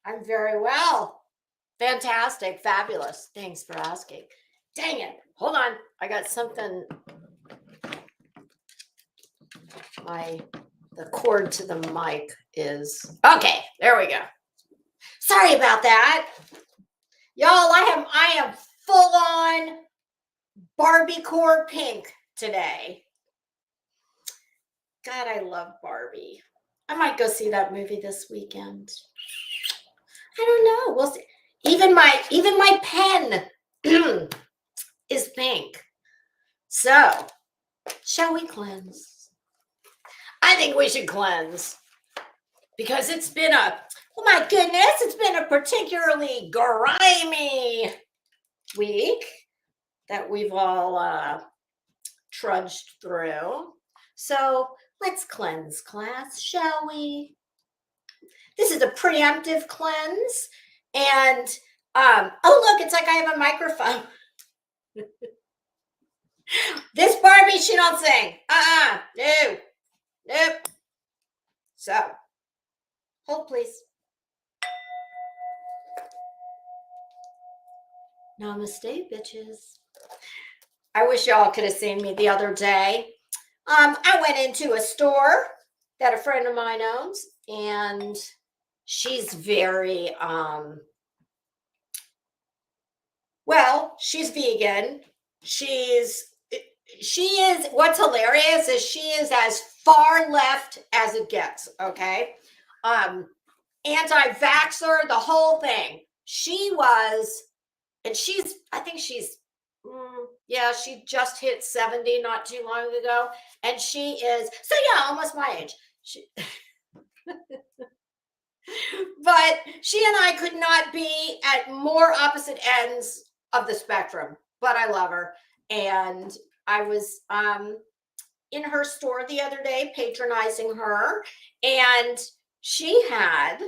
I'm very well. Fantastic. Fabulous. Thanks for asking. Dang it. Hold on. I got something. The cord to the mic is okay. There we go. Sorry about that. Y'all, I am full on Barbie core pink today. God, I love Barbie. I might go see that movie this weekend. I don't know. We'll see. Even my pen is pink. So, shall we cleanse? I think we should cleanse because it's been oh my goodness, it's been a particularly grimy week that we've all trudged through. So let's cleanse, class, shall we? This is a preemptive cleanse. And, oh, look, it's like I have a microphone. This Barbie, she don't sing. No, nope. So, hold, please. Namaste, bitches. I wish y'all could have seen me the other day. I went into a store that a friend of mine owns, and she's very, well, she's vegan. She is, what's hilarious is she is as far left as it gets, okay? Anti-vaxxer, the whole thing. She was, and I think she's, yeah, she just hit 70 not too long ago. And she is, so yeah, almost my age. But she and I could not be at more opposite ends of the spectrum, but I love her. And I was in her store the other day patronizing her, and she had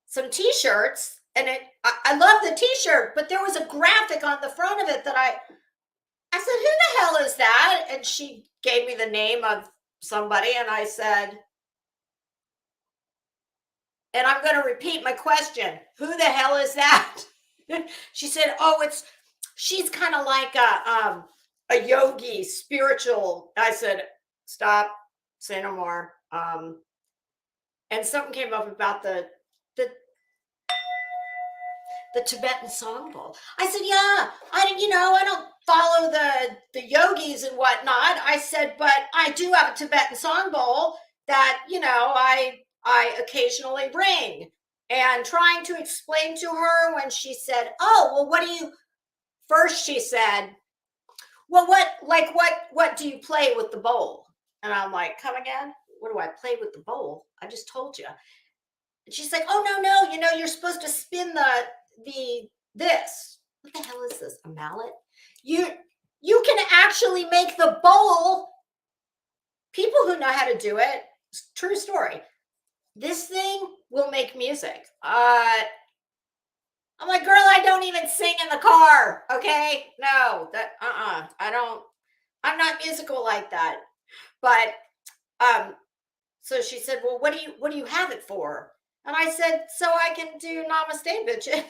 some t-shirts, and I love the t-shirt, but there was a graphic on the front of it that I said, who the hell is that? And she gave me the name of somebody, and I said, and I'm going to repeat my question, who the hell is that? She said, oh, she's kind of like a yogi, spiritual. I said, stop, say no more. And something came up about the Tibetan song bowl. I said, yeah, I don't follow the yogis and whatnot. I said, but I do have a Tibetan song bowl that, I occasionally ring. And trying to explain to her when she said, oh, well, first she said, well, what do you play with the bowl? And I'm like, come again? What do I play with the bowl? I just told you. And she's like, oh, no, you're supposed to spin this. What the hell is this? A mallet? You can actually make the bowl. People who know how to do it, true story. This thing will make music. I'm like, girl, I don't even sing in the car. Okay. No, I'm not musical like that. But, so she said, well, what do you have it for? And I said, so I can do namaste, bitches.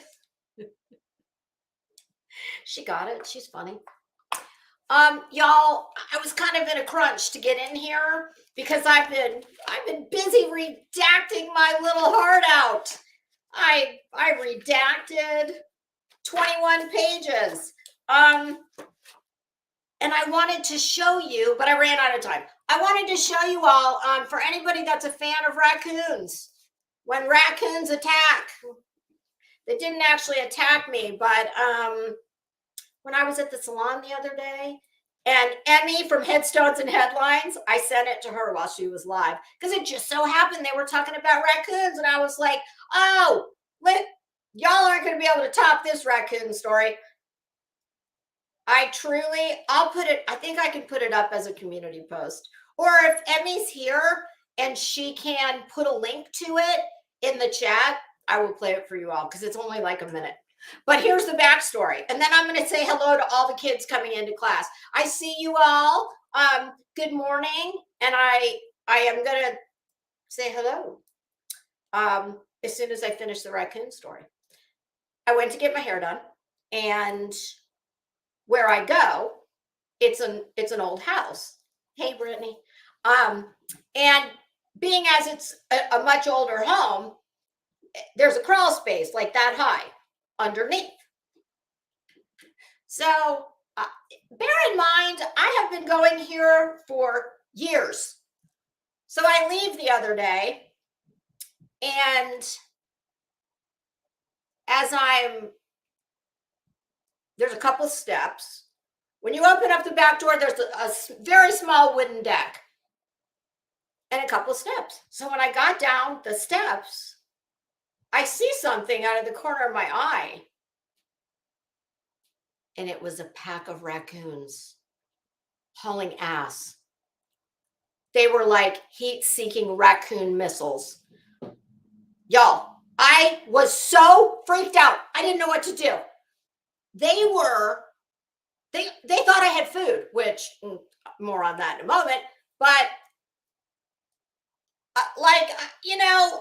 She got it. She's funny. Y'all, I was kind of in a crunch to get in here because I've been busy redacting my little heart out. I redacted 21 pages. And I wanted to show you, but I ran out of time. I wanted to show you all, for anybody that's a fan of raccoons, when raccoons attack. They didn't actually attack me, but when I was at the salon the other day, and Emmy from Headstones and Headlines, I sent it to her while she was live because it just so happened they were talking about raccoons, and I was like, oh, y'all aren't going to be able to top this raccoon story. I'll put it, I think I can put it up as a community post. Or if Emmy's here and she can put a link to it in the chat, I will play it for you all because it's only like a minute. But here's the backstory. And then I'm going to say hello to all the kids coming into class. I see you all. Good morning. And I am going to say hello. as soon as I finished the raccoon story. I went to get my hair done, and where I go, it's an old house. Hey, Brittany. And being as it's a much older home, there's a crawl space like that high underneath. So bear in mind, I have been going here for years. So I leave the other day, and there's a couple steps. When you open up the back door, there's a very small wooden deck and a couple steps. So when I got down the steps, I see something out of the corner of my eye. And it was a pack of raccoons hauling ass. They were like heat-seeking raccoon missiles. Y'all, I was so freaked out. I didn't know what to do. They thought I had food, which more on that in a moment. But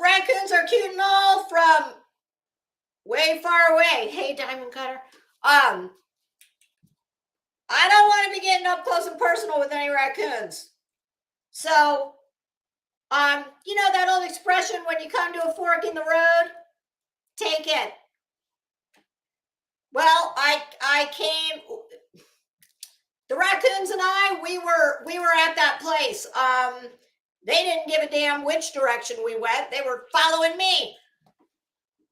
raccoons are cute and all from way far away. Hey, Diamond Cutter. I don't want to be getting up close and personal with any raccoons. So, that old expression, when you come to a fork in the road, take it. Well, I came, the raccoons and I, we were at that place. They didn't give a damn which direction we went. They were following me.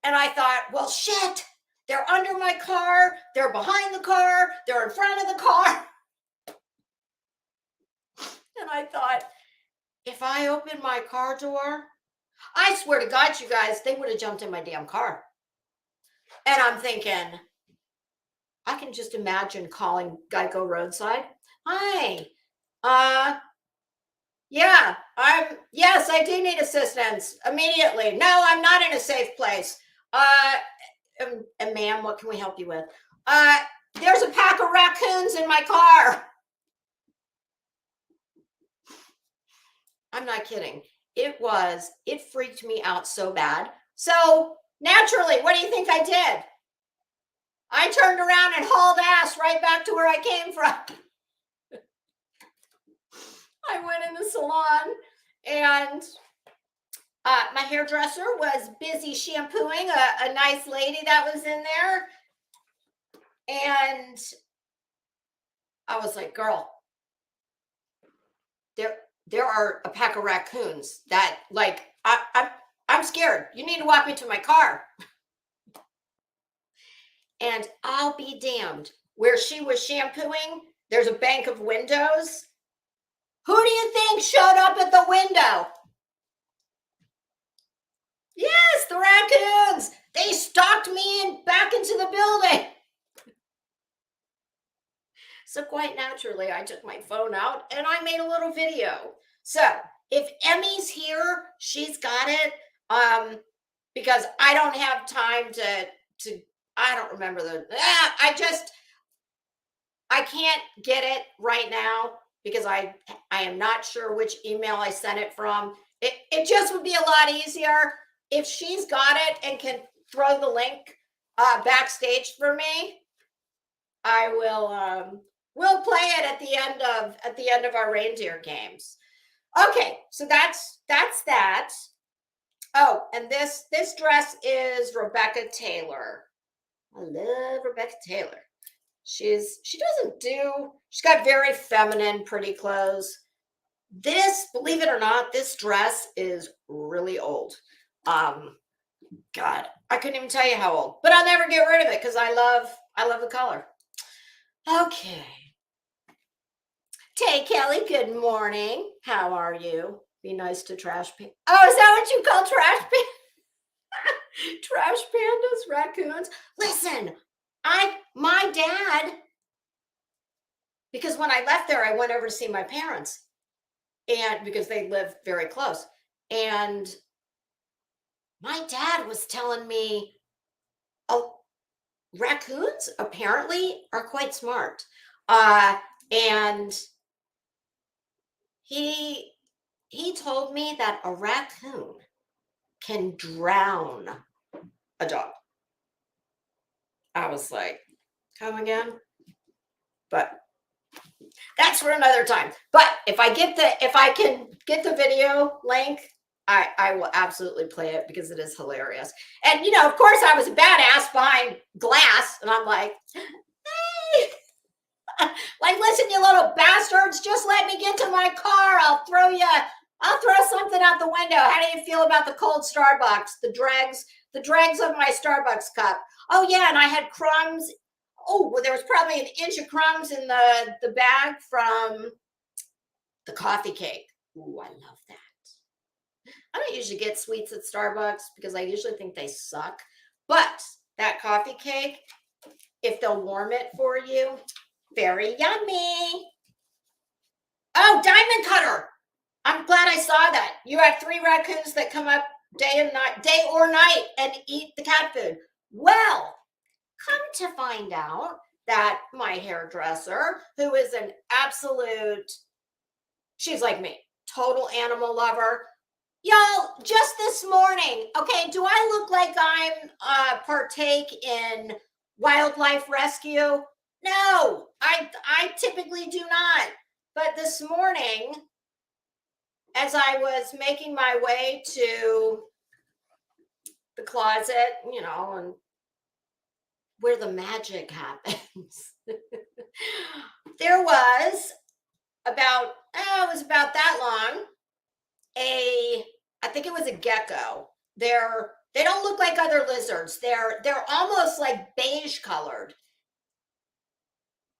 And I thought, well, shit, they're under my car. They're behind the car. They're in front of the car. And I thought, if I open my car door, I swear to God, you guys, they would have jumped in my damn car. And I'm thinking, I can just imagine calling Geico Roadside. Hi. Yes, I do need assistance immediately. No, I'm not in a safe place. And ma'am, what can we help you with? There's a pack of raccoons in my car. I'm not kidding. It freaked me out so bad. So naturally, what do you think I did? I turned around and hauled ass right back to where I came from. I went in the salon, and my hairdresser was busy shampooing a nice lady that was in there. And I was like, girl, there are a pack of raccoons that, like, I'm scared. You need to walk me to my car. And I'll be damned. Where she was shampooing, there's a bank of windows. Who do you think showed up at the window? Yes, the raccoons. They stalked me back into the building. So quite naturally, I took my phone out and I made a little video. So if Emmy's here, she's got it. Because I don't have time to I don't remember I can't get it right now because I am not sure which email I sent it from. It just would be a lot easier if she's got it and can throw the link backstage for me. I will we'll play it at the end of our reindeer games. Okay, so that's that. Oh, and this dress is Rebecca Taylor. I love Rebecca Taylor. She's got very feminine, pretty clothes. This, believe it or not, this dress is really old. God, I couldn't even tell you how old, but I'll never get rid of it because I love the color. Okay. Tay Kelly, good morning. How are you? Be nice to trash pan. Oh, is that what you call trash pan? Trash pandas, raccoons. Listen, my dad, because when I left there, I went over to see my parents, and because they live very close, and my dad was telling me, oh, raccoons apparently are quite smart. And he told me that a raccoon can drown a dog. I was like, come again? But that's for another time. But if I can get the video link, I will absolutely play it because it is hilarious. And you know, of course, I was a badass behind glass, and I'm like, hey, like, listen, you little bastards, just let me get to my car. I'll throw something out the window. How do you feel about the cold Starbucks? The dregs of my Starbucks cup. Oh yeah, and I had crumbs. Oh, well, there was probably an inch of crumbs in the bag from the coffee cake. Ooh, I love that. I don't usually get sweets at Starbucks because I usually think they suck. But that coffee cake, if they'll warm it for you, very yummy. Oh, diamond cutter. I'm glad I saw that. You have 3 raccoons that come up day or night, and eat the cat food. Well, come to find out that my hairdresser, who is an absolute, she's like me, total animal lover. Y'all, just this morning, okay, do I look like I'm partake in wildlife rescue? No, I typically do not. But this morning, as I was making my way to the closet, you know, and where the magic happens, there was about, it was about that long, I think it was a gecko. They don't look like other lizards. They're almost like beige colored.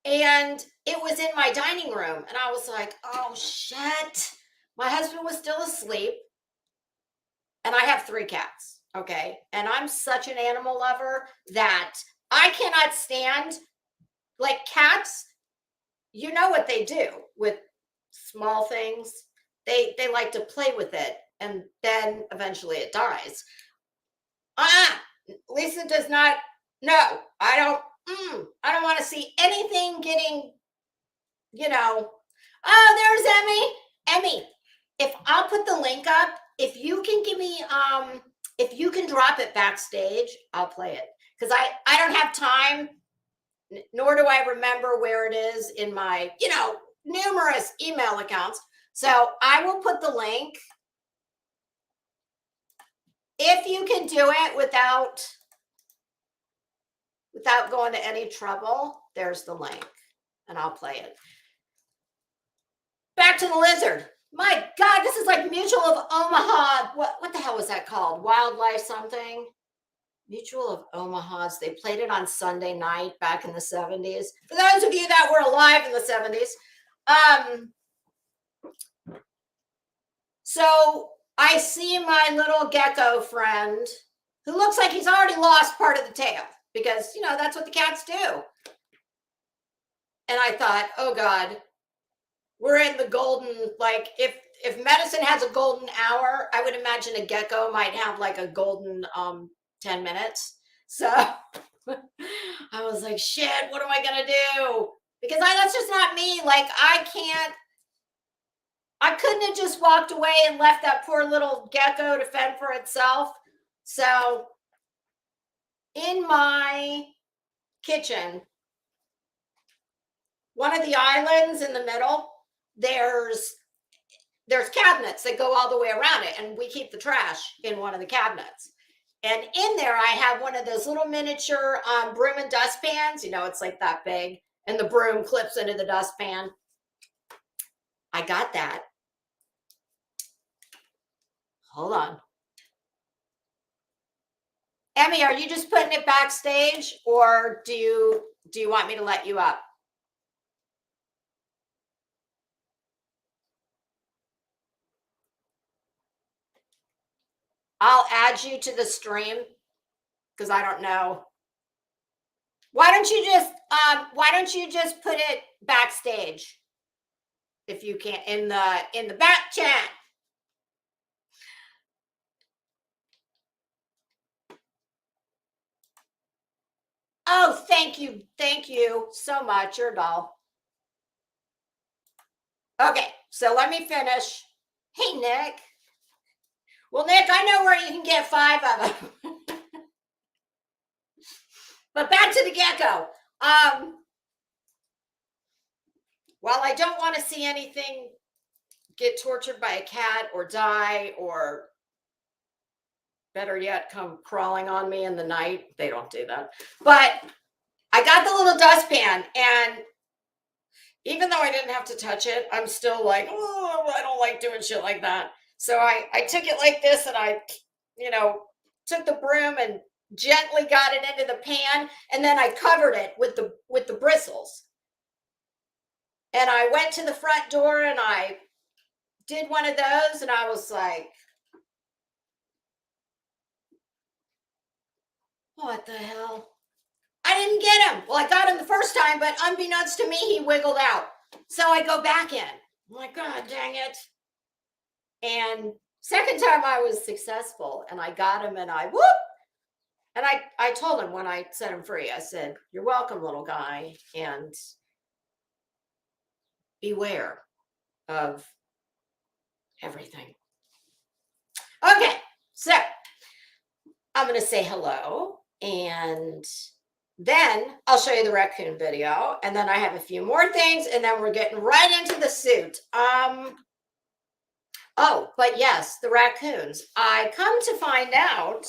And it was in my dining room, and I was like, oh shit. My husband was still asleep, and I have 3 cats, okay? And I'm such an animal lover that I cannot stand, like, cats, you know what they do with small things. They like to play with it, and then eventually it dies. Lisa does not. No, I don't want to see anything getting, you know. Oh, there's Emmy. If I'll put the link up, if you can give me, if you can drop it backstage, I'll play it, because I don't have time, nor do I remember where it is in my, you know, numerous email accounts. So I will put the link. If you can do it without going to any trouble, there's the link, and I'll play it. Back to the lizard. My God, this is like Mutual of Omaha. What the hell was that called? Wildlife something? Mutual of Omaha's. They played it on Sunday night back in the 70s. For those of you that were alive in the 70s. So I see my little gecko friend, who looks like he's already lost part of the tail, because, you know, that's what the cats do. And I thought, oh God, we're in the golden, like, if medicine has a golden hour, I would imagine a gecko might have like a golden 10 minutes. So I was like, shit, what am I gonna do? Because that's just not me. Like, I couldn't have just walked away and left that poor little gecko to fend for itself. So in my kitchen, one of the islands in the middle, there's cabinets that go all the way around it, and we keep the trash in one of the cabinets. And in there, I have one of those little miniature broom and dustpans. You know, it's like that big, and the broom clips into the dustpan. I got that. Hold on. Emmy, are you just putting it backstage, or do you want me to let you up? I'll add you to the stream, because I don't know. Why don't you just put it backstage, if you can, in the back chat? Oh, thank you so much. You're a doll. Okay, so let me finish. Hey, Nick. Well, Nick, I know where you can get 5 of them. But back to the gecko. While I don't want to see anything get tortured by a cat or die, or better yet, come crawling on me in the night, they don't do that. But I got the little dustpan, and even though I didn't have to touch it, I'm still like, oh, I don't like doing shit like that. So I took it like this, and I, took the broom and gently got it into the pan, and then I covered it with the bristles. And I went to the front door and I did one of those, and I was like, what the hell? I didn't get him. Well, I got him the first time, but unbeknownst to me, he wiggled out. So I go back in. I'm like, God dang it. And second time I was successful, and I got him, and I whoop. And I told him when I set him free, I said, you're welcome, little guy. And beware of everything. Okay, so I'm going to say hello, and then I'll show you the raccoon video, and then I have a few more things, and then we're getting right into the suit. Oh, but yes, the raccoons. I come to find out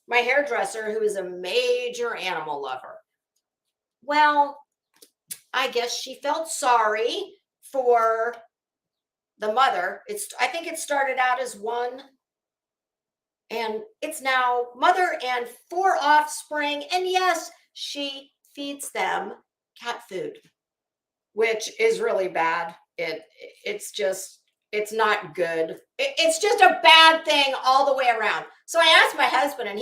my hairdresser, who is a major animal lover, well, I guess she felt sorry for the mother. I think it started out as one, and it's now mother and 4 offspring. And yes, she feeds them cat food, which is really bad. It's not good. It's just a bad thing all the way around. So I asked my husband, and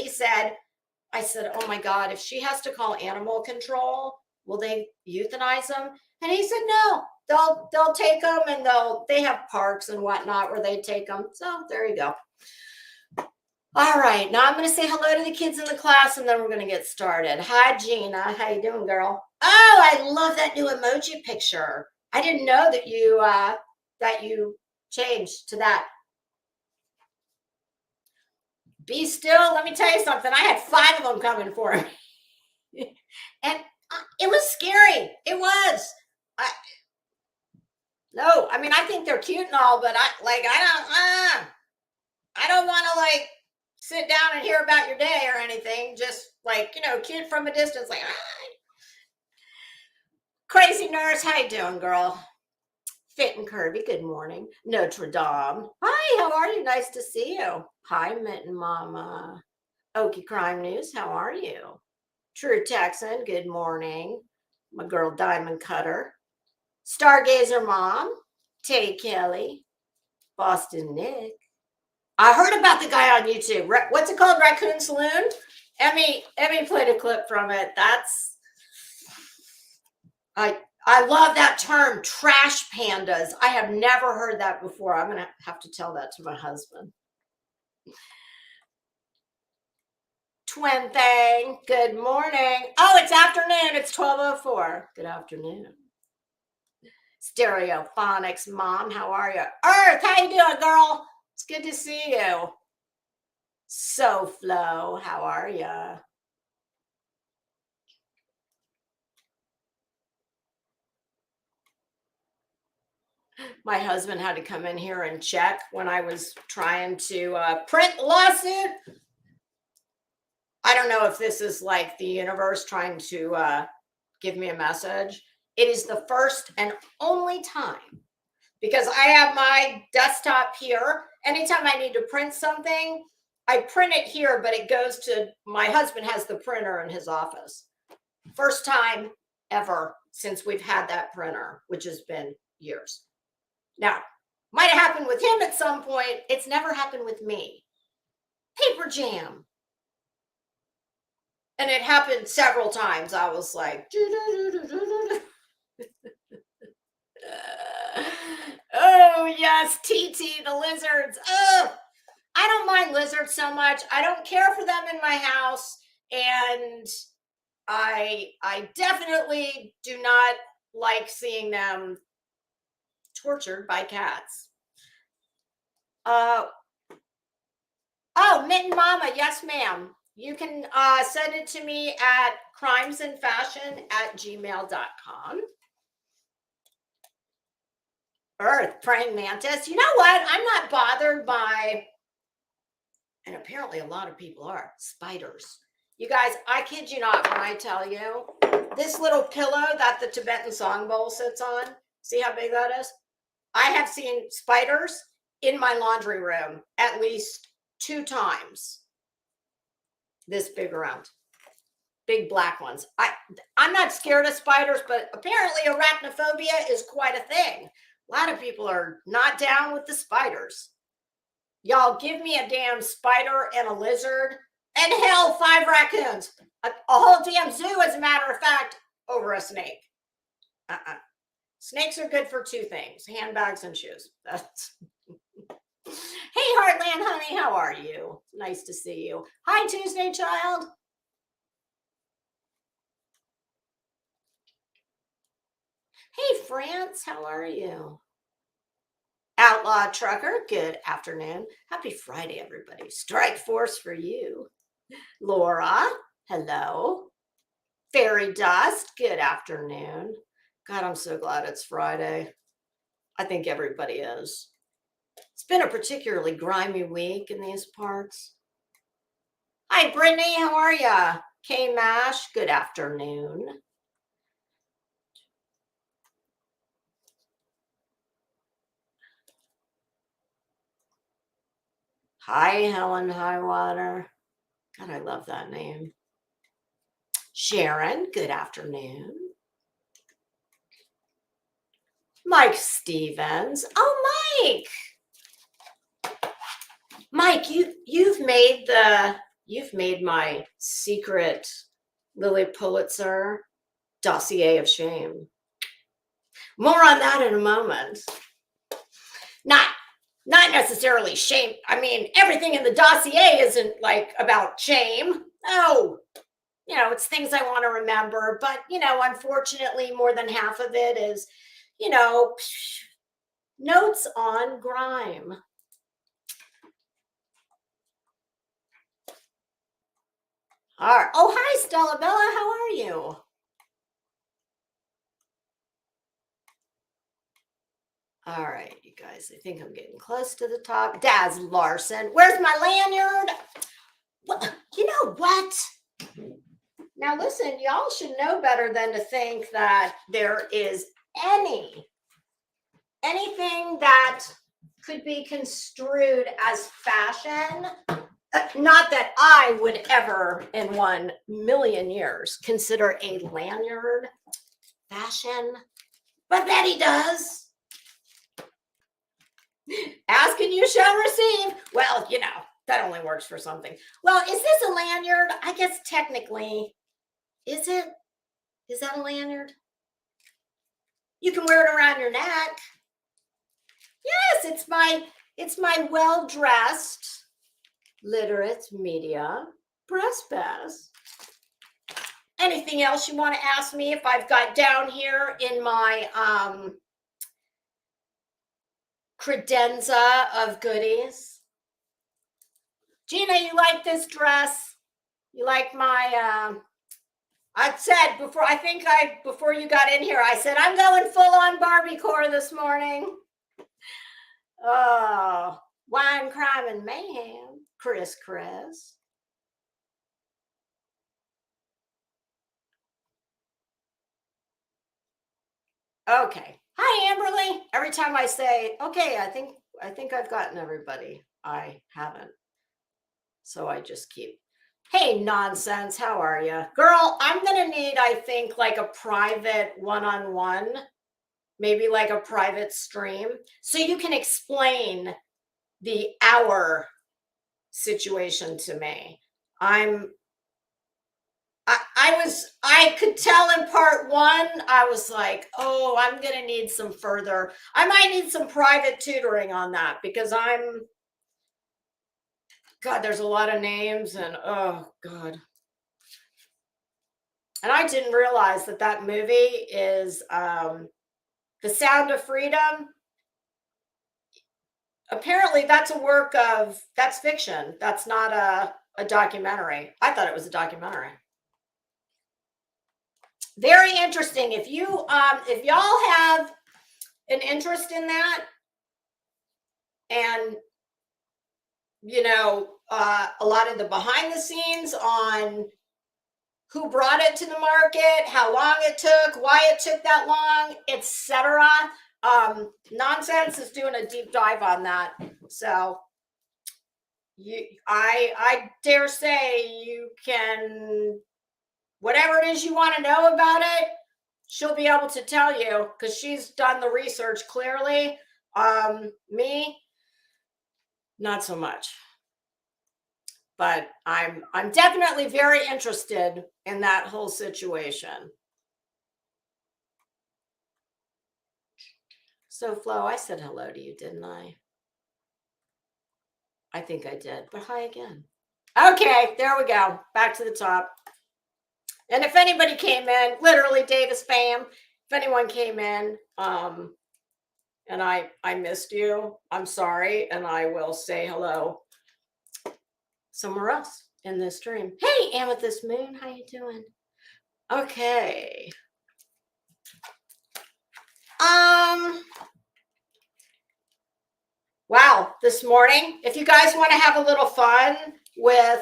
I said, oh my God, if she has to call animal control, will they euthanize them? And he said, no, they'll take them, and they have parks and whatnot where they take them. So there you go. All right, now I'm going to say hello to the kids in the class, and then we're going to get started. Hi, Gina. How you doing, girl? Oh, I love that new emoji picture. I didn't know that you changed to that. Be still. Let me tell you something. I had 5 of them coming for me. And it was scary. It was. No, I mean, I think they're cute and all, but I don't want to sit down and hear about your day or anything. Just cute from a distance, Crazy nurse. How you doing, girl? Fit and curvy. Good morning. Notre Dame. Hi, how are you? Nice to see you. Hi, Mitten Mama. Okie Crime News. How are you? True Texan. Good morning. My girl Diamond Cutter. Stargazer Mom. Teddy Kelly. Boston Nick. I heard about the guy on YouTube. What's it called? Raccoon Saloon? Emmy played a clip from it. I love that term, trash pandas. I have never heard that before. I'm going to have to tell that to my husband. Twin thing. Good morning. Oh, it's afternoon. It's 12:04. Good afternoon. Stereophonics Mom. How are you? Earth, how you doing, girl? It's good to see you. So Flo, how are you? My husband had to come in here and check when I was trying to print the lawsuit. I don't know if this is like the universe trying to give me a message. It is the first and only time, because I have my desktop here. Anytime I need to print something, I print it here, but it goes to, my husband has the printer in his office. First time ever since we've had that printer, which has been years. Now, might have happened with him at some point. It's never happened with me. Paper jam. And it happened several times. I was like, oh yes, TT, the lizards. Oh, I don't mind lizards so much. I don't care for them in my house, and I definitely do not like seeing them tortured by cats. Oh, Mitten Mama, yes, ma'am. You can send it to me at crimesandfashion@gmail.com. Earth, praying mantis. You know what? I'm not bothered by, and apparently a lot of people are, spiders. You guys, I kid you not when I tell you, this little pillow that the Tibetan song bowl sits on, see how big that is? I have seen spiders in my laundry room at least 2 times this big around. Big black ones. I'm not scared of spiders, but apparently arachnophobia is quite a thing. A lot of people are not down with the spiders. Y'all, give me a damn spider and a lizard, and hell, 5 raccoons. A whole damn zoo, as a matter of fact, over a snake. Snakes are good for 2 things: handbags and shoes. That's Hey, Heartland honey, how are you? Nice to see you. Hi, Tuesday child. Hey, France, how are you? Outlaw Trucker, good afternoon. Happy Friday, everybody. Strike Force for you. Laura, hello. Fairy Dust, good afternoon. God, I'm so glad it's Friday. I think everybody is. It's been a particularly grimy week in these parts. Hi, Brittany, how are ya? K-Mash, good afternoon. Hi, Helen Highwater. God, I love that name. Sharon, good afternoon. Mike Stevens. Oh, Mike. Mike, you've made my secret Lily Pulitzer dossier of shame. More on that in a moment. Not necessarily shame. I mean, everything in the dossier isn't like about shame. No. It's things I want to remember, but unfortunately more than half of it is notes on grime. All right. Oh, hi, Stella Bella. How are you? All right, you guys. I think I'm getting close to the top. Daz Larson. Where's my lanyard? What? You know what? Now, listen, y'all should know better than to think that there is anything that could be construed as fashion. Not that I would ever in 1,000,000 years consider a lanyard fashion, but Betty does. Ask and you shall receive. Well, that only works for something. Well, is this a lanyard? I guess technically, is it? Is that a lanyard? You can wear it around your neck. Yes, it's my well-dressed literate media press pass. Anything else you want to ask me if I've got down here in my credenza of goodies? Gina, you like this dress? You like my I said before you got in here, I said I'm going full on Barbie-core this morning. Oh, wine, crime, and mayhem. Chris. Okay. Hi, Amberly. Every time I say, okay, I think I've gotten everybody. I haven't. So I just keep, hey, nonsense. How are you? Girl, I'm going to need, I think, like a private one-on-one, maybe like a private stream, so you can explain the hour situation to me. I could tell in part 1, I was like, oh, I'm going to need I might need some private tutoring on that, because God, there's a lot of names and oh God. And I didn't realize that movie is The Sound of Freedom. apparently that's that's fiction. That's not a documentary. I thought it was a documentary. Very interesting. If y'all have an interest in that, and a lot of the behind the scenes on who brought it to the market, how long it took, why it took that long, etc. Nonsense is doing a deep dive on that. So I dare say you can, whatever it is you want to know about it, she'll be able to tell you because she's done the research clearly. Me, not so much. But I'm definitely very interested in that whole situation. So Flo, I said hello to you, didn't I? I think I did, but hi again. Okay, there we go. Back to the top. And if anybody came in, literally Davis fam, if anyone came in, and I missed you, I'm sorry, and I will say hello somewhere else in this stream. Hey, Amethyst Moon, how you doing? Okay. Wow, this morning, if you guys want to have a little fun with,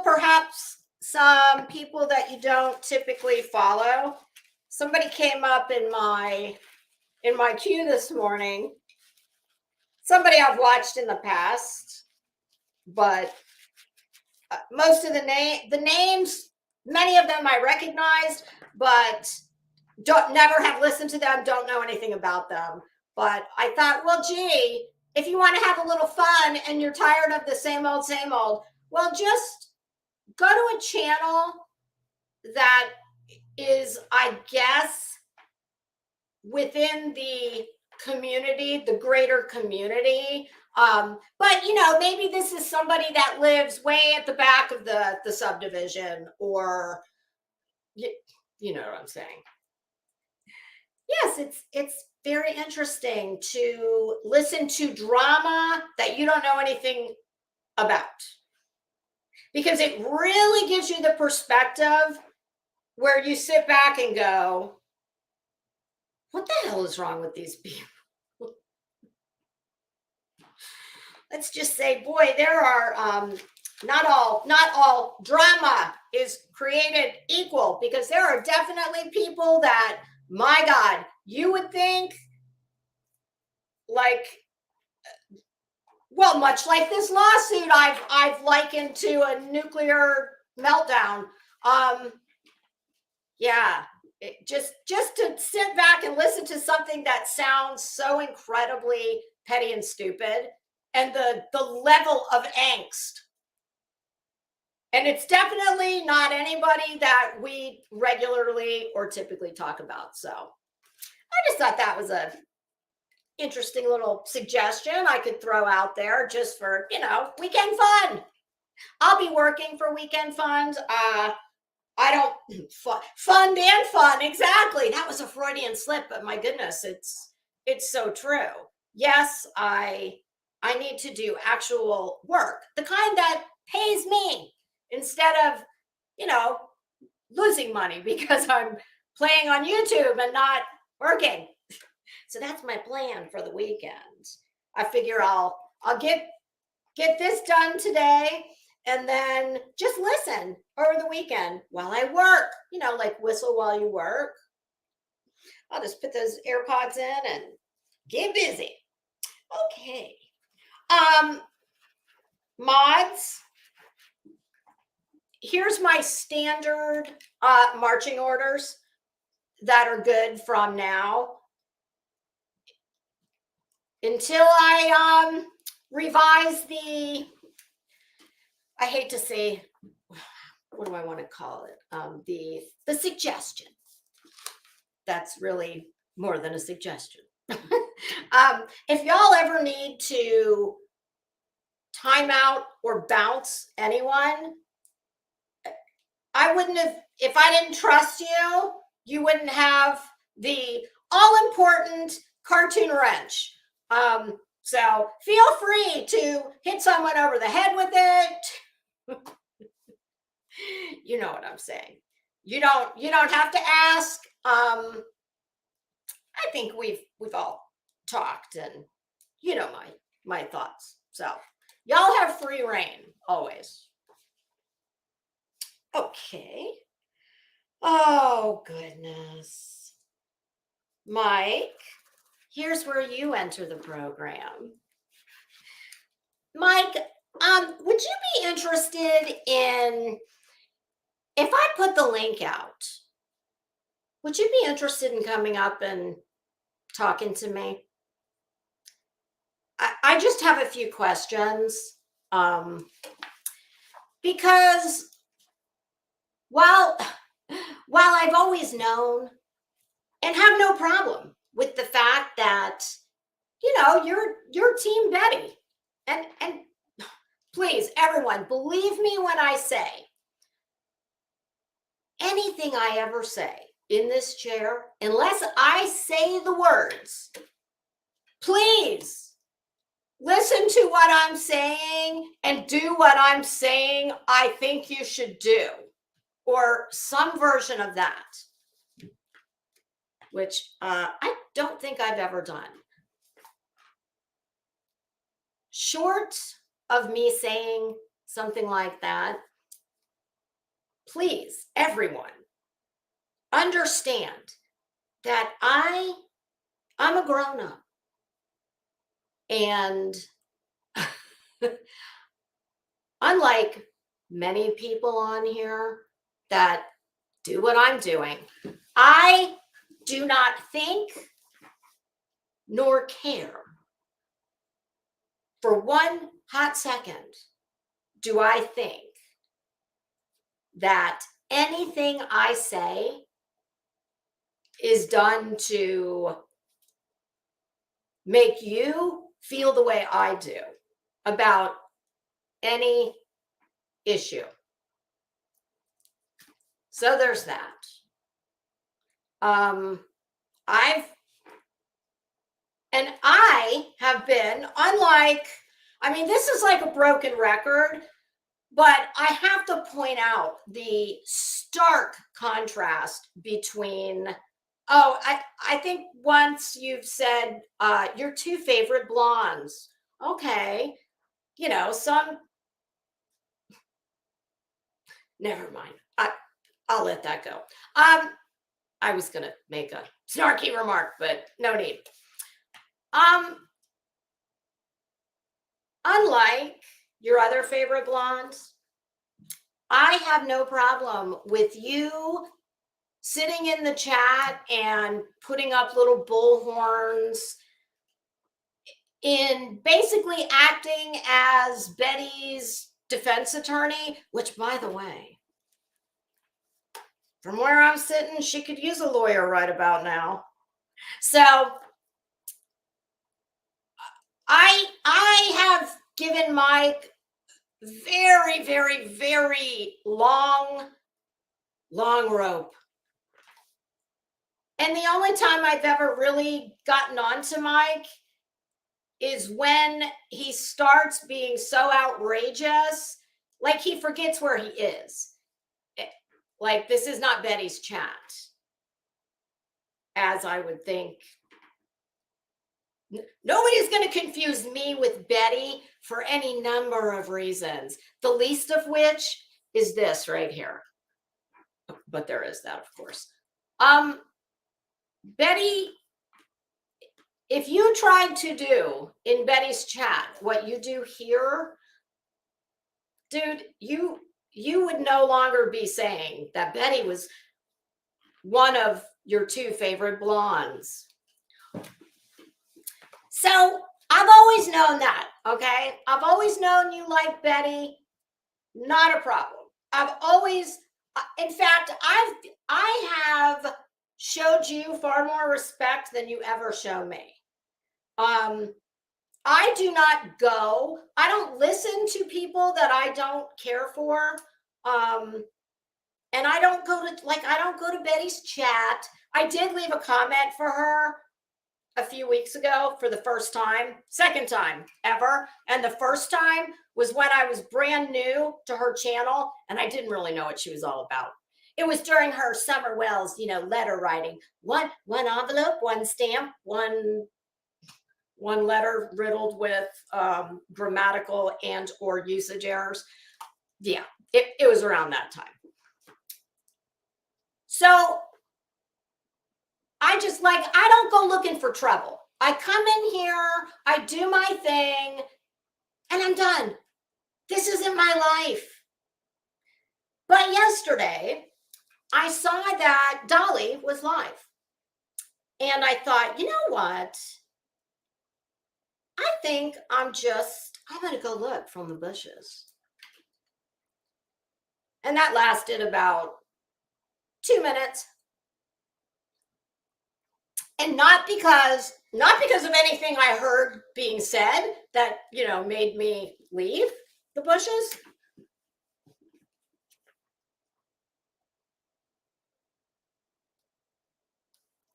perhaps some people that you don't typically follow, somebody came up in my queue this morning. Somebody I've watched in the past, but most of the names, many of them I recognized, but never have listened to them, don't know anything about them. But I thought, well, gee, if you want to have a little fun and you're tired of the same old, well, just go to a channel that is, I guess, within the community, the greater community. But maybe this is somebody that lives way at the back of the subdivision, or you know what I'm saying. Yes, it's very interesting to listen to drama that you don't know anything about, because it really gives you the perspective where you sit back and go, what the hell is wrong with these people? Let's just say, boy, there are not all drama is created equal, because there are definitely people that, my God, you would think, like, well, much like this lawsuit I've likened to a nuclear meltdown. Yeah, just to sit back and listen to something that sounds so incredibly petty and stupid, and the level of angst. And it's definitely not anybody that we regularly or typically talk about. So I just thought that was a interesting little suggestion I could throw out there just for, weekend fun. I'll be working for weekend funds. I don't fund and fun. Exactly. That was a Freudian slip, but my goodness, it's so true. Yes, I need to do actual work, the kind that pays me, instead of, losing money because I'm playing on YouTube and not working. So that's my plan for the weekend. I figure I'll get this done today, and then just listen over the weekend while I work, like whistle while you work. I'll just put those AirPods in and get busy. Okay. Mods, here's my standard marching orders that are good from now until I revise I hate to say, what do I want to call it? The suggestion. That's really more than a suggestion. If y'all ever need to time out or bounce anyone, I wouldn't have, if I didn't trust you wouldn't have the all-important cartoon wrench. So feel free to hit someone over the head with it. You know what I'm saying. You don't have to ask. I think we've all talked, and you know my thoughts. So y'all have free reign always. Okay. Oh goodness. Mike, here's where you enter the program. Mike, would you be interested in, if I put the link out, would you be interested in coming up and talking to me? I just have a few questions. Because while I've always known and have no problem with the fact that, you're Team Betty. And please, everyone, believe me when I say anything I ever say in this chair, unless I say the words, please listen to what I'm saying and do what I'm saying I think you should do, or some version of that, which I don't think I've ever done. Short of me saying something like that, please, everyone, understand that I'm a grown-up. And unlike many people on here that do what I'm doing, I do not think nor care for one hot second do I think that anything I say is done to make you feel the way I do about any issue. So there's that. I have been, unlike, this is like a broken record, but I have to point out the stark contrast between, I think once you've said your two favorite blondes. Okay, never mind. I'll let that go. I was gonna make a snarky remark, but no need. Unlike your other favorite blondes, I have no problem with you sitting in the chat and putting up little bullhorns in basically acting as Betty's defense attorney, which, by the way, from where I'm sitting, she could use a lawyer right about now. So I have given Mike very, very, very long rope. And the only time I've ever really gotten onto Mike is when he starts being so outrageous, like he forgets where he is. Like, this is not Betty's chat, as I would think. Nobody's going to confuse me with Betty for any number of reasons, the least of which is this right here. But there is that, of course. Betty, if you tried to do in Betty's chat what you do here, dude, you would no longer be saying that Betty was one of your two favorite blondes. So I've always known that, okay? I've always known you like Betty. Not a problem. I've always, in fact, I have showed you far more respect than you ever show me. I do not go, I don't listen to people that I don't care for. And I don't go to Betty's chat. I did leave a comment for her. a few weeks ago for the first time, second time ever. And the first time was when I was brand new to her channel and I didn't really know what she was all about. It was during her Summer Wells, letter writing. One envelope, one stamp, one letter riddled with grammatical and or usage errors. Yeah, it was around that time. So I don't go looking for trouble. I come in here, I do my thing, and I'm done. This isn't my life. But yesterday, I saw that Dolly was live. And I thought, you know what? I think I'm going to go look from the bushes. And that lasted about 2 minutes. And not because of anything I heard being said that, made me leave the bushes.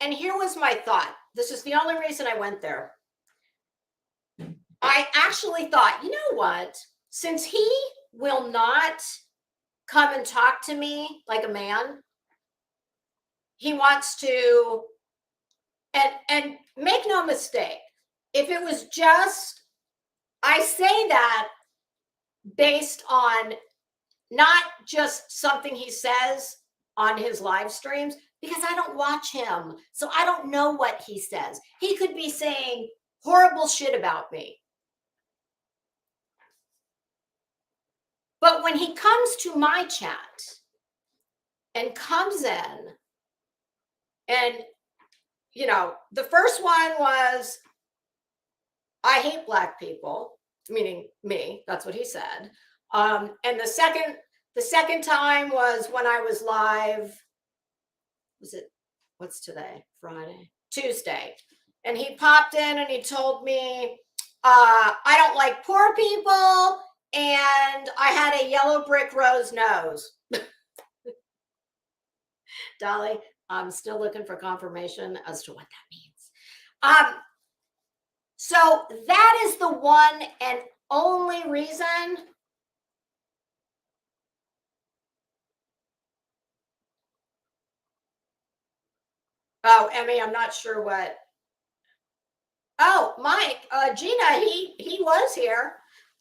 And here was my thought. This is the only reason I went there. I actually thought, you know what? Since he will not come and talk to me like a man, he wants to, and make no mistake, if it was just, I say that based on not just something he says on his live streams, because I don't watch him. So I don't know what he says. He could be saying horrible shit about me. But when he comes to my chat and comes in and, the first one was, I hate Black people, meaning me. That's what he said. And the second time was when I was live. What's today? Friday? Tuesday. And he popped in and he told me, I don't like poor people and I had a yellow brick rose nose. Dolly, I'm still looking for confirmation as to what that means. So that is the one and only reason Oh, Emmy, I'm not sure what. Oh, Mike, Gina, he was here.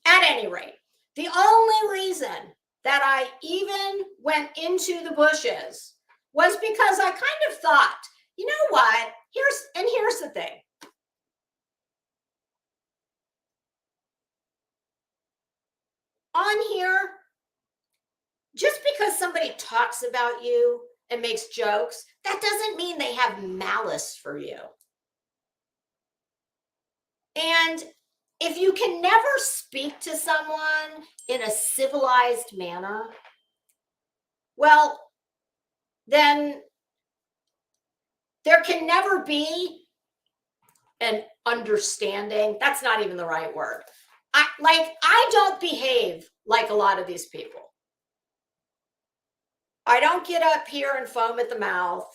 At any rate, the only reason that I even went into the bushes was because I kind of thought, you know what? Here's the thing. On here, just because somebody talks about you and makes jokes, that doesn't mean they have malice for you. And if you can never speak to someone in a civilized manner, well, then there can never be an understanding. That's not even the right word. I don't behave like a lot of these people. I don't get up here and foam at the mouth.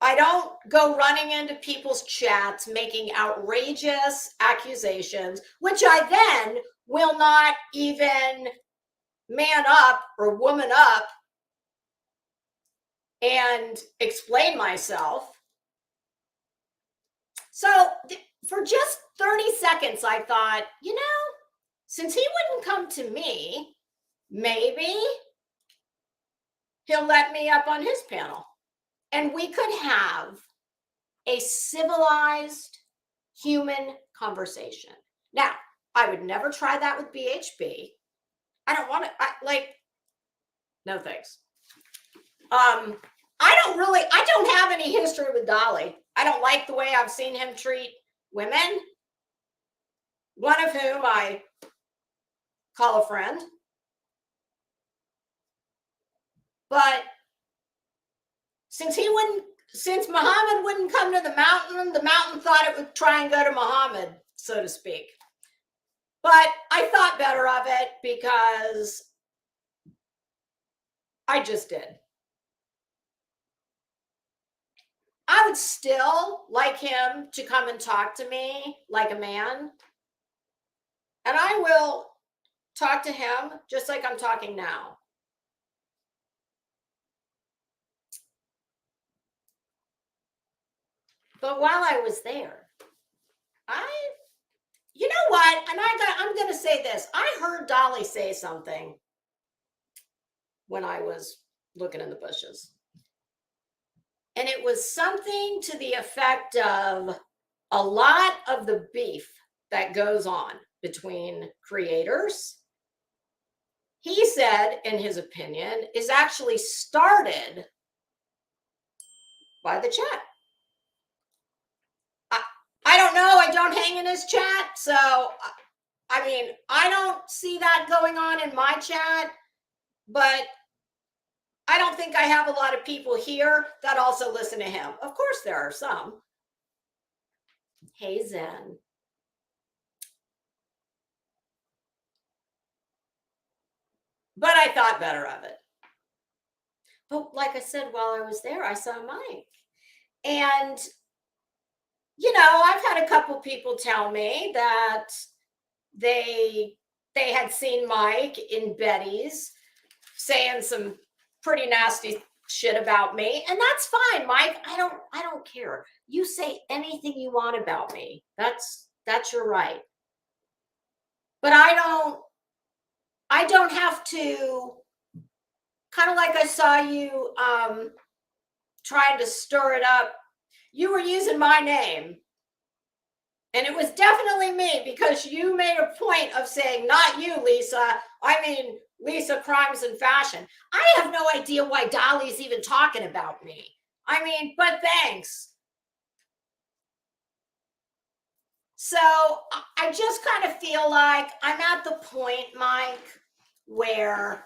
I don't go running into people's chats, making outrageous accusations, which I then will not even man up or woman up and explain myself. So for just 30 seconds, I thought, since he wouldn't come to me, maybe he'll let me up on his panel. And we could have a civilized human conversation. Now, I would never try that with BHB. I don't want to, no thanks. I don't have any history with Dolly. I don't like the way I've seen him treat women, one of whom I call a friend. But since Muhammad wouldn't come to the mountain thought it would try and go to Muhammad, so to speak. But I thought better of it because I just did. I I would still like him to come and talk to me like a man. And I will talk to him just like I'm talking now. But while I was there, you know what? And I'm going to say this. I heard Dolly say something when I was looking in the bushes. And it was something to the effect of a lot of the beef that goes on between creators, he said, in his opinion, is actually started by the chat. I don't know. I don't hang in his chat. So, I mean, I don't see that going on in my chat, but I don't think I have a lot of people here that also listen to him. Of course, there are some. Hey, Zen. But I thought better of it. But like I said, while I was there, I saw Mike. And, you know, I've had a couple people tell me that they had seen Mike in Betty's saying some pretty nasty shit about me. And that's fine, Mike. I don't care. You say anything you want about me. That's your right. But I don't have to, kind of like I saw you trying to stir it up. You were using my name. And it was definitely me, because you made a point of saying, not you, Lisa. I mean, Lisa Crimes and Fashion. I have no idea why Dolly's even talking about me. I mean, but thanks. So I just kind of feel like I'm at the point, Mike, where,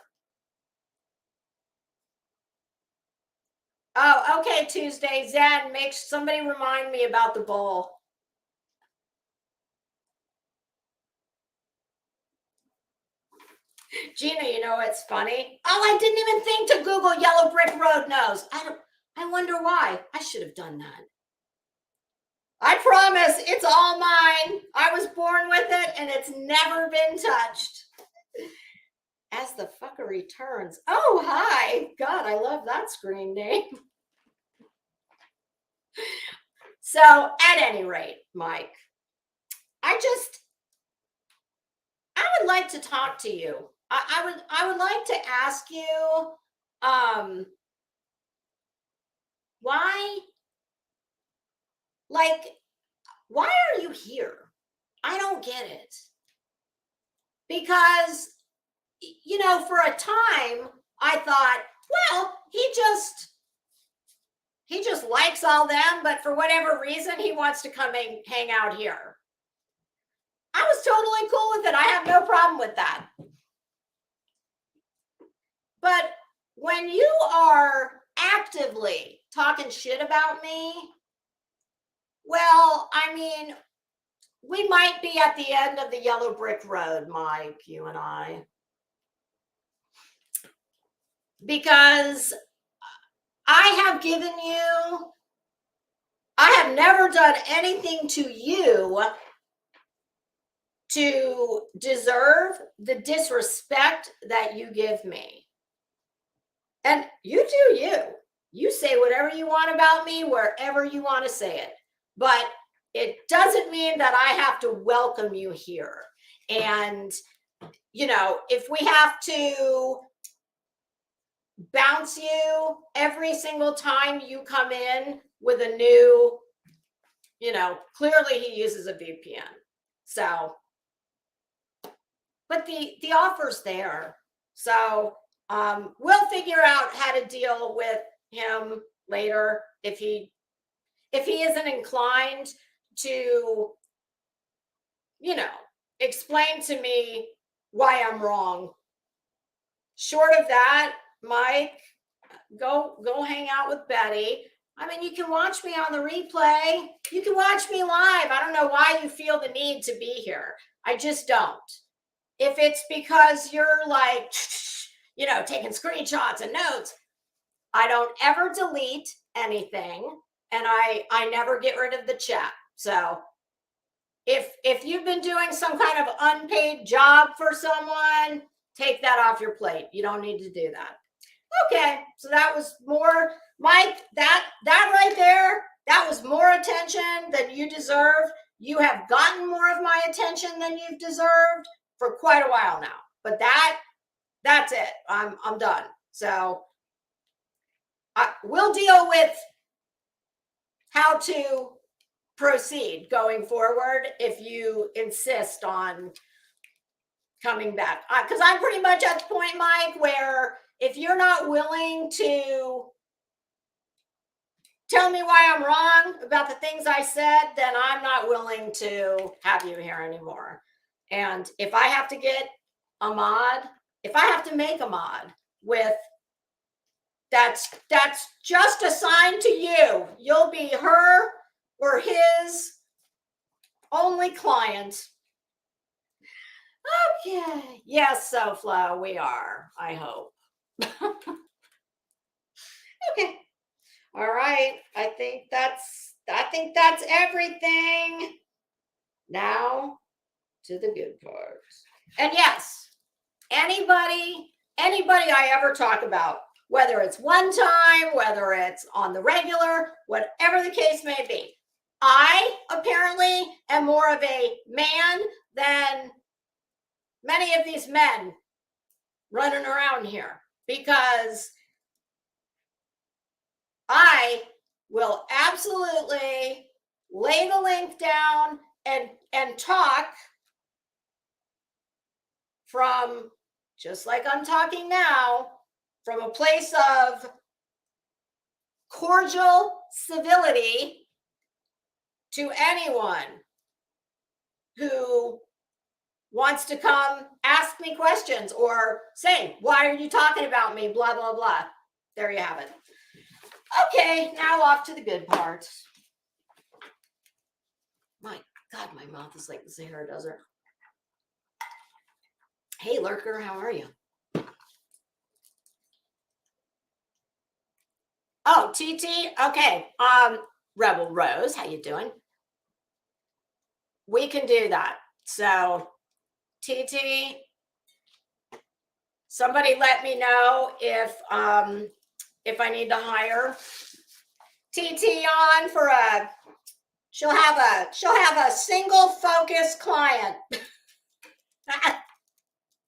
oh, okay, Tuesday, Zen, make somebody remind me about the bowl. Gina, you know what's funny? Oh, I didn't even think to Google Yellow Brick Road nose. I wonder why. I should have done that. I promise it's all mine. I was born with it and it's never been touched. As the fuckery turns. Oh, hi. God, I love that screen name. So at any rate, Mike, I would like to talk to you. I would like to ask you, why are you here? I don't get it. Because, you know, for a time I thought, well, he just likes all them, but for whatever reason, he wants to come and hang out here. I was totally cool with it. I have no problem with that. But when you are actively talking shit about me, well, I mean, we might be at the end of the yellow brick road, Mike, you and I. Because I have never done anything to you to deserve the disrespect that you give me. And you do you. You say whatever you want about me, wherever you want to say it. But it doesn't mean that I have to welcome you here. And, you know, if we have to bounce you every single time you come in with a new, you know, clearly he uses a VPN. So, but the offer's there. So we'll figure out how to deal with him later if he isn't inclined to, you know, explain to me why I'm wrong. Short of that, Mike, go hang out with Betty. I mean, you can watch me on the replay. You can watch me live. I don't know why you feel the need to be here. I just don't. If it's because you're like, you know, taking screenshots and notes, I don't ever delete anything. and I never get rid of the chat. So if you've been doing some kind of unpaid job for someone, take that off your plate. You don't need to do that. Okay, so that was more, Mike, that right there, that was more attention than you deserve. You have gotten more of my attention than you've deserved for quite a while now. But that's it. I'm done. So we'll deal with how to proceed going forward if you insist on coming back. Because I'm pretty much at the point, Mike, where if you're not willing to tell me why I'm wrong about the things I said, then I'm not willing to have you here anymore. And if I have to get a mod, if I have to make a mod with that's just assigned to you, you'll be her or his only client. Okay. Yes, SoFlo, we are, I hope. Okay. All right. I think that's everything. Now to the good parts. And yes, anybody I ever talk about, whether it's one time, whether it's on the regular, whatever the case may be, I apparently am more of a man than many of these men running around here, because I will absolutely lay the link down and talk from, just like I'm talking now, from a place of cordial civility to anyone who wants to come ask me questions or say, why are you talking about me? Blah, blah, blah. There you have it. Okay, now off to the good part. My God, my mouth is like the Sahara Desert. Hey, Lurker, how are you? Oh, TT, okay. Rebel Rose, how you doing? We can do that. So, TT, somebody let me know if I need to hire TT on for a. She'll have a single focus client.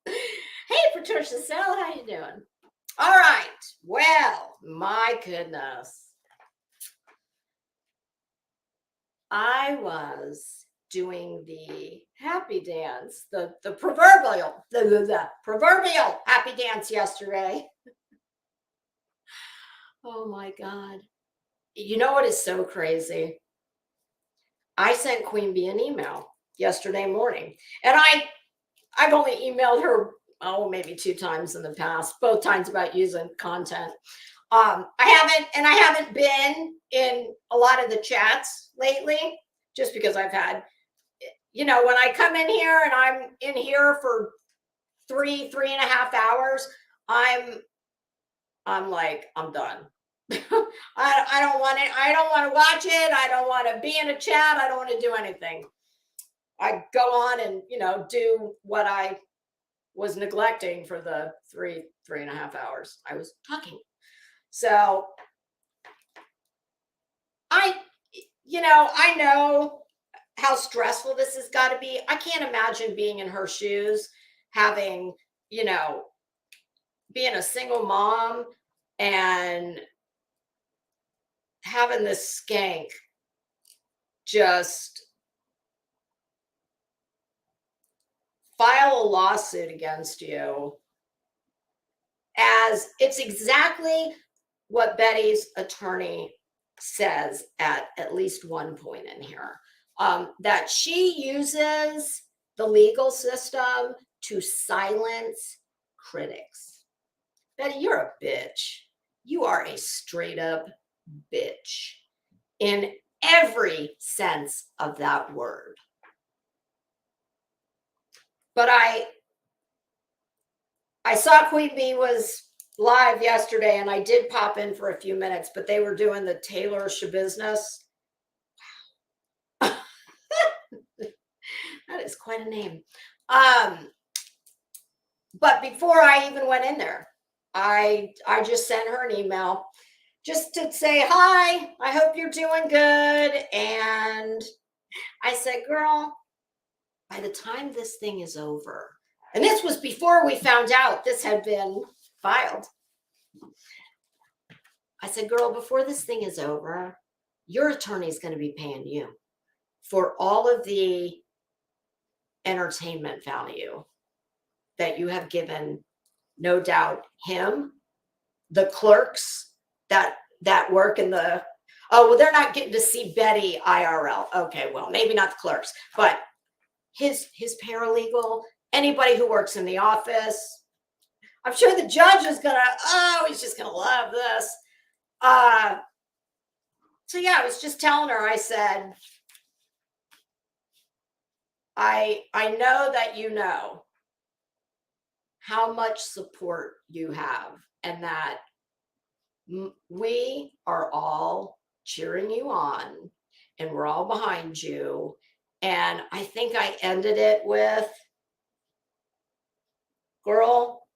Hey, Patricia Sell, how you doing? All right. Well, my goodness. I was doing the happy dance, the proverbial happy dance yesterday. Oh my God. You know what is so crazy? I sent Queen Bee an email yesterday morning, and I've only emailed her, maybe 2 times in the past, both times about using content. I haven't been in a lot of the chats lately, just because I've had, when I come in here and I'm in here for 3.5 hours, I'm like, I'm done. I don't want it. I don't want to watch it. I don't want to be in a chat. I don't want to do anything. I go on and, do what I was neglecting for the 3.5 hours I was talking. So I know how stressful this has got to be. I can't imagine being in her shoes, having, being a single mom and having this skank just file a lawsuit against you, as it's exactly what Betty's attorney says at least one point in here, that she uses the legal system to silence critics. Betty, you're a bitch. You are a straight up bitch in every sense of that word. But I saw Queen Bee was live yesterday, and I did pop in for a few minutes, but they were doing the Taylor Shabusiness. That is quite a name. But before I even went in there, I just sent her an email just to say, hi, I hope you're doing good. And I said, girl, by the time this thing is over, and this was before we found out this had been filed. I said, girl, before this thing is over, your attorney is going to be paying you for all of the entertainment value that you have given, no doubt, him, the clerks that work in the, oh, well, they're not getting to see Betty IRL. Okay, well, maybe not the clerks, but his paralegal, anybody who works in the office. I'm sure the judge is gonna, oh, he's just gonna love this. So yeah, I was just telling her, I said, I know that you know how much support you have, and that we are all cheering you on, and we're all behind you. And I think I ended it with, girl,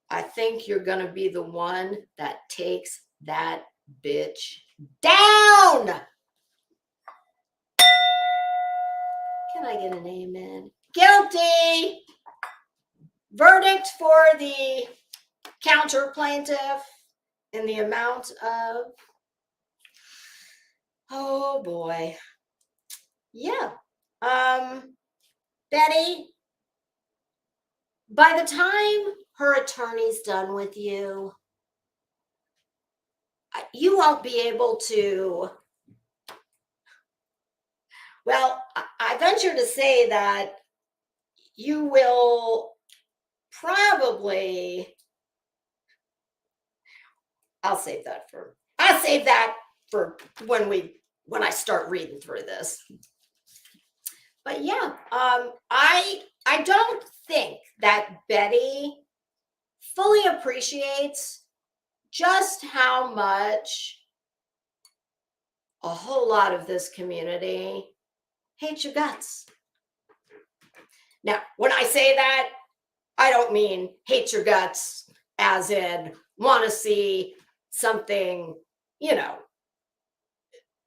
I think you're going to be the one that takes that bitch down. Can I get an amen? Guilty. Verdict for the counter plaintiff in the amount of, oh boy. Yeah. Betty, by the time her attorney's done with you, you won't be able to, well, I venture to say that you will probably, I'll save that for when I start reading through this. But yeah, I don't think that Betty fully appreciates just how much a whole lot of this community hates your guts. Now, when I say that, I don't mean hate your guts as in want to see something,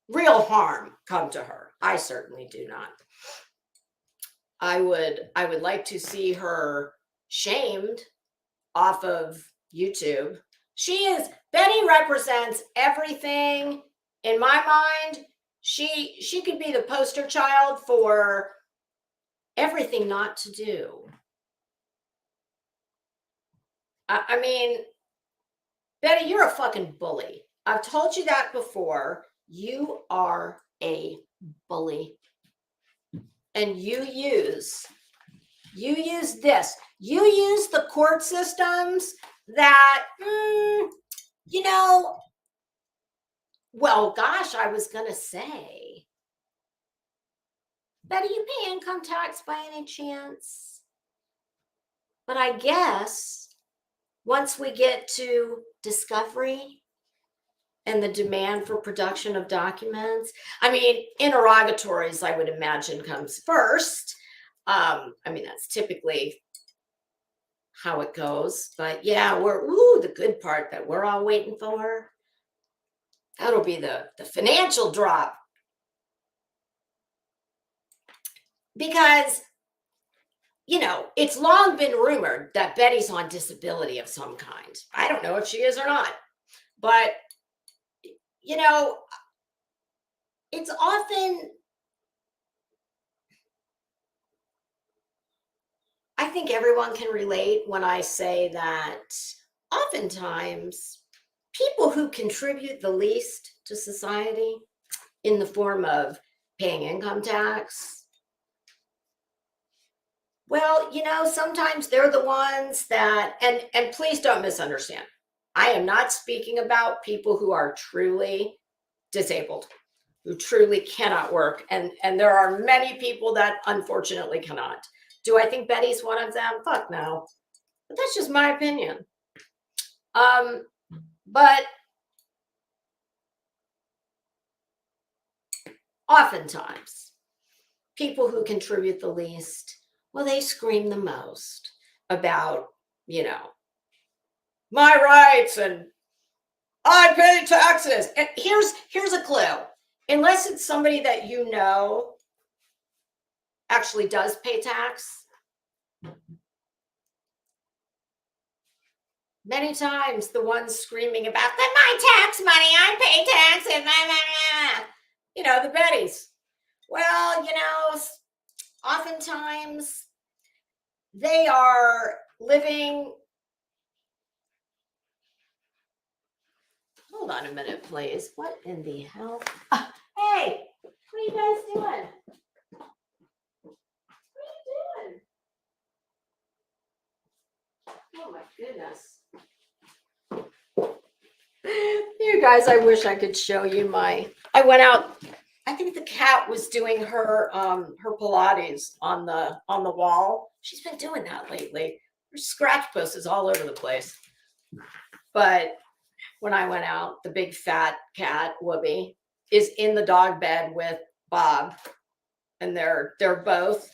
real harm come to her. I certainly do not. I would like to see her shamed off of YouTube. Betty represents everything in my mind. She could be the poster child for everything not to do. I mean, Betty, you're a fucking bully. I've told you that before. You are a bully. And you use this. You use the court systems that, well, gosh, I was going to say, Betty, you pay income tax by any chance? But I guess once we get to discovery and the demand for production of documents, I mean, interrogatories, I would imagine, comes first. That's typically how it goes. But yeah, the good part that we're all waiting for, that'll be the financial drop. Because, it's long been rumored that Betty's on disability of some kind. I don't know if she is or not. But, it's often, I think everyone can relate when I say that oftentimes people who contribute the least to society in the form of paying income tax, well, sometimes they're the ones that, and please don't misunderstand. I am not speaking about people who are truly disabled, who truly cannot work. And there are many people that unfortunately cannot. Do I think Betty's one of them? Fuck no. But that's just my opinion. But oftentimes, people who contribute the least, well, they scream the most about, my rights and I pay taxes. And here's a clue. Unless it's somebody that you know actually does pay tax, many times the ones screaming about my tax money, I pay taxes, the Bettys. Well, oftentimes they are living. Hold on a minute, please. What in the hell? Hey, what are you guys doing? What are you doing? Oh my goodness. You guys, I wish I could show you I went out. I think the cat was doing her Pilates on the wall. She's been doing that lately. There's scratch posters all over the place. But when I went out, the big fat cat, Whoopi, is in the dog bed with Bob. And they're both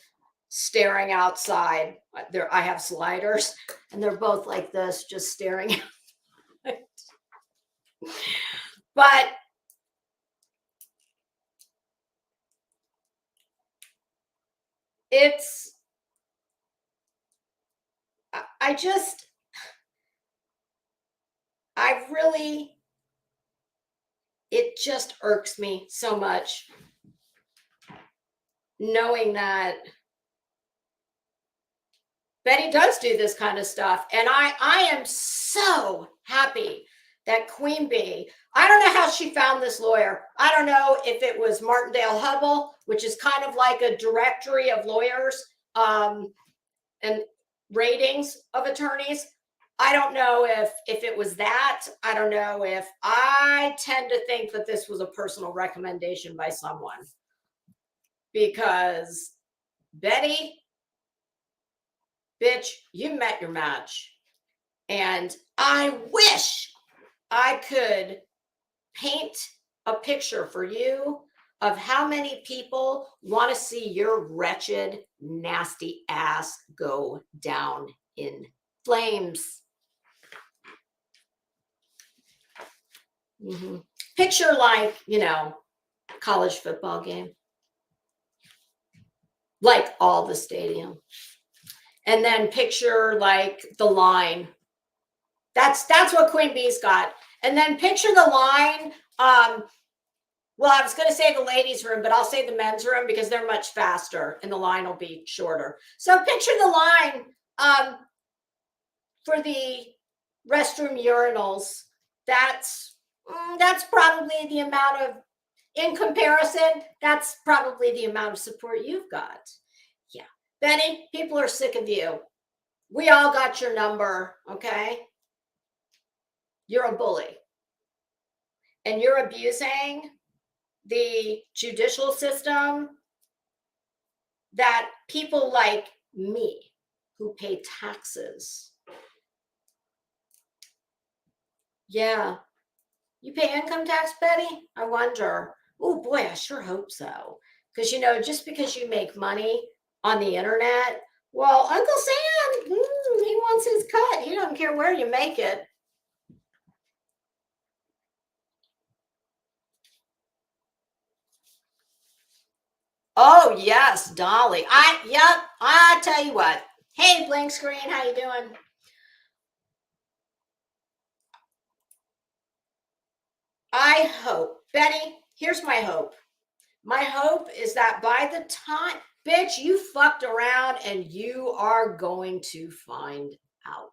staring outside. I have sliders, and they're both like this, just staring. But it just irks me so much knowing that Betty does do this kind of stuff. And I am so happy that Queen Bee, I don't know how she found this lawyer. I don't know if it was Martindale Hubble, which is kind of like a directory of lawyers and ratings of attorneys. I don't know if it was that. I don't know if I tend to think that this was a personal recommendation by someone. Because Betty, bitch, you met your match. And I wish I could paint a picture for you of how many people want to see your wretched, nasty ass go down in flames. Mm-hmm. Picture like, college football game. Like all the stadium. And then picture like the line. That's what Queen Bee's got. And then picture the line. Well, I was going to say the ladies' room, but I'll say the men's room because they're much faster and the line will be shorter. So picture the line for the restroom urinals. That's probably the amount of, in comparison, that's probably the amount of support you've got. Yeah. Benny, people are sick of you. We all got your number, okay? You're a bully. And you're abusing the judicial system that people like me who pay taxes. Yeah. You pay income tax, Betty? I wonder. Oh boy, I sure hope so. Because, just because you make money on the internet, well, Uncle Sam, he wants his cut. He doesn't care where you make it. Oh, yes, Dolly. I tell you what. Hey, blank screen, how you doing? I hope, Betty, here's my hope. My hope is that by the time, bitch, you fucked around and you are going to find out.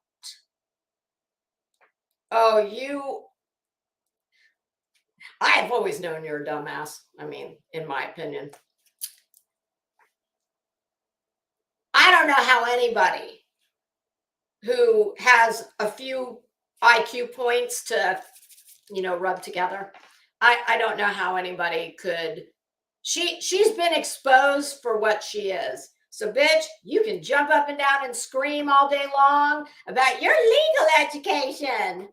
Oh, I've always known you're a dumbass. I mean, in my opinion. I don't know how anybody who has a few IQ points to, rub together. I don't know how anybody could. She's been exposed for what she is. So, bitch, you can jump up and down and scream all day long about your legal education.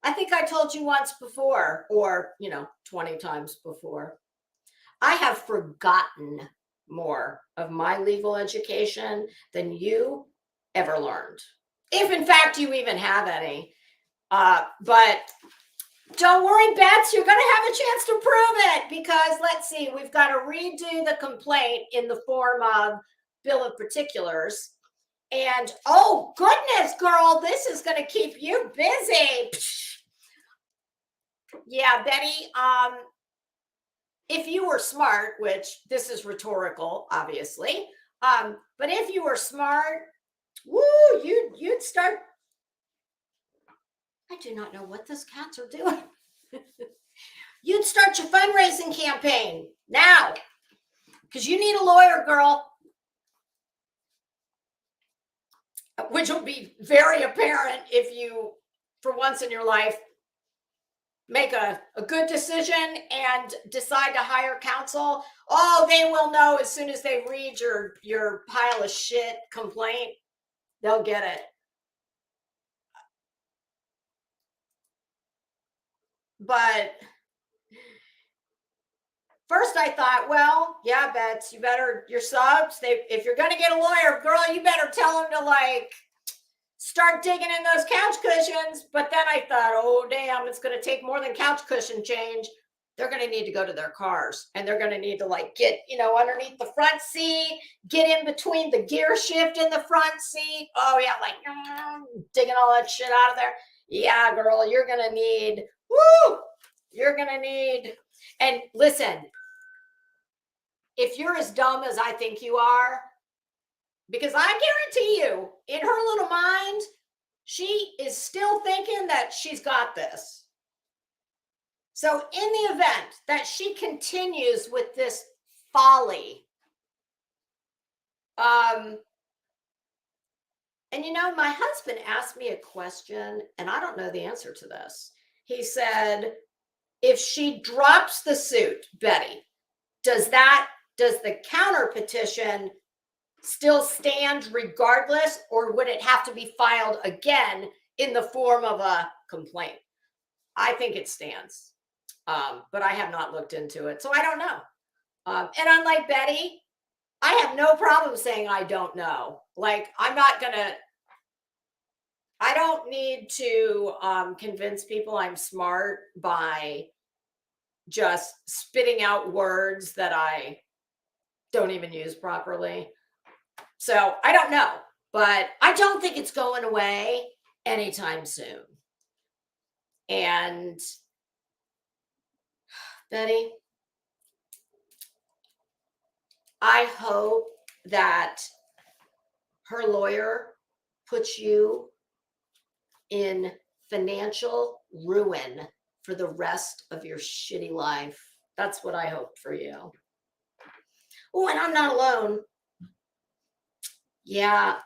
I think I told you once before, or, 20 times before. I have forgotten more of my legal education than you ever learned. If in fact you even have any. But don't worry, Bets, you're going to have a chance to prove it, because let's see, we've got to redo the complaint in the form of bill of particulars. And oh, goodness, girl, this is going to keep you busy. Yeah, Betty, if you were smart, which this is rhetorical, obviously, but if you were smart, woo, you'd start. I do not know what those cats are doing. You'd start your fundraising campaign now, because you need a lawyer, girl, which will be very apparent if you, for once in your life, make a good decision and decide to hire counsel. Oh, they will know as soon as they read your pile of shit complaint. They'll get it. But first I thought, well, yeah, Bets, your subs, if you're going to get a lawyer, girl, you better tell them to start digging in those couch cushions. But then I thought, oh, damn, it's going to take more than couch cushion change. They're going to need to go to their cars, and they're going to need to get, underneath the front seat, get in between the gear shift in the front seat. Oh yeah. Digging all that shit out of there. Yeah, girl, you're going to need, and listen, if you're as dumb as I think you are, because I guarantee you, in her little mind, she is still thinking that she's got this. So in the event that she continues with this folly, and my husband asked me a question, and I don't know the answer to this. He said, if she drops the suit, Betty, does the counter petition still stand regardless, or would it have to be filed again in the form of a complaint? I think it stands, but I have not looked into it, so I don't know. And unlike Betty, I have no problem saying I don't know. I don't need to convince people I'm smart by just spitting out words that I don't even use properly. So I don't know, but I don't think it's going away anytime soon. And Betty, I hope that her lawyer puts you in financial ruin for the rest of your shitty life. That's what I hope for you. Oh, and I'm not alone. Yeah.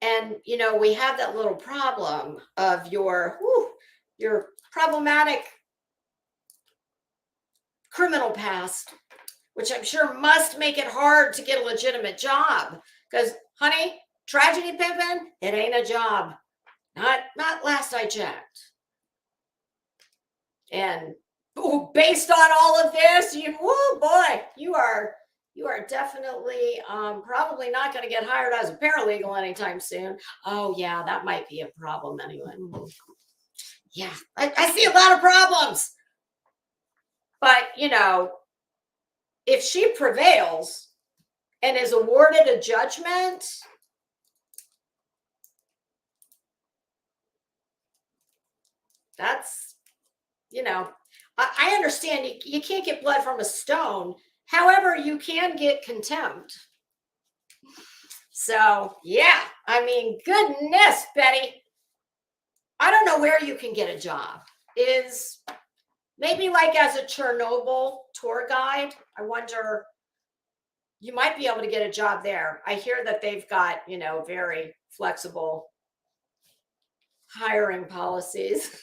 And we have that little problem of your problematic criminal past, which I'm sure must make it hard to get a legitimate job. Because, honey, tragedy pimping, it ain't a job. Not last I checked. And based on all of this, you are definitely probably not going to get hired as a paralegal anytime soon. Oh yeah, that might be a problem anyway. Yeah, I see a lot of problems. But if she prevails and is awarded a judgment, that's, I understand you can't get blood from a stone. However, you can get contempt. So, yeah, I mean, goodness, Betty. I don't know where you can get a job. Is maybe as a Chernobyl tour guide. I wonder, you might be able to get a job there. I hear that they've got, very flexible hiring policies.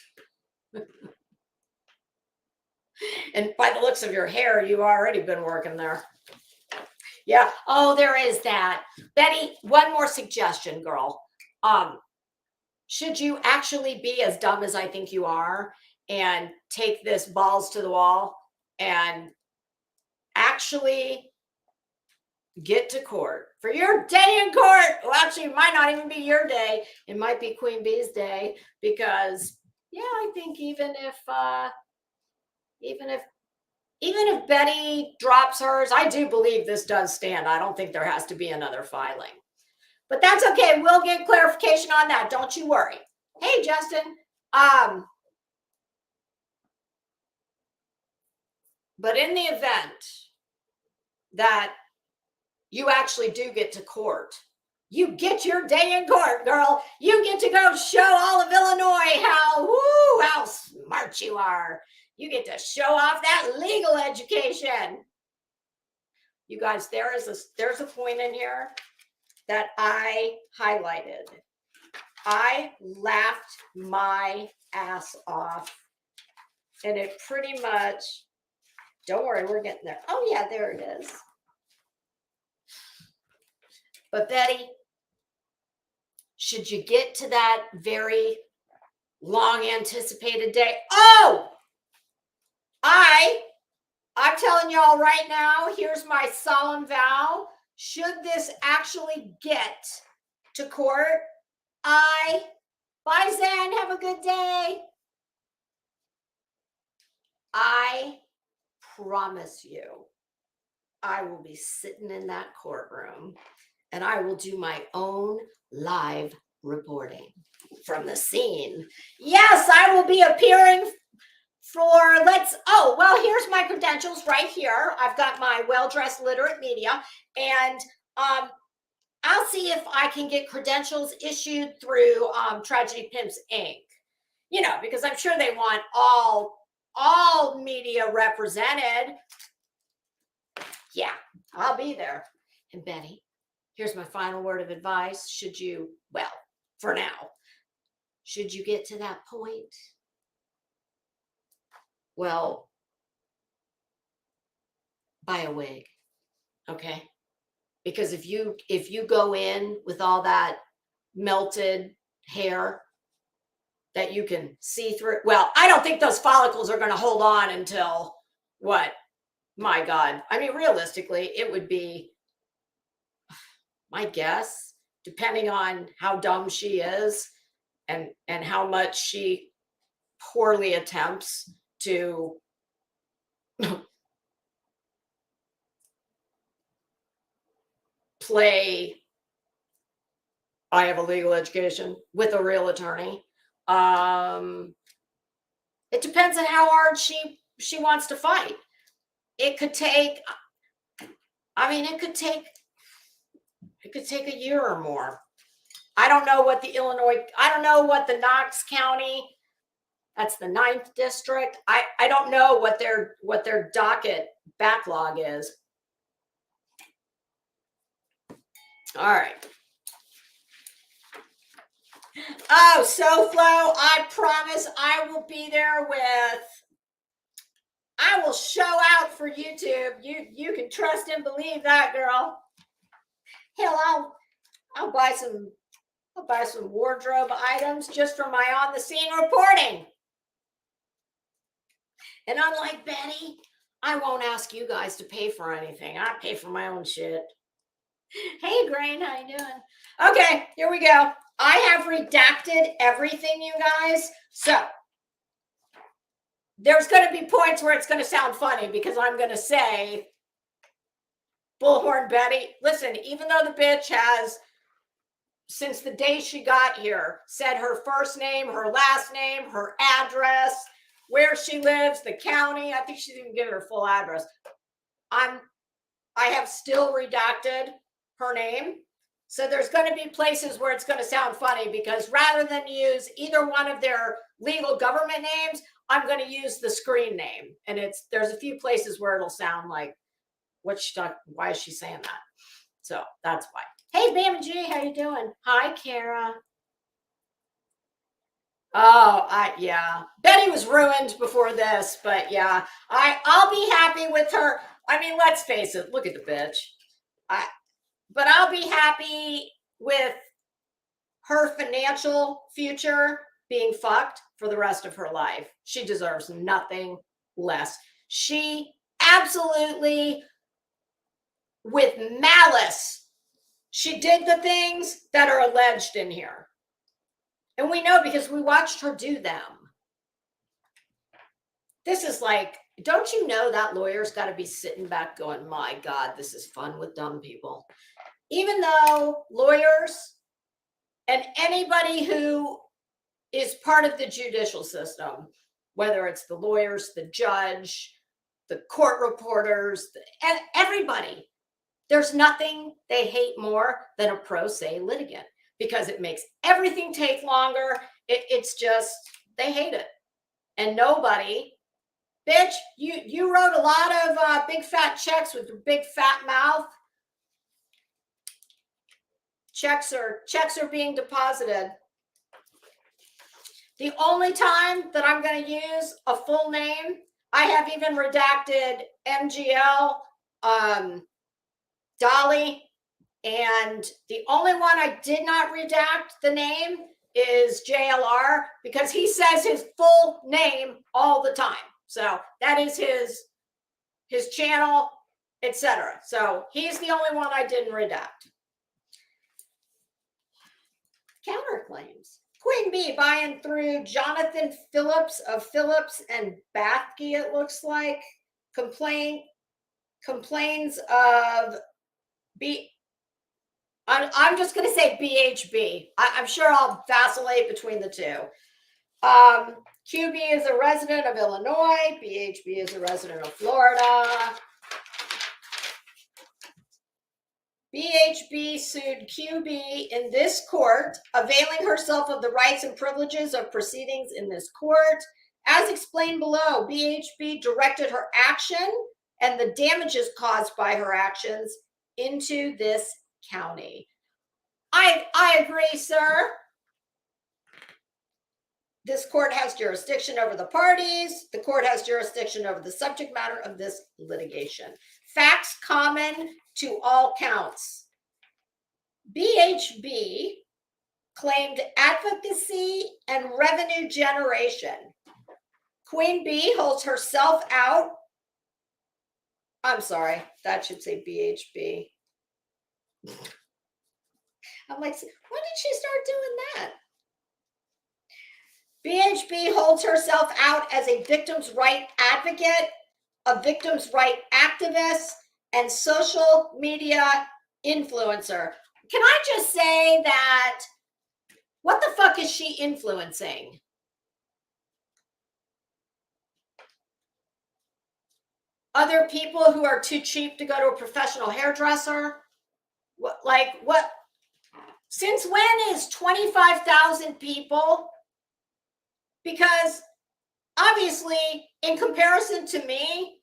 And by the looks of your hair, you've already been working there. Yeah. Oh, there is that. Betty, one more suggestion, girl. Should you actually be as dumb as I think you are and take this balls to the wall and actually get to court for your day in court? Well, actually, it might not even be your day. It might be Queen Bee's day because, yeah, I think even if Betty drops hers, I do believe this does stand. I don't think there has to be another filing. But that's okay. We'll get clarification on that. Don't you worry. Hey, Justin. But in the event that you actually do get to court, you get your day in court, girl. You get to go show all of Illinois how smart you are. You get to show off that legal education. You guys, there's a point in here that I highlighted. I laughed my ass off. And it pretty much, don't worry, we're getting there. Oh yeah, there it is. But Betty, should you get to that very long anticipated day? Oh, I'm telling y'all right now, here's my solemn vow. Should this actually get to court, bye Zan, have a good day. I promise you, I will be sitting in that courtroom and I will do my own live reporting from the scene. Yes, I will be appearing for here's my credentials right here. I've got my well-dressed literate media, and I'll see if I can get credentials issued through Tragedy Pimps Inc. You know, because I'm sure they want all media represented. Yeah, I'll be there. And Betty, here's my final word of advice. Should you get to that point, well, buy a wig, okay? Because if you go in with all that melted hair that you can see through, well, I don't think those follicles are going to hold on until what? My God. I mean, realistically, it would be, my guess, depending on how dumb she is and how much she poorly attempts to play I have a legal education with a real attorney. It depends on how hard she wants to fight. It could take a year or more. I don't know what the Knox County, that's the 9th district. I don't know what their docket backlog is. All right. Oh, SoFlo, I promise I will be there I will show out for YouTube. You can trust and believe that, girl. Hell, I'll buy some wardrobe items just for my on the scene reporting. And unlike Betty, I won't ask you guys to pay for anything. I pay for my own shit. Hey, Grain, how you doing? Okay, here we go. I have redacted everything, you guys. So there's going to be points where it's going to sound funny because I'm going to say, Bullhorn Betty, listen, even though the bitch has, since the day she got here, said her first name, her last name, her address, where she lives, the county, I think she didn't give her full address. I have still redacted her name. So there's going to be places where it's going to sound funny because rather than use either one of their legal government names, I'm going to use the screen name. And there's a few places where it'll sound like, why is she saying that? So that's why. Hey, Bam and G, how you doing? Hi, Kara. Oh, yeah. Betty was ruined before this, but yeah, I'll be happy with her. I mean, let's face it. Look at the bitch. I, but I'll be happy with her financial future being fucked for the rest of her life. She deserves nothing less. She absolutely, with malice, she did the things that are alleged in here. And we know because we watched her do them. This is like, don't you know that lawyer's got to be sitting back going, my God, this is fun with dumb people. Even though lawyers and anybody who is part of the judicial system, whether it's the lawyers, the judge, the court reporters, and everybody, there's nothing they hate more than a pro se litigant because it makes everything take longer. It's just, they hate it. And nobody, bitch, you wrote a lot of big fat checks with your big fat mouth. Checks are being deposited. The only time that I'm going to use a full name, I have even redacted MGL, Dolly, and the only one I did not redact the name is JLR because he says his full name all the time. So that is his channel, etc. So he's the only one I didn't redact. Counterclaims. Queen Bee buying through Jonathan Phillips of Phillips and Bathke, it looks like. Complains of B. I'm just going to say BHB. I'm sure I'll vacillate between the two. QB is a resident of Illinois. BHB is a resident of Florida. BHB sued QB in this court, availing herself of the rights and privileges of proceedings in this court. As explained below, BHB directed her action and the damages caused by her actions into this county. I agree, sir. This court has jurisdiction over the parties. The court has jurisdiction over the subject matter of this litigation. Facts common to all counts. BHB claimed advocacy and revenue generation. Queen Bee holds herself out. I'm sorry, that should say BHB. I'm like, when did she start doing that? BHB holds herself out as a victim's right advocate, a victim's right activist, and social media influencer. Can I just say that, what the fuck is she influencing? Other people who are too cheap to go to a professional hairdresser? What, like, what? Since when is 25,000 people? Because obviously, in comparison to me,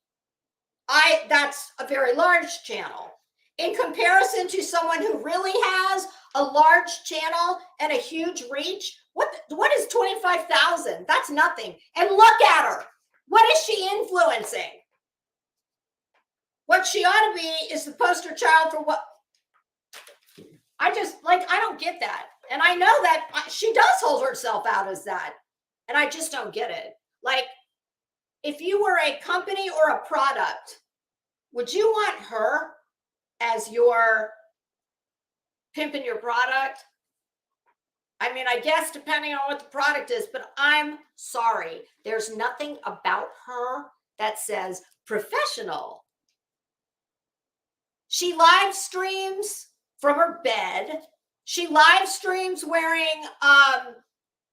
that's a very large channel. In comparison to someone who really has a large channel and a huge reach, what is 25,000? That's nothing. And look at her. What is she influencing? What she ought to be is the poster child for what? I don't get that. And I know that she does hold herself out as that. And I just don't get it. Like, if you were a company or a product, would you want her as your pimping your product? I mean, I guess depending on what the product is, but I'm sorry. There's nothing about her that says professional. She live streams from her bed. She live streams wearing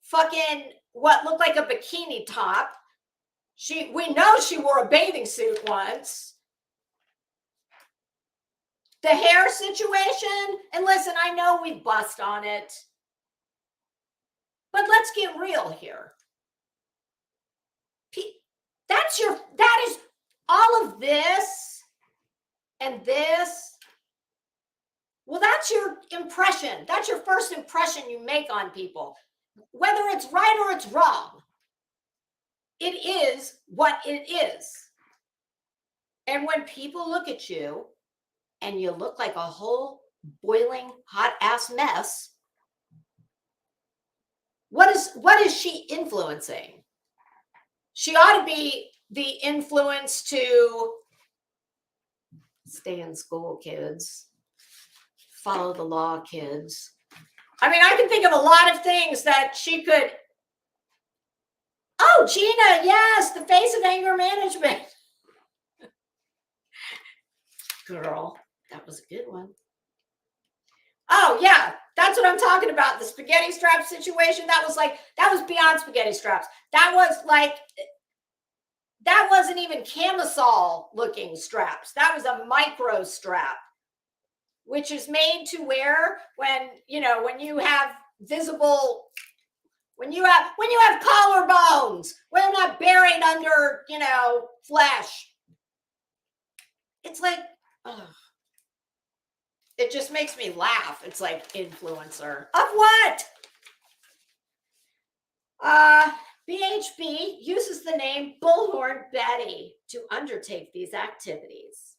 fucking what looked like a bikini top. We know she wore a bathing suit once. The hair situation, and listen, I know we bust on it, but let's get real here. That is all of this and this. Well, that's your impression. That's your first impression you make on people. whether it's right or it's wrong, it is what it is. And when people look at you and you look like a whole boiling hot ass mess, what is she influencing? She ought to be the influence to stay in school, kids. Follow the law, kids. I mean, I can think of a lot of things that she could. Oh, Gina, yes, the face of anger management. Girl, that was a good one. Oh, yeah, that's what I'm talking about. The spaghetti strap situation. That was beyond spaghetti straps. That wasn't even camisole looking straps. That was a micro strap, which is made to wear when you have visible, when you have collarbones, when they're not buried under, flesh. It's like, ugh. It just makes me laugh. It's like, influencer of what? BHB uses the name Bullhorn Betty to undertake these activities.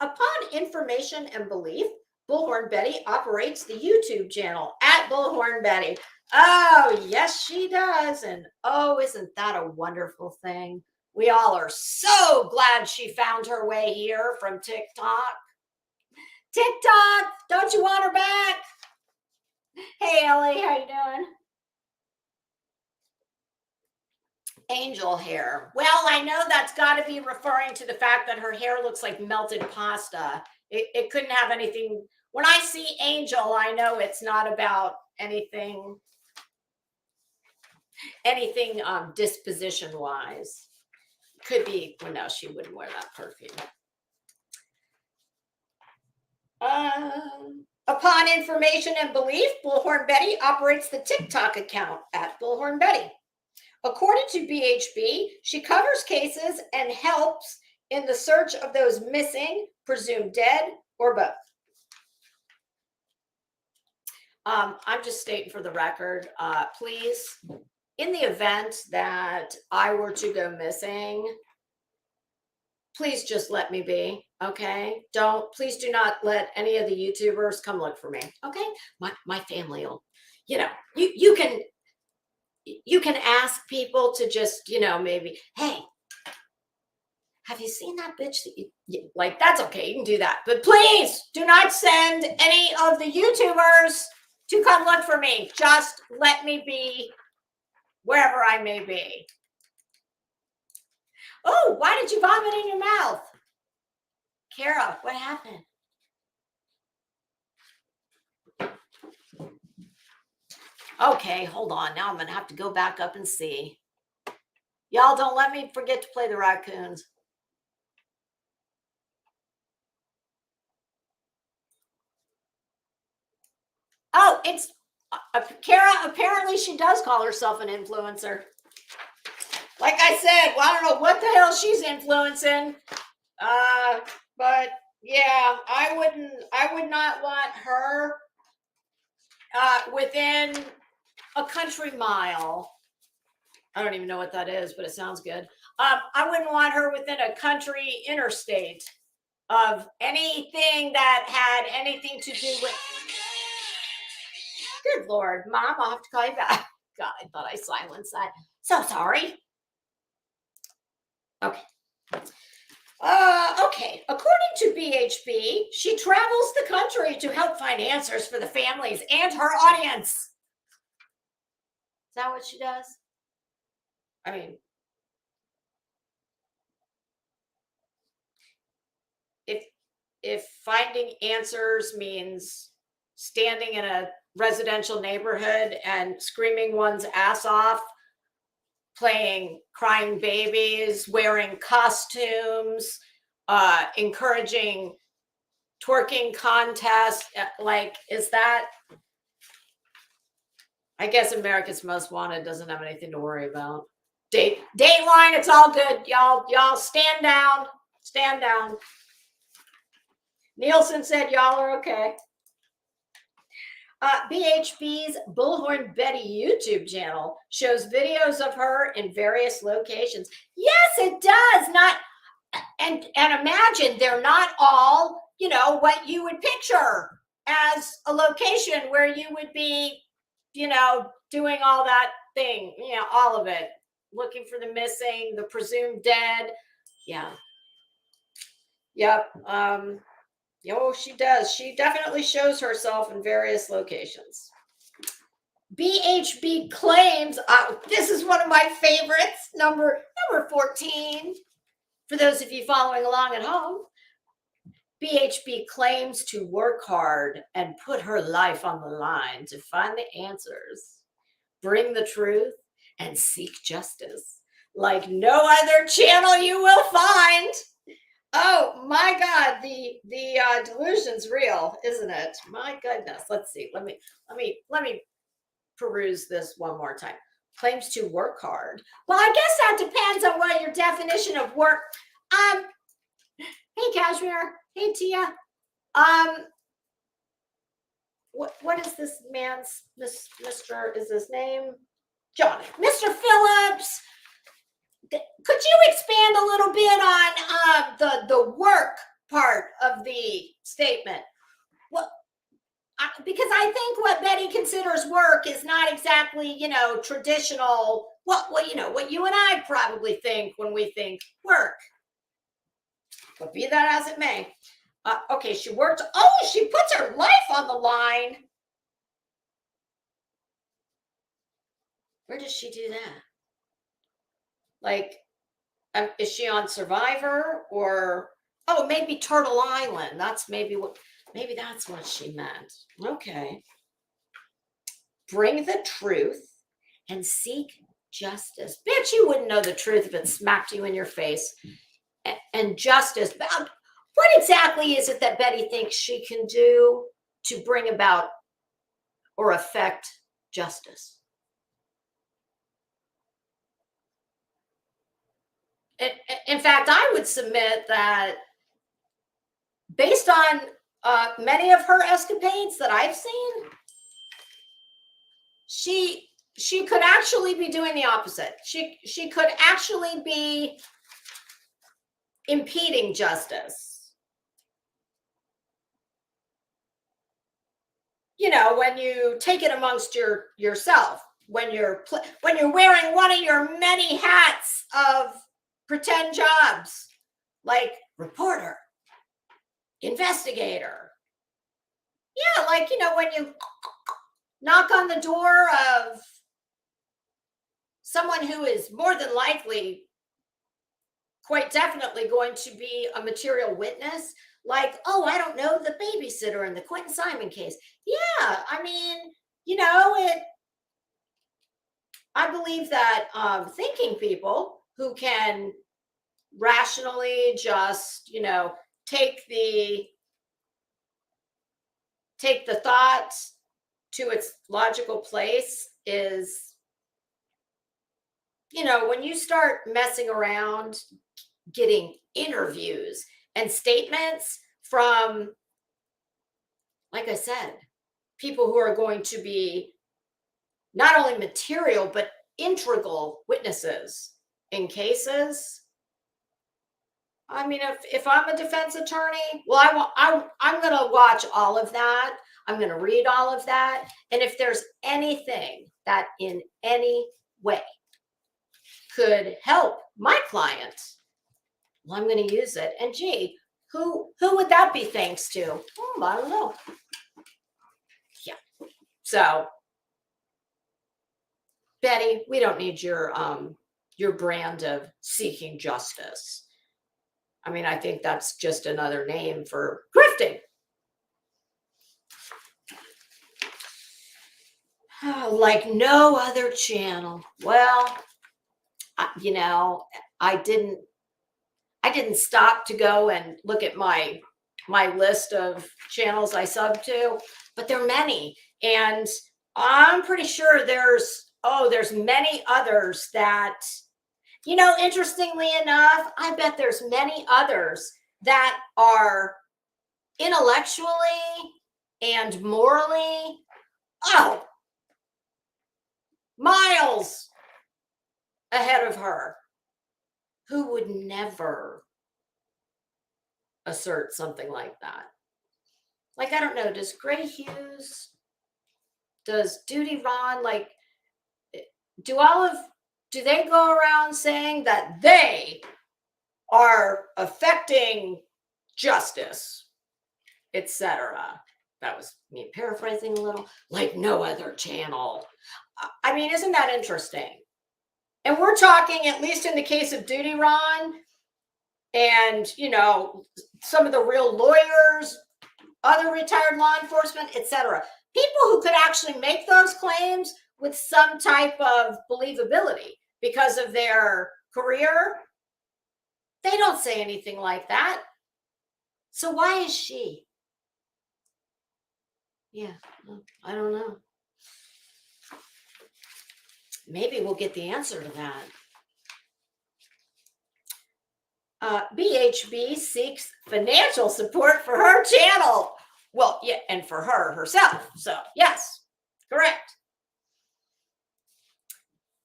Upon information and belief, Bullhorn Betty operates the YouTube channel at Bullhorn Betty. Oh, yes, she does. And oh, isn't that a wonderful thing? We all are so glad she found her way here from TikTok. TikTok, don't you want her back? Hey, Ellie, how you doing? Angel hair. Well, I know that's got to be referring to the fact that her hair looks like melted pasta. It couldn't have anything. When I see Angel, I know it's not about anything disposition wise. Could be. Well, no, she wouldn't wear that perfume. Upon information and belief, Bullhorn Betty operates the TikTok account at Bullhorn Betty. According to BHB, she covers cases and helps in the search of those missing, presumed dead, or both. I'm just stating for the record, please, in the event that I were to go missing, please just let me be, okay? Please do not let any of the YouTubers come look for me, okay? My family will, you can ask people to just, maybe, hey, have you seen that bitch that like, that's okay, you can do that. But please do not send any of the YouTubers to come look for me. Just let me be wherever I may be. Oh, why did you vomit in your mouth? Kara, what happened? Okay, hold on. Now I'm going to have to go back up and see. Y'all don't let me forget to play the raccoons. Oh, it's Kara. Apparently she does call herself an influencer. Like I said, well, I don't know what the hell she's influencing. But yeah, I would not want her within a country mile. I don't even know what that is, but it sounds good. I wouldn't want her within a country interstate of anything that had anything to do with. Good Lord, Mom, I'll have to call you back. God, I thought I silenced that. So sorry. Okay. Okay. According to BHB, she travels the country to help find answers for the families and her audience. Is that what she does? I mean, if finding answers means standing in a residential neighborhood and screaming one's ass off, playing crying babies, wearing costumes, encouraging twerking contests, like, is that? I guess America's Most Wanted doesn't have anything to worry about. Dateline, it's all good. Y'all stand down. Stand down. Nielsen said y'all are okay. BHB's Bullhorn Betty YouTube channel shows videos of her in various locations. Yes, it does. Not and imagine they're not all, you know, what you would picture as a location where you would be, you know, doing all that thing, you know, all of it, looking for the missing, the presumed dead. Yeah. Yep. Oh, she does. She definitely shows herself in various locations. BHB claims, this is one of my favorites, number 14. For those of you following along at home, BHB claims to work hard and put her life on the line to find the answers, bring the truth, and seek justice like no other channel you will find. Oh my God, the delusion's real, isn't it? My goodness. Let's see. Let me peruse this one more time. Claims to work hard. Well, I guess that depends on what your definition of work. Hey Cashmere. Hey Tia. What is this man's Mr. is his name? John. Mr. Phillips. Could you expand a little bit on the work part of the statement? Well, because I think what Betty considers work is not exactly, you know, traditional. What you know, what you and I probably think when we think work. But be that as it may, okay, she worked. Oh, she puts her life on the line. Where does she do that? Like, is she on Survivor or, oh, maybe Turtle Island? That's maybe that's what she meant. Okay. Bring the truth and seek justice. Bitch, you wouldn't know the truth if it smacked you in your face. And justice. What exactly is it that Betty thinks she can do to bring about or affect justice? In fact, I would submit that based on many of her escapades that I've seen, she could actually be doing the opposite. She could actually be impeding justice. You know, when you take it amongst yourself, when you're wearing one of your many hats of pretend jobs, like reporter, investigator. Yeah, like, you know, when you knock on the door of someone who is more than likely, quite definitely going to be a material witness, like, oh, I don't know, the babysitter in the Quentin Simon case. Yeah, I mean, you know, I believe that thinking people who can rationally just, you know, take the thought to its logical place is, you know, when you start messing around getting interviews and statements from, like I said, people who are going to be not only material but integral witnesses in cases. I mean, if I'm a defense attorney, well, I'm going to watch all of that. I'm going to read all of that. And if there's anything that in any way could help my client, well, I'm going to use it. And gee, who would that be thanks to? I don't know. Yeah. So, Betty, we don't need your brand of seeking justice. I mean, I think that's just another name for grifting. Oh, like no other channel. Well, you know, I didn't stop to go and look at my list of channels I sub to, but there are many, and I'm pretty sure there's many others that, you know, interestingly enough, I bet there's many others that are intellectually and morally Oh, miles ahead of her, who would never assert something like that. Like, I don't know, does Gray Hughes, does Duty Ron, like, do they go around saying that they are affecting justice, etc.? That was me paraphrasing a little, like no other channel. I mean, isn't that interesting? And we're talking, at least in the case of Duty Ron and, you know, some of the real lawyers, other retired law enforcement, etc. People who could actually make those claims with some type of believability because of their career, they don't say anything like that. So why is she? Yeah, I don't know. Maybe we'll get the answer to that. BHB seeks financial support for her channel. Well, yeah, and for her herself. So, yes, correct.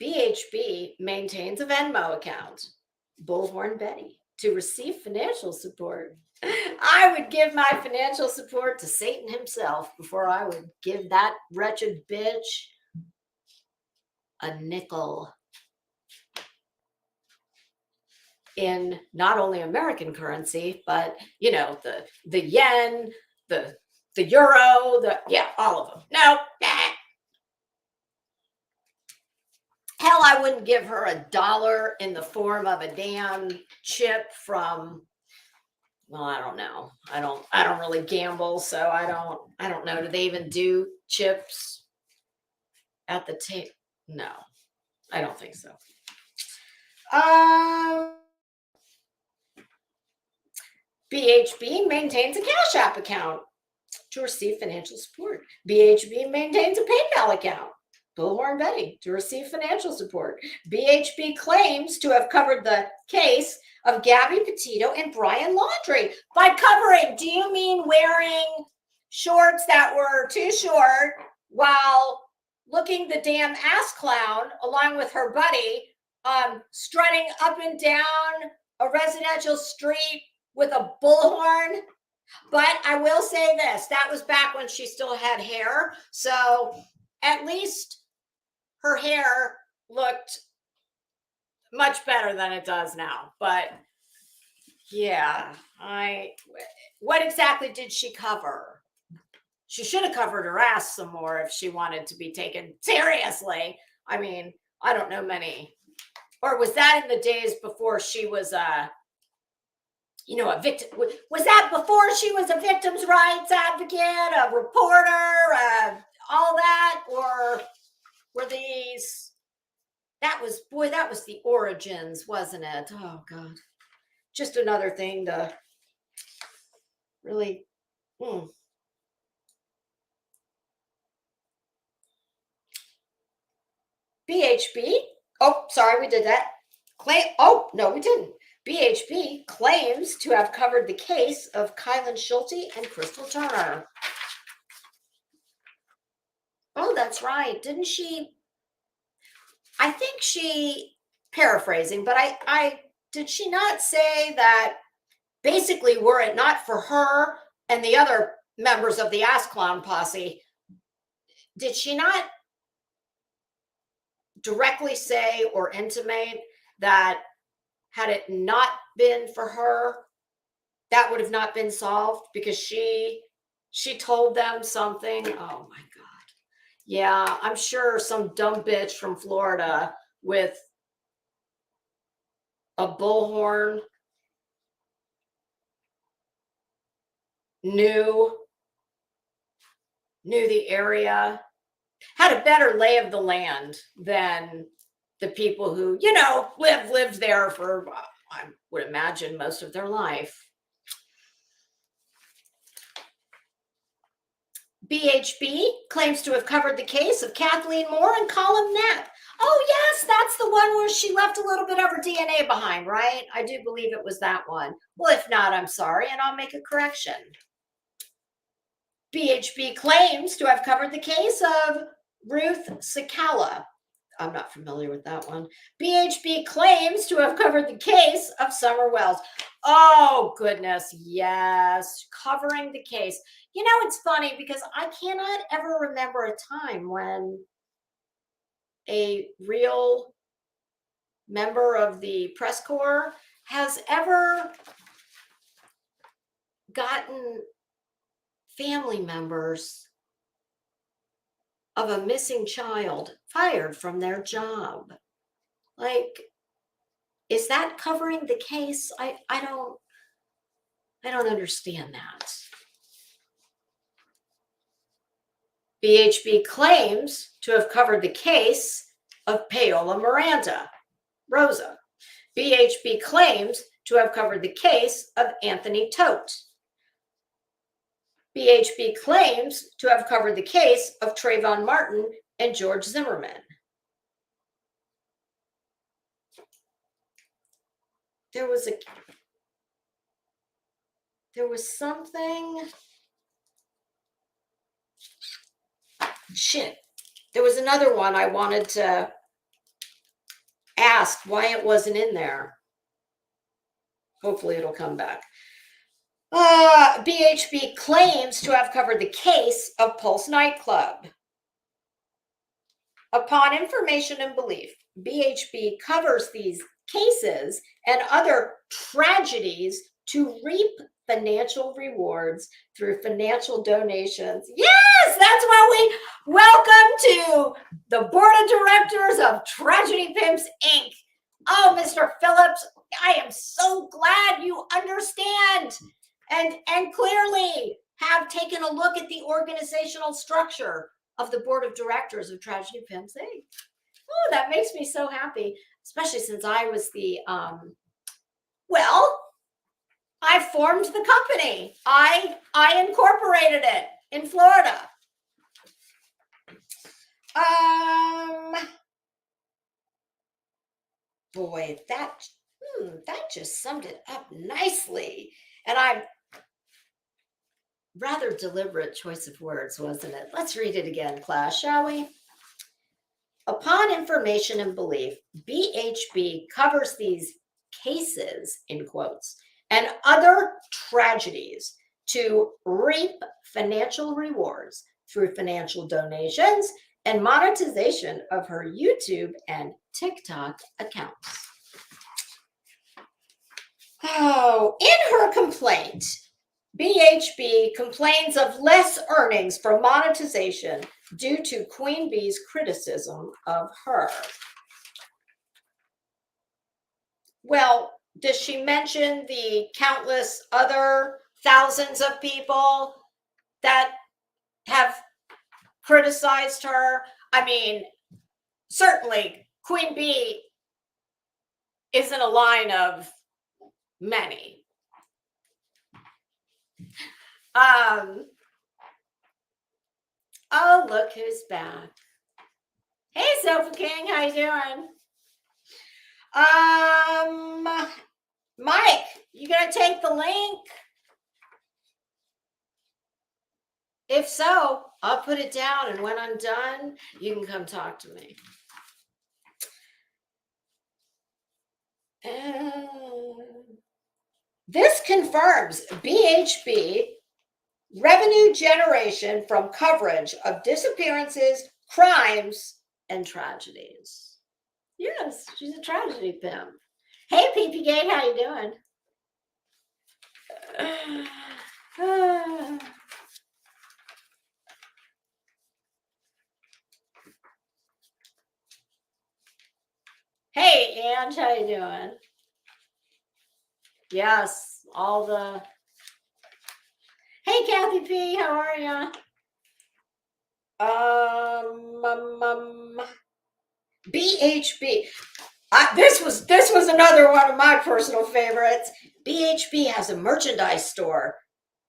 BHB maintains a Venmo account, Bullhorn Betty, to receive financial support. I would give my financial support to Satan himself before I would give that wretched bitch a nickel in not only American currency, but, you know, the yen, the euro, all of them. No, hell, I wouldn't give her $1 in the form of a damn chip from, well, I don't know. I don't really gamble, so I don't know. Do they even do chips at the table? No, I don't think so. BHB maintains a Cash App account to receive financial support. BHB maintains a PayPal account, Bullhorn Betty, to receive financial support. BHB claims to have covered the case of Gabby Petito and Brian Laundrie. By covering, do you mean wearing shorts that were too short while looking the damn ass clown along with her buddy, strutting up and down a residential street with a bullhorn? But I will say this, that was back when she still had hair. So at least her hair looked much better than it does now. But yeah, what exactly did she cover? She should have covered her ass some more if she wanted to be taken seriously. I mean, I don't know many. Or was that in the days before she was a victim? Was that before she was a victims' rights advocate, a reporter, all that? Or were these, that was the origins, wasn't it? Oh, God. Just another thing to really, BHB. Oh, sorry, we did that. Oh, no, we didn't. BHB claims to have covered the case of Kylan Schulte and Crystal Turner. Oh, that's right. Didn't she? I think she, paraphrasing, but I did she not say that basically, were it not for her and the other members of the Ass Clown posse, did she not directly say or intimate that had it not been for her, that would have not been solved because she told them something? Oh my God. Yeah, I'm sure some dumb bitch from Florida with a bullhorn knew the area, had a better lay of the land than the people who, lived there for, I would imagine, most of their life. BHB claims to have covered the case of Kathleen Moore and Colin Knapp. Oh, yes, that's the one where she left a little bit of her DNA behind, right? I do believe it was that one. Well, if not, I'm sorry, and I'll make a correction. BHB claims to have covered the case of Ruth Sakala. I'm not familiar with that one. BHB claims to have covered the case of Summer Wells. Oh, goodness. Yes. Covering the case. You know, it's funny because I cannot ever remember a time when a real member of the press corps has ever gotten family members of a missing child fired from their job. Like, is that covering the case? I don't understand that. BHB claims to have covered the case of Paola Miranda Rosa. BHB claims to have covered the case of Anthony Tote. BHB claims to have covered the case of Trayvon Martin and George Zimmerman. There was something. Shit. There was another one I wanted to ask why it wasn't in there. Hopefully it'll come back. BHB claims to have covered the case of Pulse nightclub. Upon information and belief, BHB covers these cases and other tragedies to reap financial rewards through financial donations. Yes, that's why we welcome to the board of directors of Tragedy Pimps Inc. Oh, Mr. Phillips, I am so glad you understand and clearly have taken a look at the organizational structure of the board of directors of Tragedy Pimps Inc. Oh, that makes me so happy, especially since I was the, I formed the company. I incorporated it in Florida. Boy, that just summed it up nicely. And I'm rather deliberate choice of words, wasn't it? Let's read it again, class, shall we? Upon information and belief, BHB covers these cases, in quotes, and other tragedies to reap financial rewards through financial donations and monetization of her YouTube and TikTok accounts. Oh, in her complaint, BHB complains of less earnings from monetization due to Queen Bee's criticism of her. Well, does she mention the countless other thousands of people that have criticized her? I mean, certainly Queen Bee is in a line of many. Oh, look who's back. Hey, Sofa King, how you doing? Mike, you gonna take the link? If so, I'll put it down, and when I'm done, you can come talk to me. This confirms BHB revenue generation from coverage of disappearances, crimes, and tragedies. Yes, she's a tragedy pimp. Hey, PP Gate, how you doing? Hey, Ange, how you doing? Yes, all the... Hey, Kathy P, how are you? BHB. This was another one of my personal favorites. BHB has a merchandise store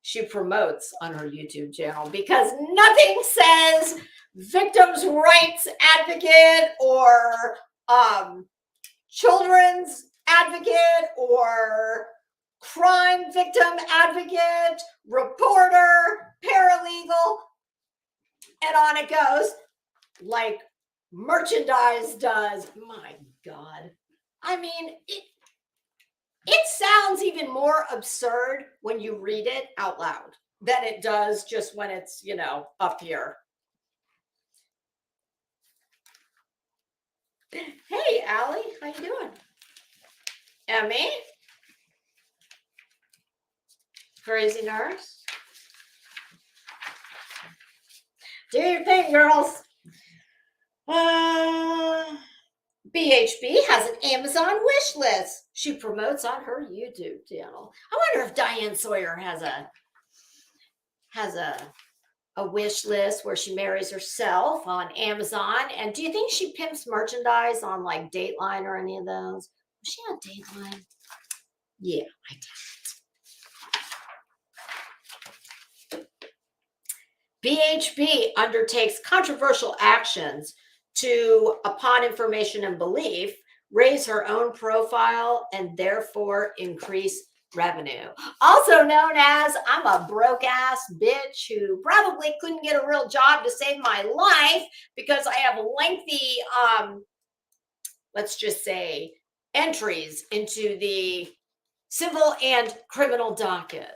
she promotes on her YouTube channel because nothing says victims' rights advocate or children's advocate or crime victim advocate, reporter, paralegal, and on it goes, like merchandise does. My God. I mean, it sounds even more absurd when you read it out loud than it does just when it's, up here. Hey, Allie, how you doing? Emmy? Crazy nurse? Do your thing, girls. BHB has an Amazon wish list she promotes on her YouTube channel. I wonder if Diane Sawyer has a wish list where she marries herself on Amazon. And do you think she pimps merchandise on like Dateline or any of those? Was she on Dateline? Yeah, I did. BHB undertakes controversial actions to, upon information and belief, raise her own profile and therefore increase revenue. Also known as, I'm a broke ass bitch who probably couldn't get a real job to save my life because I have lengthy, let's just say, entries into the civil and criminal docket.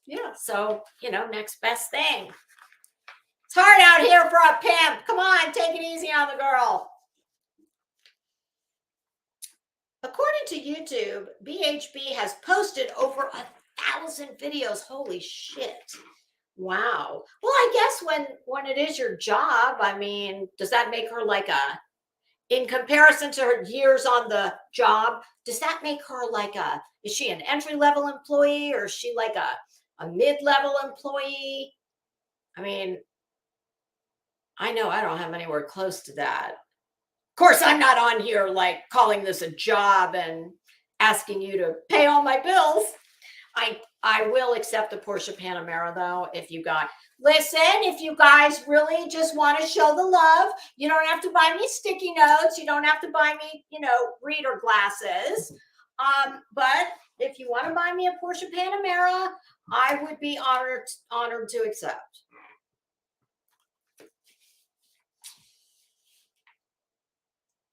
Yeah, so, next best thing. It's hard out here for a pimp. Come on, take it easy on the girl. According to YouTube, BHB has posted over 1,000 videos. Holy shit. Wow. Well, I guess when it is your job, I mean, does that make her like in comparison to her years on the job, does that make her is she an entry-level employee or is she like a mid-level employee? I mean, I know I don't have anywhere close to that. Of course, I'm not on here like calling this a job and asking you to pay all my bills. I will accept the Porsche Panamera though. If you guys really just want to show the love, you don't have to buy me sticky notes. You don't have to buy me, reader glasses. But if you want to buy me a Porsche Panamera, I would be honored to accept.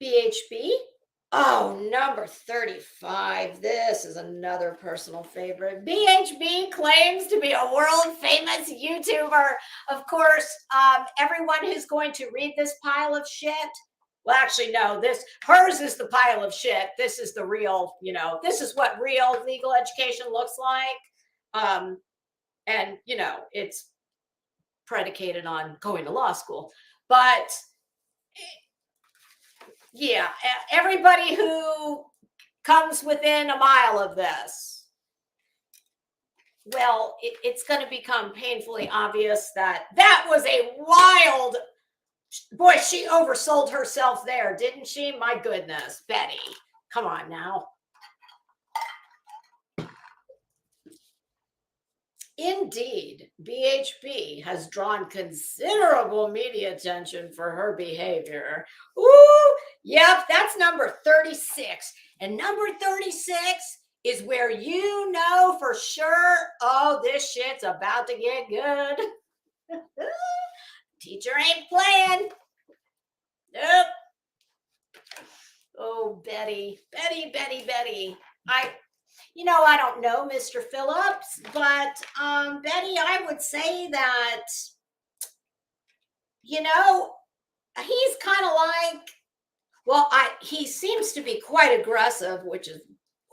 BHB. Oh, number 35. This is another personal favorite. BHB claims to be a world famous YouTuber. Of course, everyone who's going to read this pile of shit, well, actually, no, hers is the pile of shit. This is the real, this is what real legal education looks like. And, it's predicated on going to law school. But yeah, everybody who comes within a mile of this, well, it's going to become painfully obvious that was a wild, boy, she oversold herself there, didn't she? My goodness, Betty, come on now. Indeed, BHB has drawn considerable media attention for her behavior. Ooh, yep, that's number 36. And number 36 is where you know for sure, oh, this shit's about to get good. Teacher ain't playing. Nope. Oh, Betty. I don't know Mr. Phillips, but Betty, I would say that, he's kind of like, well, he seems to be quite aggressive, which is,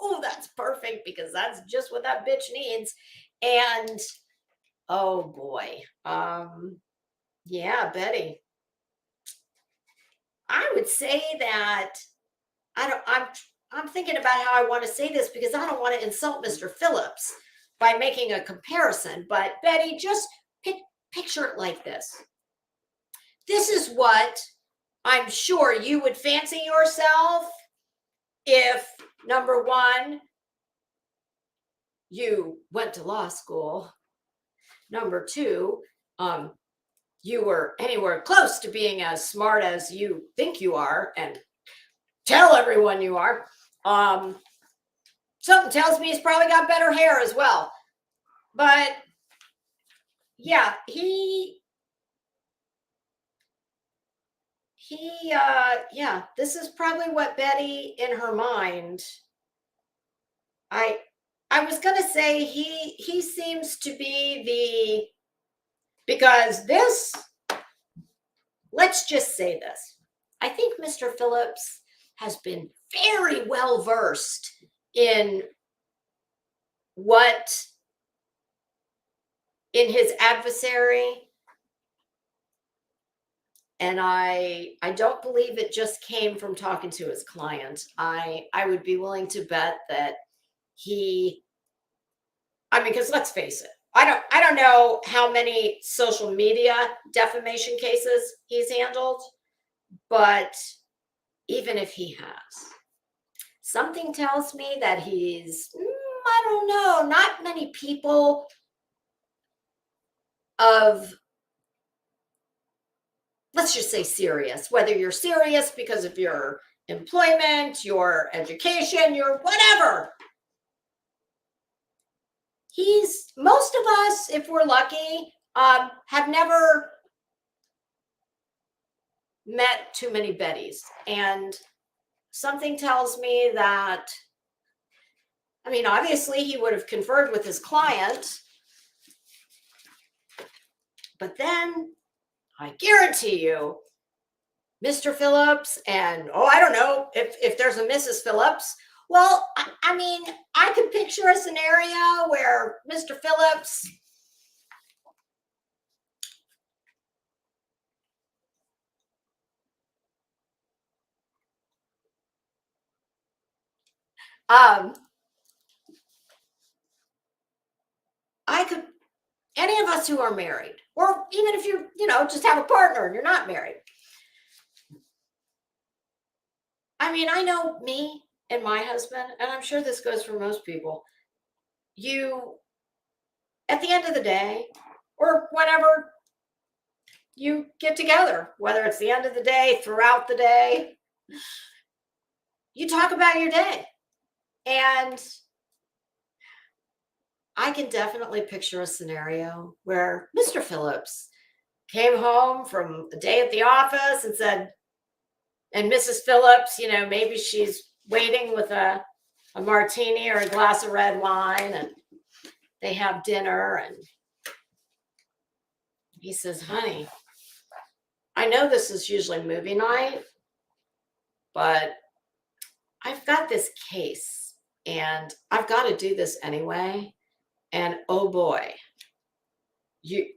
oh, that's perfect because that's just what that bitch needs. And oh boy, yeah, Betty, I would say that I'm thinking about how I want to say this because I don't want to insult Mr. Phillips by making a comparison. But Betty, just picture it like this. This is what I'm sure you would fancy yourself if, number one, you went to law school. Number two, you were anywhere close to being as smart as you think you are and tell everyone you are. Something tells me he's probably got better hair as well. But yeah, yeah, this is probably what Betty in her mind. I was gonna say he seems to be because this, let's just say this. I think Mr. Phillips has been very well versed in his adversary. And I don't believe it just came from talking to his client. I would be willing to bet that because let's face it, I don't know how many social media defamation cases he's handled, but even if he has, something tells me that I don't know, not many people of, let's just say serious, whether you're serious because of your employment, your education, your whatever. Most of us, if we're lucky, have never met too many Bettys. And something tells me that, obviously he would have conferred with his client, but then I guarantee you, Mr. Phillips, and I don't know if there's a Mrs. Phillips. Well, I could picture a scenario where Mr. Phillips any of us who are married, or even if you just have a partner and you're not married. I know me and my husband, and I'm sure this goes for most people. At the end of the day, or whenever you get together, whether it's the end of the day, throughout the day, you talk about your day. And I can definitely picture a scenario where Mr. Phillips came home from a day at the office and said, and Mrs. Phillips, maybe she's waiting with a martini or a glass of red wine, and they have dinner, and he says, honey, I know this is usually movie night, but I've got this case and I've got to do this anyway. And oh boy, you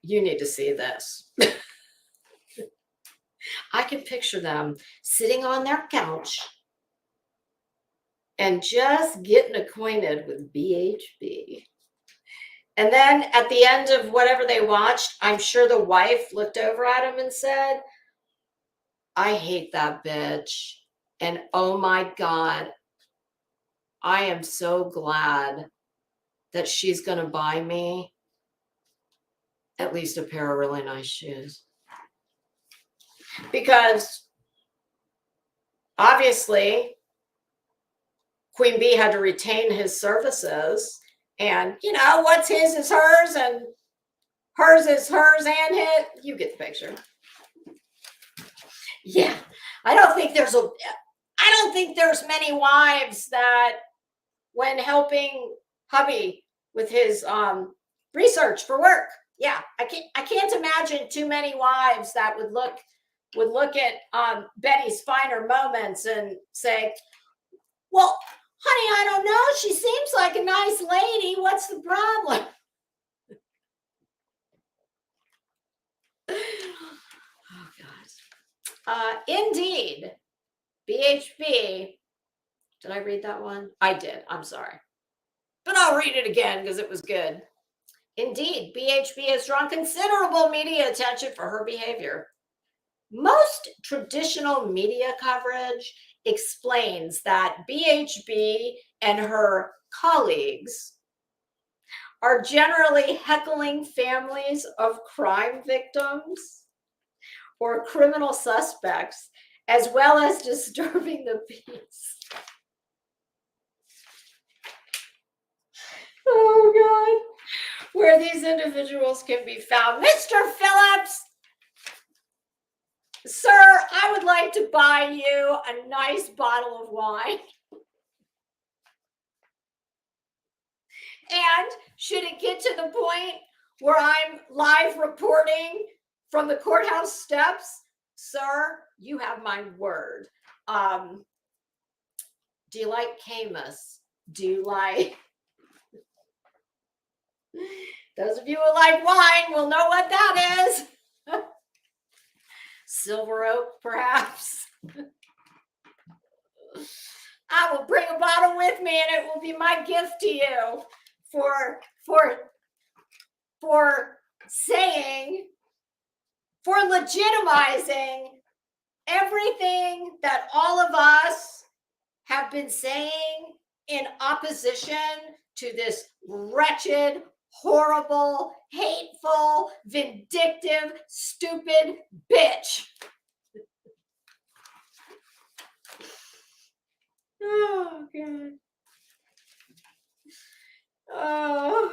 need to see this. I can picture them sitting on their couch and just getting acquainted with BHB. And then at the end of whatever they watched, I'm sure the wife looked over at him and said, I hate that bitch. And oh my God, I am so glad that she's going to buy me at least a pair of really nice shoes. Because obviously, Queen Bee had to retain his services. And, what's his is hers, and hers is hers and his. You get the picture. Yeah. I don't think there's many wives that, when helping hubby with his research for work, I can't imagine too many wives that would look at Betty's finer moments and say, well, honey, I don't know. She seems like a nice lady. What's the problem? Oh, gosh. Indeed, BHB. Did I read that one? I did. I'm sorry. But I'll read it again because it was good. Indeed, BHB has drawn considerable media attention for her behavior. Most traditional media coverage explains that BHB and her colleagues are generally heckling families of crime victims or criminal suspects, as well as disturbing the peace. God. Where these individuals can be found. Mr. Phillips, sir, I would like to buy you a nice bottle of wine. And should it get to the point where I'm live reporting from the courthouse steps, sir, you have my word. Do you like Camus? Do you like... Those of you who like wine will know what that is. Silver Oak, perhaps. I will bring a bottle with me, and it will be my gift to you for saying, for legitimizing everything that all of us have been saying in opposition to this wretched, horrible, hateful, vindictive, stupid bitch. Oh, God. Oh.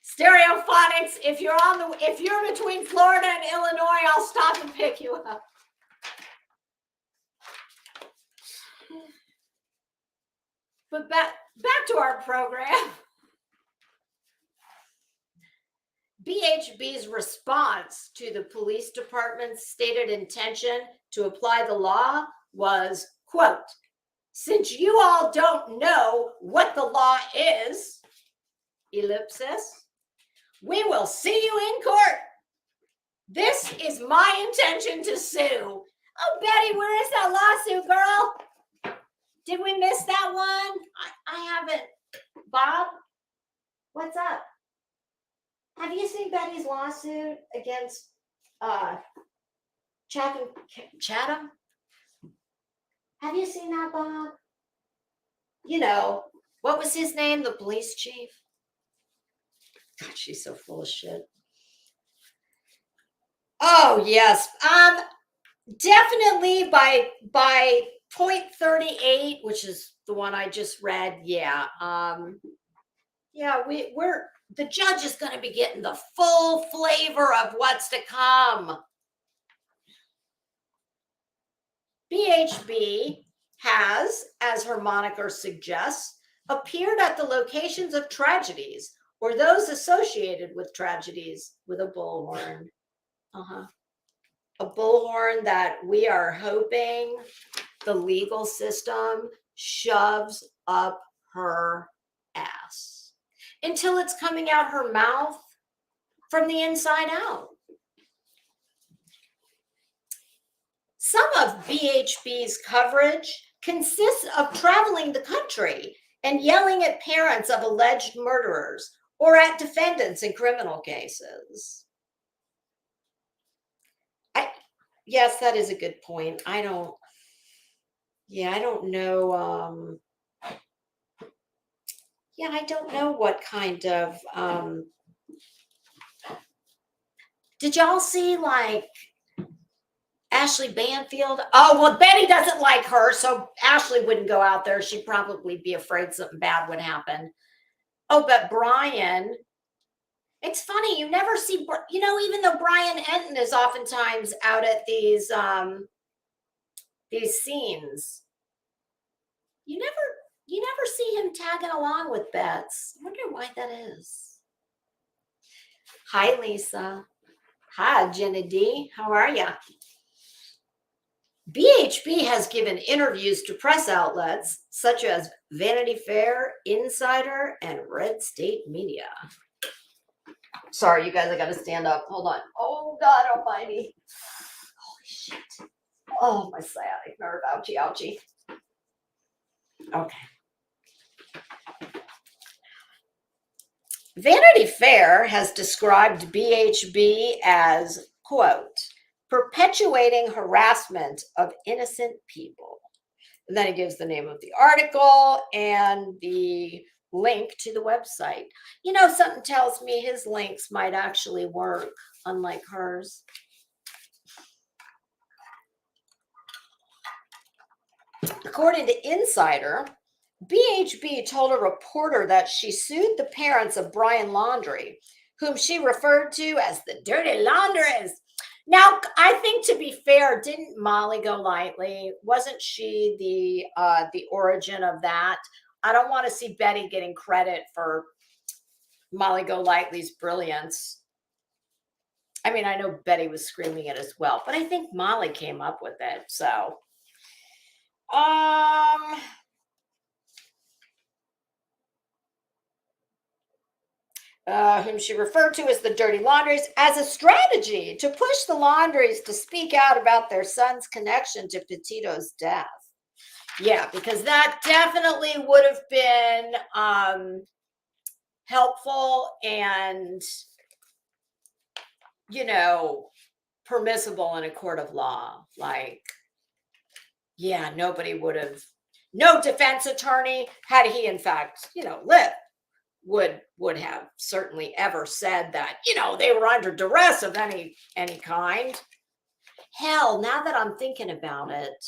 Stereophonics, if you're between Florida and Illinois, I'll stop and pick you up. But back to our program. BHB's response to the police department's stated intention to apply the law was, quote, "Since you all don't know what the law is, ellipsis, we will see you in court. This is my intention to sue." Oh, Betty, where is that lawsuit, girl? Did we miss that one? I haven't. Bob, what's up? Have you seen Betty's lawsuit against Chatham? Have you seen that, Bob? You know, what was his name? The police chief? God, she's so full of shit. Oh, yes. Definitely by point 38, which is the one I just read. Yeah. We're the judge is going to be getting the full flavor of what's to come. BHB has, as her moniker suggests, appeared at the locations of tragedies or those associated with tragedies with a bullhorn. A bullhorn that we are hoping the legal system shoves up her ass until it's coming out her mouth from the inside out. Some of BHB's coverage consists of traveling the country and yelling at parents of alleged murderers or at defendants in criminal cases. Yes, that is a good point. I don't know. I don't know what kind of, did y'all see like Ashley Banfield? Oh, well, Betty doesn't like her, so Ashley wouldn't go out there. She'd probably be afraid something bad would happen. Oh, but Brian, it's funny, you never see, even though Brian Enton is oftentimes out at these scenes, you never see him tagging along with Bets. I wonder why that is. Hi, Lisa. Hi, Jenna D. How are ya? BHB has given interviews to press outlets such as Vanity Fair, Insider, and Red State Media. Sorry, you guys, I gotta stand up. Hold on. Oh, God almighty. Holy shit. Oh, my sciatic nerve. Ouchie, ouchie. Okay. Vanity Fair has described BHB as, quote, perpetuating harassment of innocent people. And then it gives the name of the article and the link to the website. Something tells me his links might actually work, unlike hers. According to Insider, BHB told a reporter that she sued the parents of Brian Laundrie, whom she referred to as the dirty laundress. Now, I think, to be fair, didn't Molly Golightly, wasn't she the origin of that? I don't want to see Betty getting credit for Molly Golightly's brilliance. I mean, I know Betty was screaming it as well, but I think Molly came up with it. So, whom she referred to as the dirty laundries, as a strategy to push the laundries to speak out about their son's connection to Petito's death. Yeah, because that definitely would have been helpful and, permissible in a court of law. Like, yeah, nobody would have, no defense attorney, had he in fact, lived, would have certainly ever said that, they were under duress of any kind. Hell, now that I'm thinking about it,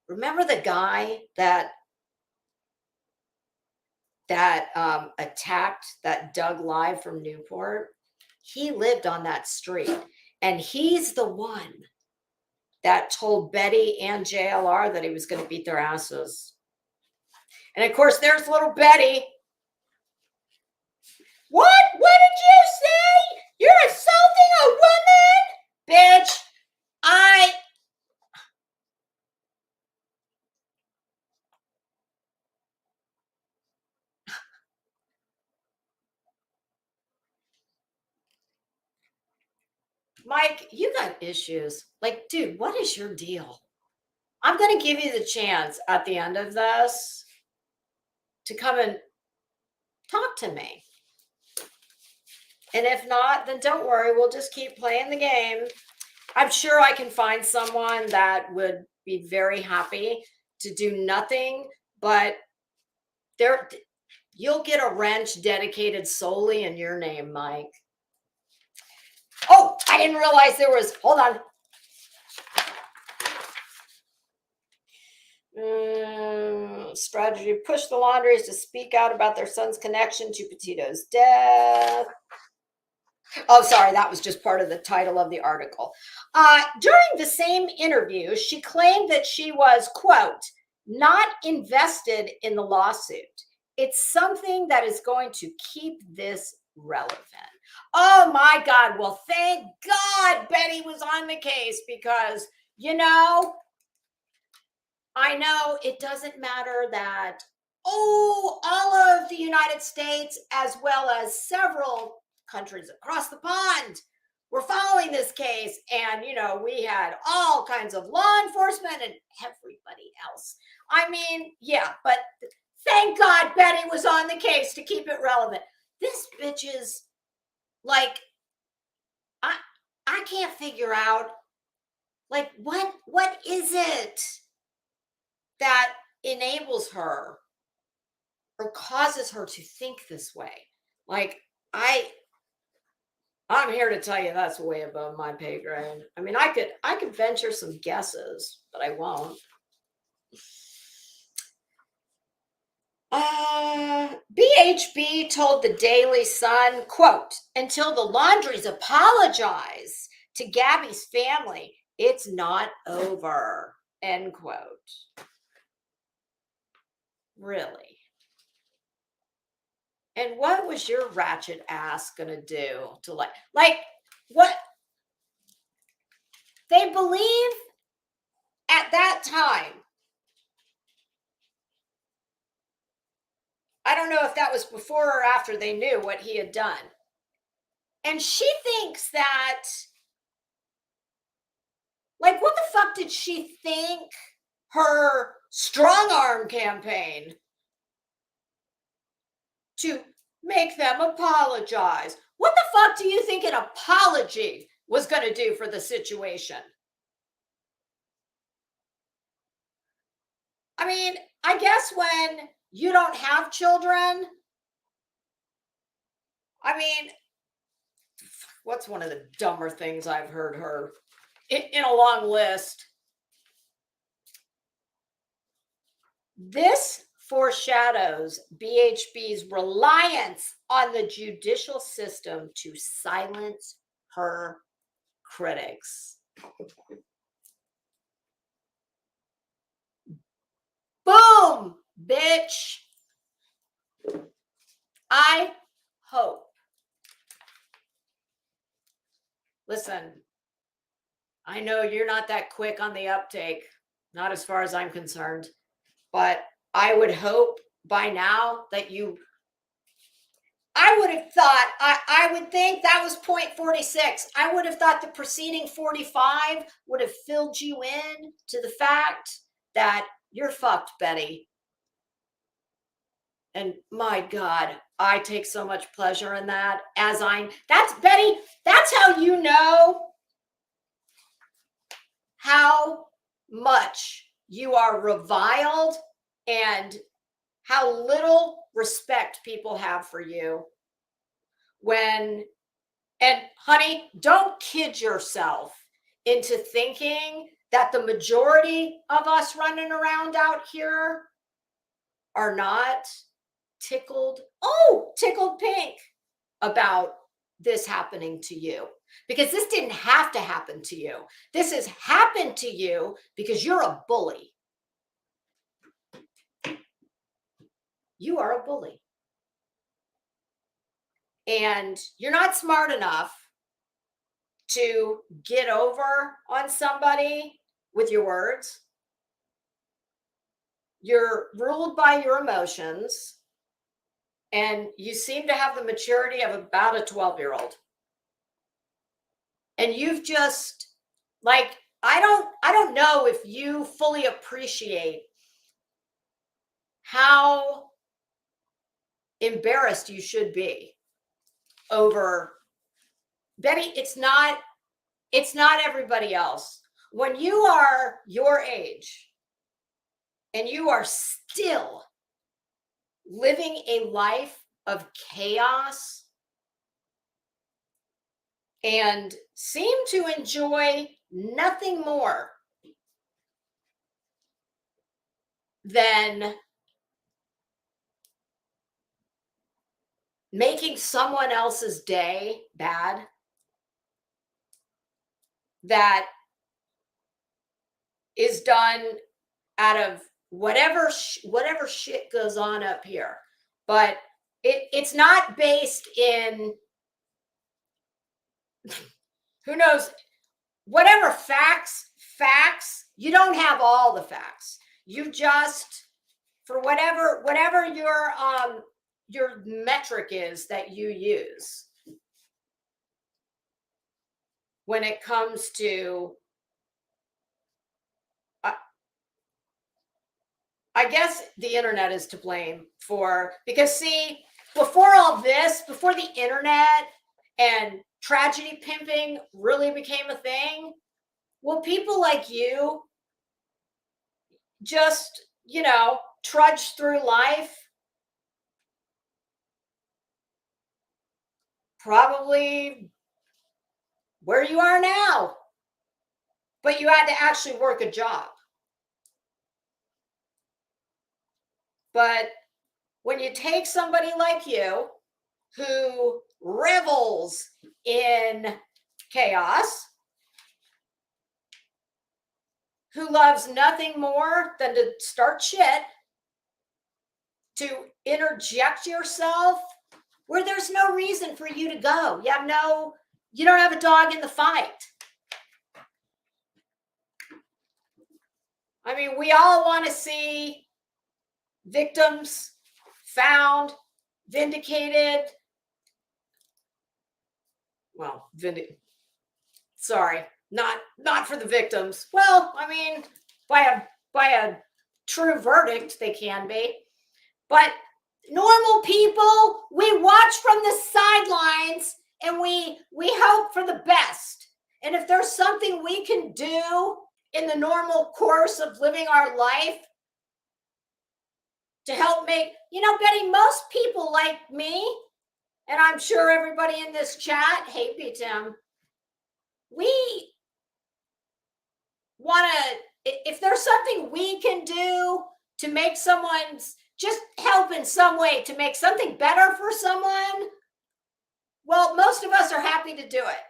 remember the guy that attacked that Doug Live from Newport? He lived on that street, and he's the one that told Betty and JLR that he was going to beat their asses. And of course, there's little Betty. What did you say? You're assaulting a woman? Bitch, Mike, you got issues. Like, dude, what is your deal? I'm going to give you the chance at the end of this to come and talk to me. And if not, then don't worry. We'll just keep playing the game. I'm sure I can find someone that would be very happy to do nothing, but you'll get a wrench dedicated solely in your name, Mike. Oh, I didn't realize there was, hold on. Strategy, push the laundries to speak out about their son's connection to Petito's death. Oh, sorry, that was just part of the title of the article. During the same interview, she claimed that she was, quote, not invested in the lawsuit. It's something that is going to keep this relevant. Oh my God. Well, thank God Betty was on the case, because, I know it doesn't matter that, all of the United States, as well as several countries across the pond, were following this case. And, we had all kinds of law enforcement and everybody else. I mean, yeah, but thank God Betty was on the case to keep it relevant. This bitch is like, I can't figure out, like, what is it that enables her or causes her to think this way? Like, I'm here to tell you that's way above my pay grade. I mean, I could venture some guesses, but I won't. BHB told the Daily Sun, quote, until the Laundries apologize to Gabby's family, it's not over, end quote. Really? And what was your ratchet ass gonna do to like what? They believe at that time, I don't know if that was before or after they knew what he had done. And she thinks that, like, what the fuck did she think her strong arm campaign to make them apologize? What the fuck do you think an apology was going to do for the situation? I mean, I guess when you don't have children, I mean, what's one of the dumber things I've heard her in a long list? This foreshadows BHB's reliance on the judicial system to silence her critics. Boom, bitch. I hope. Listen, I know you're not that quick on the uptake, not as far as I'm concerned, but I would hope by now that I would have thought, I would think that was 0.46. I would have thought the preceding 45 would have filled you in to the fact that you're fucked, Betty. And my God, I take so much pleasure in that. That's Betty, that's how you know how much you are reviled and how little respect people have for you. And honey, don't kid yourself into thinking that the majority of us running around out here are not tickled pink about this happening to you. Because this didn't have to happen to you. This has happened to you because you're a bully. You are a bully. And you're not smart enough to get over on somebody with your words. You're ruled by your emotions. And you seem to have the maturity of about a 12-year-old. And you've just, like, I don't know if you fully appreciate how embarrassed you should be over, Betty, it's not everybody else. When you are your age and you are still living a life of chaos and seem to enjoy nothing more than making someone else's day bad, that is done out of whatever shit goes on up here. But it's not based in who knows, whatever facts, you don't have all the facts. You just, for whatever your metric is that you use when it comes to, I guess the internet is to blame for, because see, before all this, before the internet and tragedy pimping really became a thing, well, people like you just, trudge through life, probably where you are now, but you had to actually work a job. But when you take somebody like you who revels in chaos, who loves nothing more than to start shit, to interject yourself where there's no reason for you to go. You don't have a dog in the fight. I mean, we all want to see victims found, vindicated. Well, sorry, not for the victims. Well, I mean, by a true verdict, they can be. But normal people, we watch from the sidelines and we hope for the best. And if there's something we can do in the normal course of living our life to help make, Betty, most people like me, and I'm sure everybody in this chat, hey, Tim, we want to, if there's something we can do to make someone's, just help in some way to make something better for someone, well, most of us are happy to do it.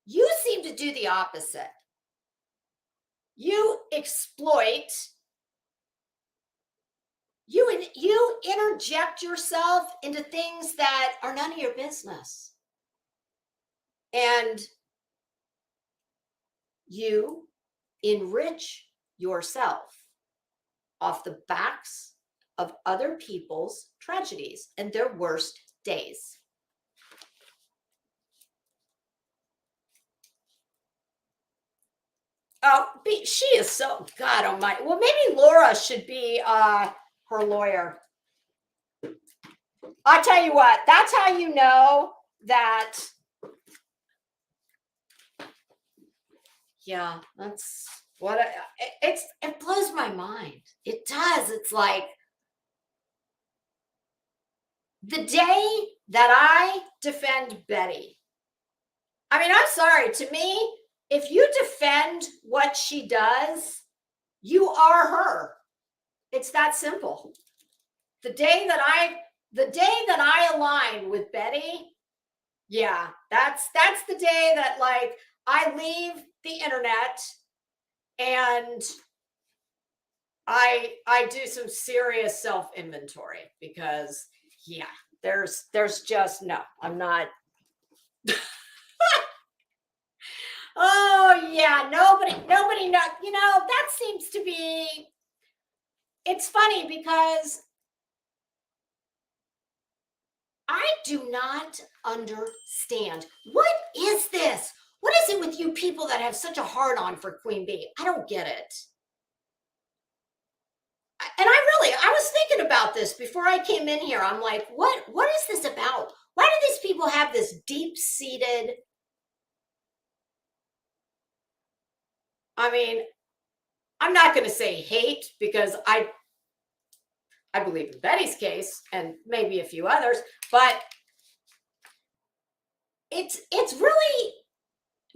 You seem to do the opposite. You exploit, you interject yourself into things that are none of your business. And you enrich yourself off the backs of other people's tragedies and their worst days. Oh, she is so, God almighty. Well, maybe Laura should be her lawyer. I'll tell you what, that's how you know that. Yeah, that's what it blows my mind. It does. It's like the day that I defend Betty. I mean, I'm sorry, to me, if you defend what she does, you are her. It's that simple. The day that I align with Betty, yeah, that's the day that, like, I leave the internet and I do some serious self-inventory, because yeah, there's just no, I'm not. Oh yeah, nobody knows. You know, that seems to be, it's funny because I do not understand. What is this? What is it with you people that have such a hard on for Queen Bee? I don't get it. And I was thinking about this before I came in here. I'm like, what is this about? Why do these people have this deep-seated, I mean, I'm not going to say hate, because I believe in Betty's case and maybe a few others, but it's really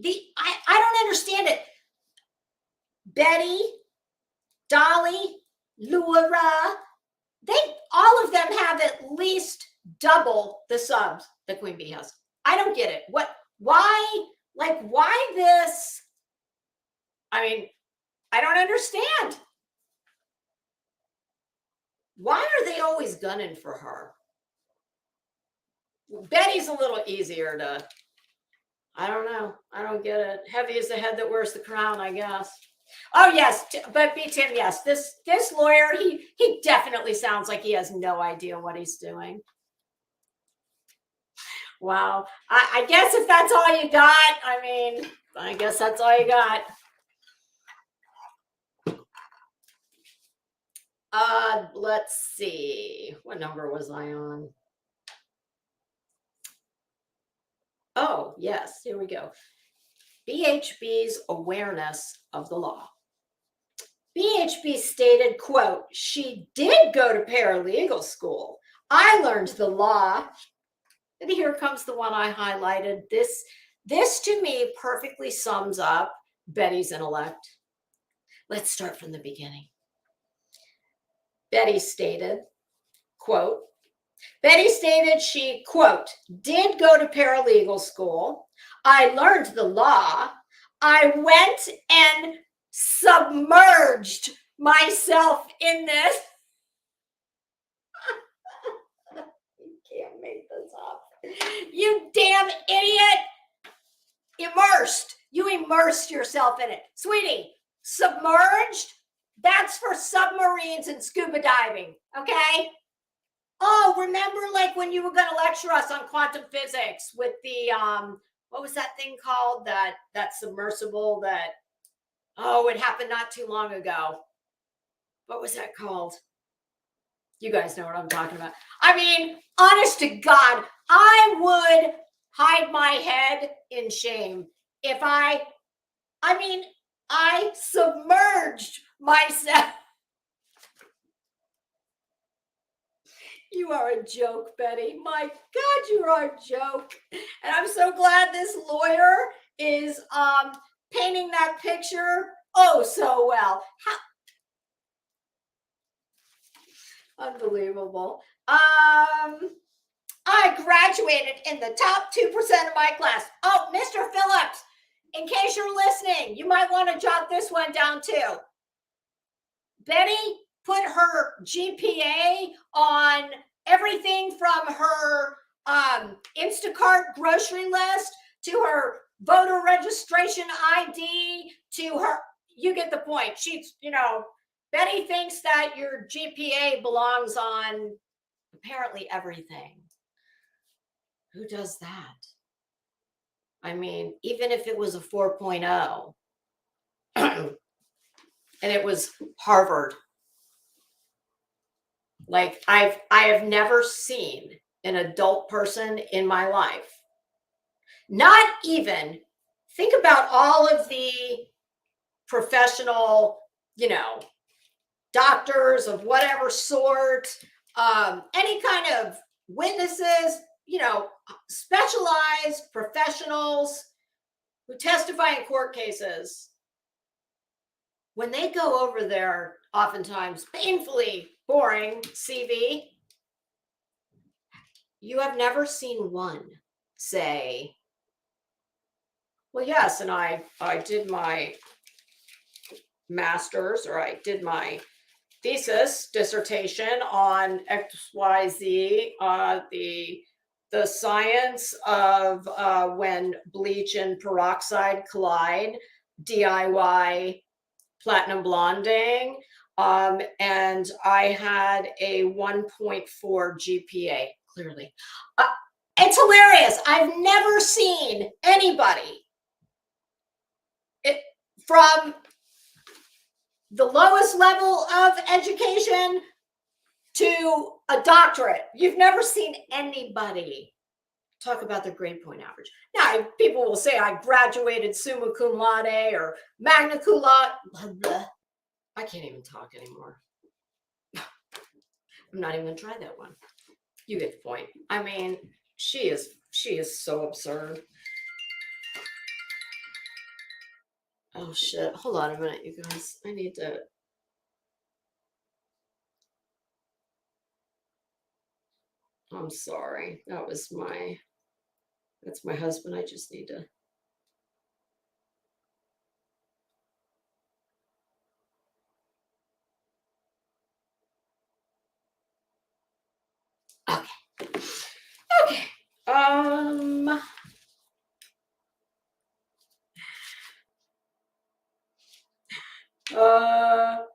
I don't understand it. Betty, Dolly, Laura, all of them have at least double the subs that Queen Bee has. I don't get it. Why this? I mean, I don't understand. Why are they always gunning for her? Betty's a little easier to, I don't know. I don't get it. Heavy is the head that wears the crown, I guess. Oh yes, but B. Tim, yes, this lawyer, he definitely sounds like he has no idea what he's doing. Wow. I guess if that's all you got, I mean, I guess that's all you got. Let's see. What number was I on? Oh, yes, here we go. BHB's awareness of the law. BHB stated, quote, she did go to paralegal school. I learned the law. And here comes the one I highlighted. This to me perfectly sums up Betty's intellect. Let's start from the beginning. Betty stated, quote, Betty stated she, quote, did go to paralegal school. I learned the law. I went and submerged myself in this. You can't make this up. You damn idiot. Immersed. You immersed yourself in it. Sweetie, submerged, that's for submarines and scuba diving, okay? Oh, remember, like, when you were going to lecture us on quantum physics with the, what was that thing called? That submersible that, oh, it happened not too long ago. What was that called? You guys know what I'm talking about. I mean, honest to God, I would hide my head in shame if I submerged myself. You are a joke, Betty. My God, you are a joke. And I'm so glad this lawyer is painting that picture oh so well. Unbelievable. I graduated in the top 2% of my class. Oh, Mr. Phillips, in case you're listening, you might want to jot this one down too. Betty put her GPA on everything from her Instacart grocery list to her voter registration ID to her, you get the point. She's, Betty thinks that your GPA belongs on apparently everything. Who does that? I mean, even if it was a 4.0 and it was Harvard, like I have never seen an adult person in my life, not even, think about all of the professional, doctors of whatever sort, any kind of witnesses, specialized professionals who testify in court cases. When they go over their oftentimes painfully boring CV, you have never seen one say, well, yes, and I did my master's, or I did my thesis dissertation on XYZ, the science of when bleach and peroxide collide, DIY platinum blonding, and I had a 1.4 GPA, clearly. It's hilarious. I've never seen anybody from the lowest level of education to a doctorate. You've never seen anybody talk about their grade point average. Now, people will say I graduated summa cum laude or magna cum laude. Blah, blah. I can't even talk anymore. I'm not even gonna try that one. You get the point. I mean, she is so absurd. Oh shit. Hold on a minute, you guys. I need to. I'm sorry. That's my husband. I just need to. Okay.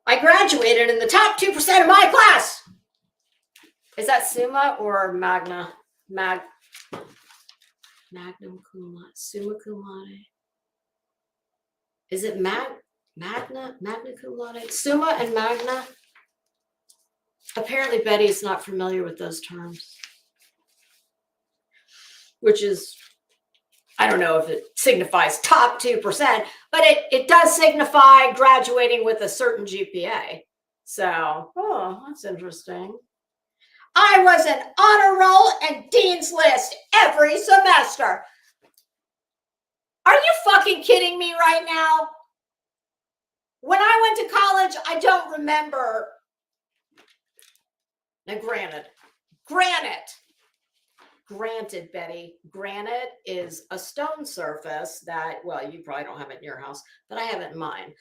I graduated in the top 2% of my class. Is that summa or magna? Magnum cum laude, summa cum laude. Is it magna cum laude? Summa and magna? Apparently Betty is not familiar with those terms, which is, I don't know if it signifies top 2%, but it does signify graduating with a certain GPA. So, that's interesting. I was an honor roll and dean's list every semester. Are you fucking kidding me right now? When I went to college, I don't remember. Now, granted, Betty, granite is a stone surface that, well, you probably don't have it in your house, but I have it in mine.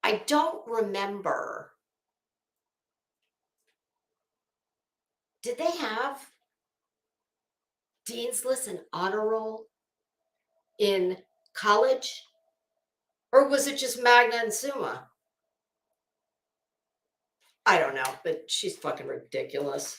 I don't remember. Did they have dean's list and honor roll in college? Or was it just magna and summa? I don't know, but she's fucking ridiculous.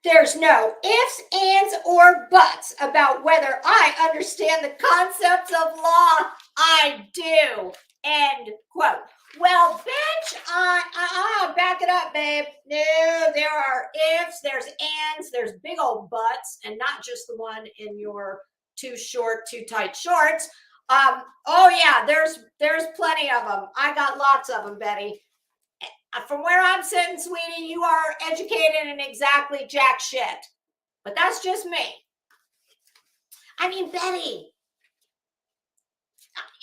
There's no ifs, ands, or buts about whether I understand the concepts of law. I do. End quote. Well, bitch, back it up, babe. No, there are ifs, there's ands, there's big old buts, and not just the one in your too short, too tight shorts. Oh yeah, there's plenty of them. I got lots of them, Betty. From where I'm sitting, sweetie, you are educated in exactly jack shit. But that's just me. I mean, Betty,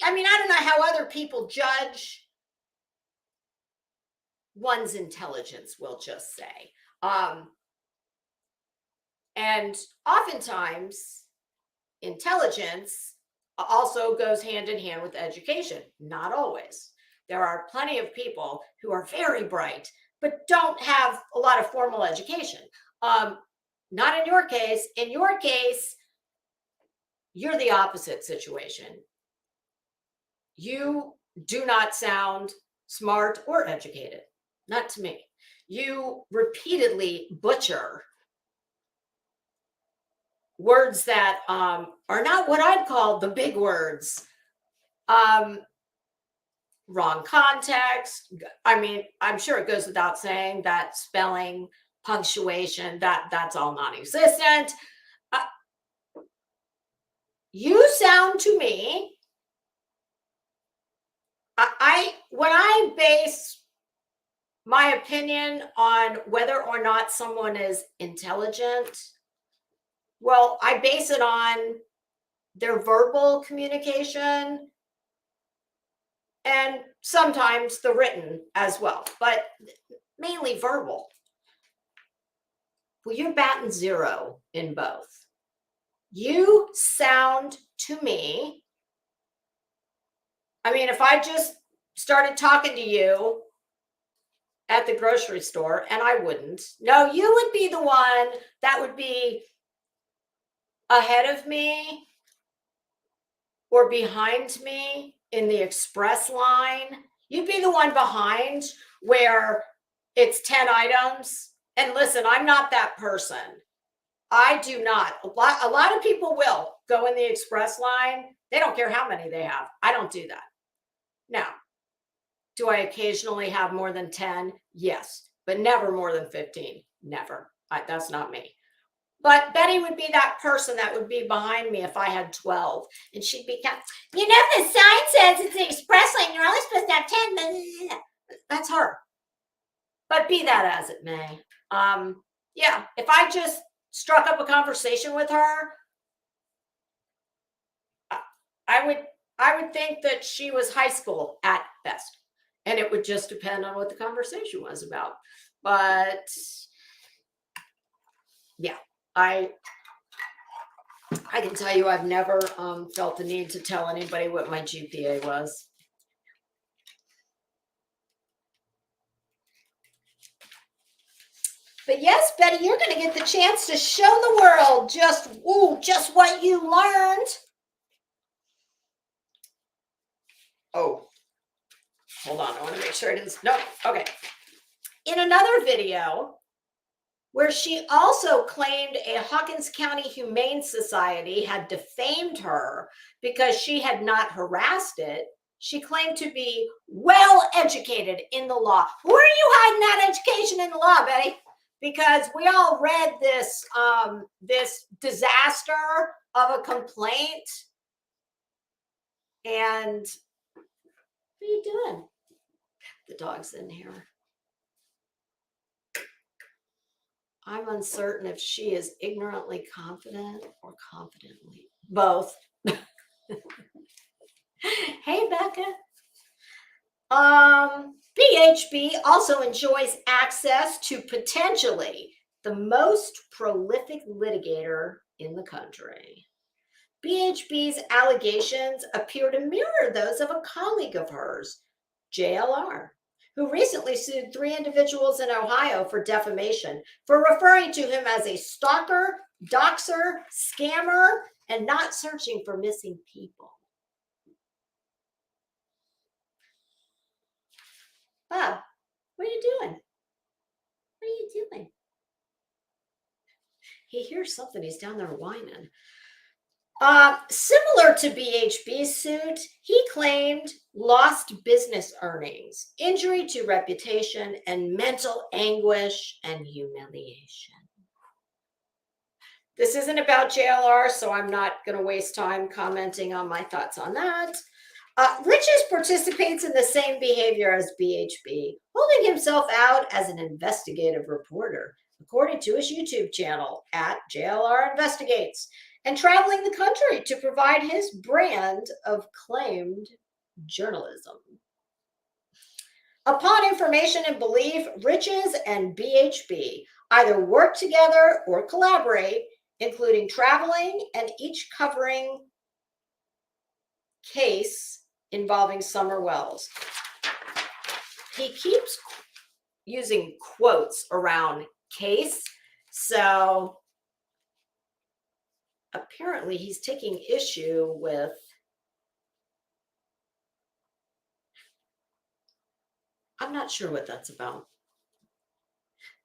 I mean, I don't know how other people judge one's intelligence, we'll just say. And oftentimes, intelligence also goes hand in hand with education. Not always. There are plenty of people who are very bright, but don't have a lot of formal education. Not in your case. In your case, you're the opposite situation. You do not sound smart or educated, not to me. You repeatedly butcher words that are not what I'd call the big words. Wrong context. I mean, I'm sure it goes without saying that spelling, punctuation, that's all non-existent. You sound to me, when I base my opinion on whether or not someone is intelligent, well, I base it on their verbal communication and sometimes the written as well, but mainly verbal. Well, you're batting zero in both. You sound to me, I mean, if I just started talking to you at the grocery store, and I wouldn't, no, you would be the one that would be ahead of me or behind me in the express line. You'd be the one behind where it's 10 items. And listen, I'm not that person. I do not. A lot of people will go in the express line. They don't care how many they have. I don't do that. Now, do I occasionally have more than 10? Yes, but never more than 15. Never. That's not me. But Betty would be that person that would be behind me if I had 12. And she'd be, you know, the sign says it's the express lane. You're only supposed to have 10. That's her. But be that as it may. Yeah, if I just struck up a conversation with her, I would think that she was high school at best. And it would just depend on what the conversation was about. But yeah, I can tell you I've never felt the need to tell anybody what my GPA was. But yes, Betty, you're going to get the chance to show the world just what you learned. Oh, hold on. I want to make sure it is. No, okay. In another video, where she also claimed a Hawkins County Humane Society had defamed her because she had not harassed it, she claimed to be well educated in the law. Where are you hiding that education in the law, Betty? Because we all read this this disaster of a complaint. And what are you doing? The dog's in here. I'm uncertain if she is ignorantly confident or confidently. Both. Hey, Becca. BHB also enjoys access to potentially the most prolific litigator in the country. BHB's allegations appear to mirror those of a colleague of hers, JLR, who recently sued 3 individuals in Ohio for defamation for referring to him as a stalker, doxer, scammer, and not searching for missing people. Bob, what are you doing? What are you doing? He hears something. He's down there whining. Similar to BHB's suit, he claimed lost business earnings, injury to reputation, and mental anguish and humiliation. This isn't about JLR, so I'm not going to waste time commenting on my thoughts on that. Riches participates in the same behavior as BHB, holding himself out as an investigative reporter, according to his YouTube channel at JLR Investigates. and traveling the country to provide his brand of claimed journalism. Upon information and belief, Riches and BHB either work together or collaborate, including traveling and each covering case involving Summer Wells. He keeps using quotes around case, so apparently he's taking issue with I'm not sure what that's about.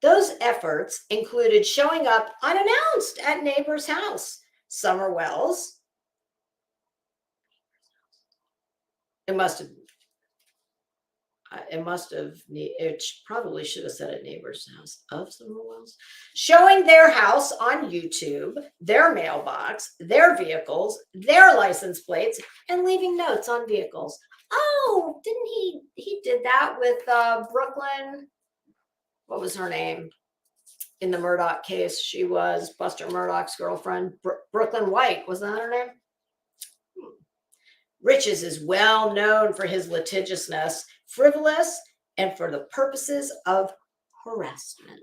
Those efforts included showing up unannounced at neighbor's house. Summer Wells. It probably should have said at neighbor's house of Summer Wells. Showing their house on YouTube, their mailbox, their vehicles, their license plates, and leaving notes on vehicles. Oh, didn't he did that with Brooklyn? What was her name? In the Murdoch case, she was Buster Murdoch's girlfriend, Brooklyn White. Was that her name? Riches is well known for his litigiousness, frivolous, and for the purposes of harassment.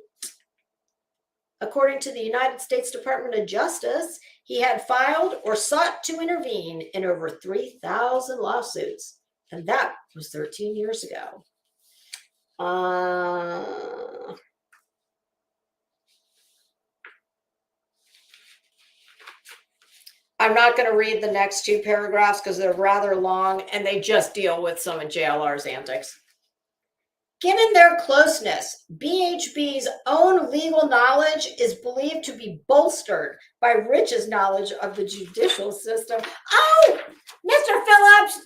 According to the United States Department of Justice, he had filed or sought to intervene in over 3,000 lawsuits, and that was 13 years ago. I'm not going to read the next two paragraphs because they're rather long and they just deal with some of JLR's antics. Given their closeness, BHB's own legal knowledge is believed to be bolstered by Rich's knowledge of the judicial system. Oh, Mr. Phillips,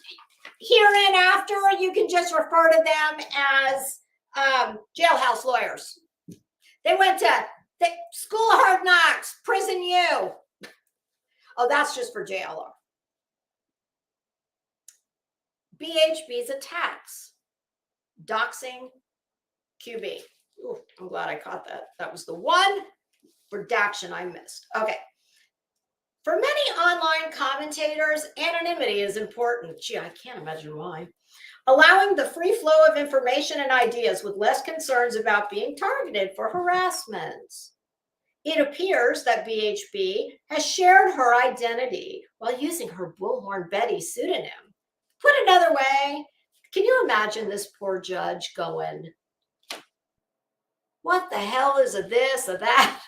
hereinafter, you can just refer to them as jailhouse lawyers. They went to the School of Hard Knocks, Prison U. Oh, that's just for JLR. BHB's attacks, doxing QB. Ooh, I'm glad I caught that. That was the one redaction I missed. Okay. For many online commentators, anonymity is important. Gee, I can't imagine why. Allowing the free flow of information and ideas with less concerns about being targeted for harassment. It appears that BHB has shared her identity while using her Bullhorn Betty pseudonym. Put another way, can you imagine this poor judge going, what the hell is a this or that?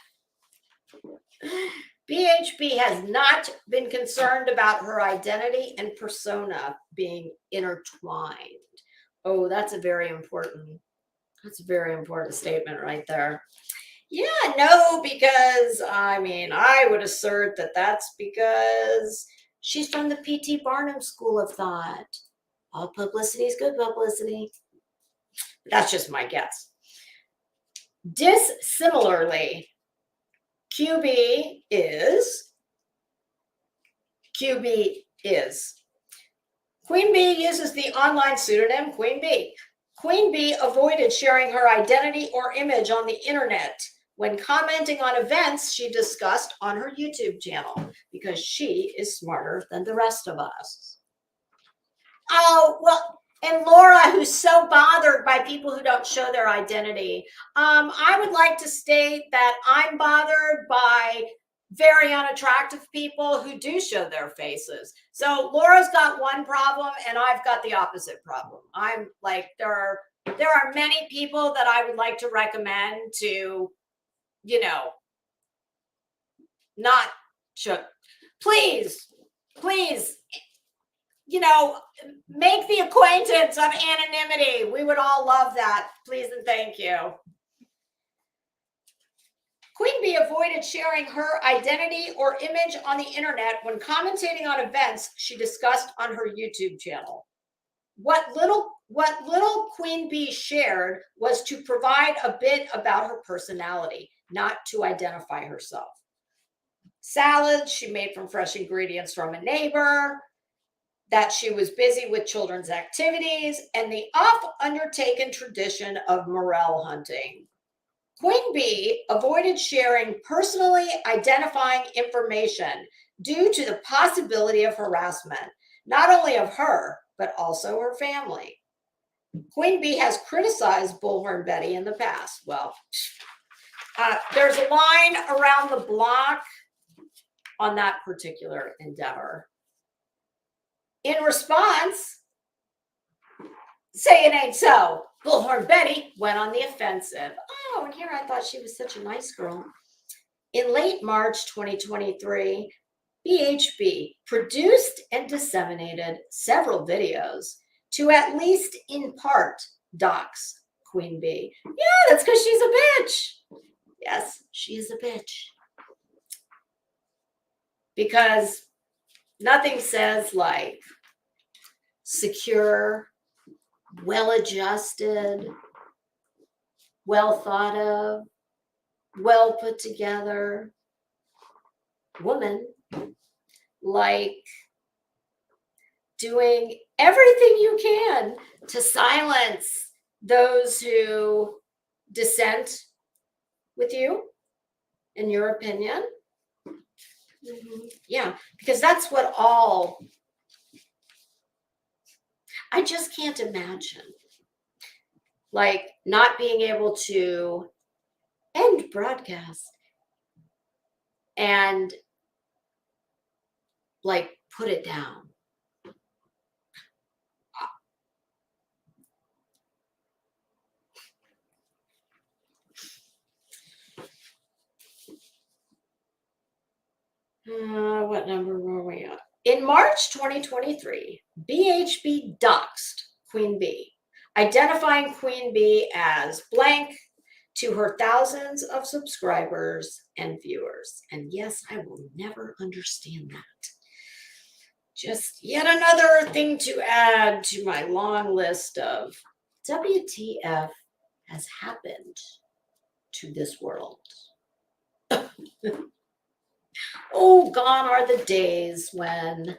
BHB has not been concerned about her identity and persona being intertwined. Oh, that's a very important statement right there. Yeah, no, because I would assert that that's because she's from the P.T. Barnum School of Thought. All publicity is good publicity. That's just my guess. Dissimilarly, QB is. Queen Bee uses the online pseudonym Queen Bee. Queen Bee avoided sharing her identity or image on the internet when commenting on events she discussed on her YouTube channel because she is smarter than the rest of us. Oh, well, and Laura, who's so bothered by people who don't show their identity. I would like to state that I'm bothered by very unattractive people who do show their faces. So Laura's got one problem and I've got the opposite problem. I'm like, there are many people that I would like to recommend to, not show. Please, make the acquaintance of anonymity. We would all love that. Please and thank you. Queen Bee avoided sharing her identity or image on the internet when commentating on events she discussed on her YouTube channel. What little Queen Bee shared was to provide a bit about her personality, not to identify herself. Salads she made from fresh ingredients from a neighbor, that she was busy with children's activities, and the oft-undertaken tradition of morel hunting. Queen Bee avoided sharing personally identifying information, due to the possibility of harassment, not only of her, but also her family. Queen Bee has criticized Bullhorn Betty in the past. Well, there's a line around the block on that particular endeavor. In response, say it ain't so. Bullhorn Betty went on the offensive. Oh, and here I thought she was such a nice girl. In late March 2023, BHB produced and disseminated several videos to at least in part dox Queen Bee. Yeah, that's because she's a bitch. Yes, she is a bitch. Because nothing says like secure, well-adjusted, well thought of, well put together woman like doing everything you can to silence those who dissent with you in your opinion. Yeah, because that's what all, I just can't imagine like not being able to end broadcast and like put it down. What number were we at? In March 2023, BHB doxed Queen Bee, identifying Queen Bee as blank to her thousands of subscribers and viewers. And yes, I will never understand that. Just yet another thing to add to my long list of WTF has happened to this world. Oh, gone are the days when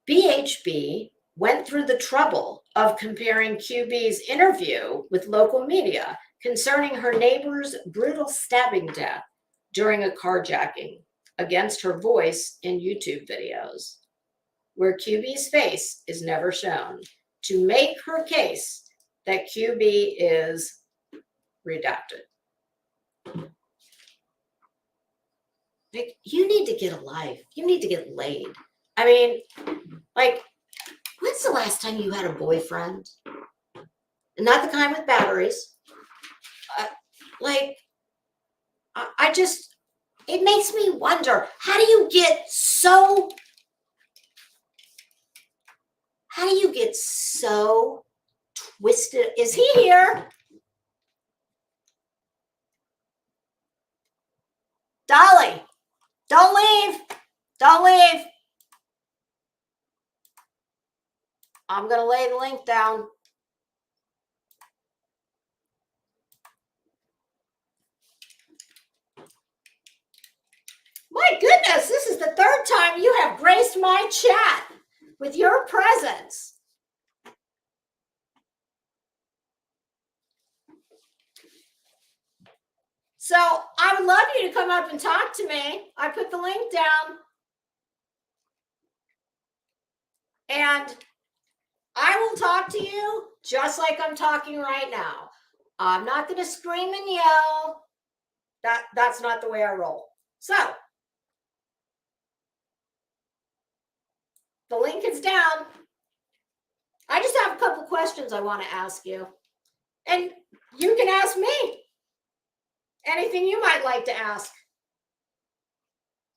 BHB went through the trouble of comparing QB's interview with local media concerning her neighbor's brutal stabbing death during a carjacking against her voice in YouTube videos, where QB's face is never shown, to make her case that QB is redacted. Like, you need to get a life. You need to get laid. I mean, like, when's the last time you had a boyfriend? Not the kind with batteries. I just, it makes me wonder, how do you get so twisted? Is he here? Dolly, don't leave. Don't leave. I'm going to lay the link down. My goodness, this is the third time you have graced my chat with your presence. So I would love you to come up and talk to me. I put the link down. And I will talk to you just like I'm talking right now. I'm not going to scream and yell. That's not the way I roll. So the link is down. I just have a couple questions I want to ask you. And you can ask me anything you might like to ask.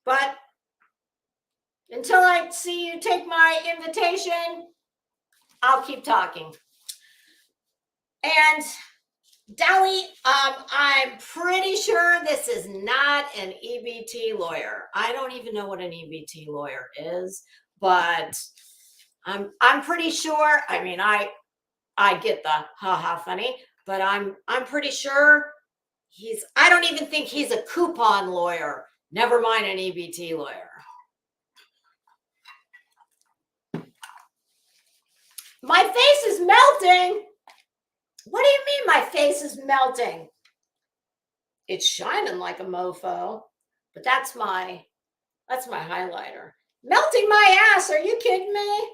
But until I see you take my invitation, I'll keep talking. And Dolly, I'm pretty sure this is not an EBT lawyer. I don't even know what an EBT lawyer is, but I'm pretty sure. I mean, I get the haha funny, but I'm pretty sure I don't even think he's a coupon lawyer. Never mind an EBT lawyer. My face is melting. What do you mean my face is melting? It's shining like a mofo, but that's my highlighter. Melting my ass. Are you kidding me?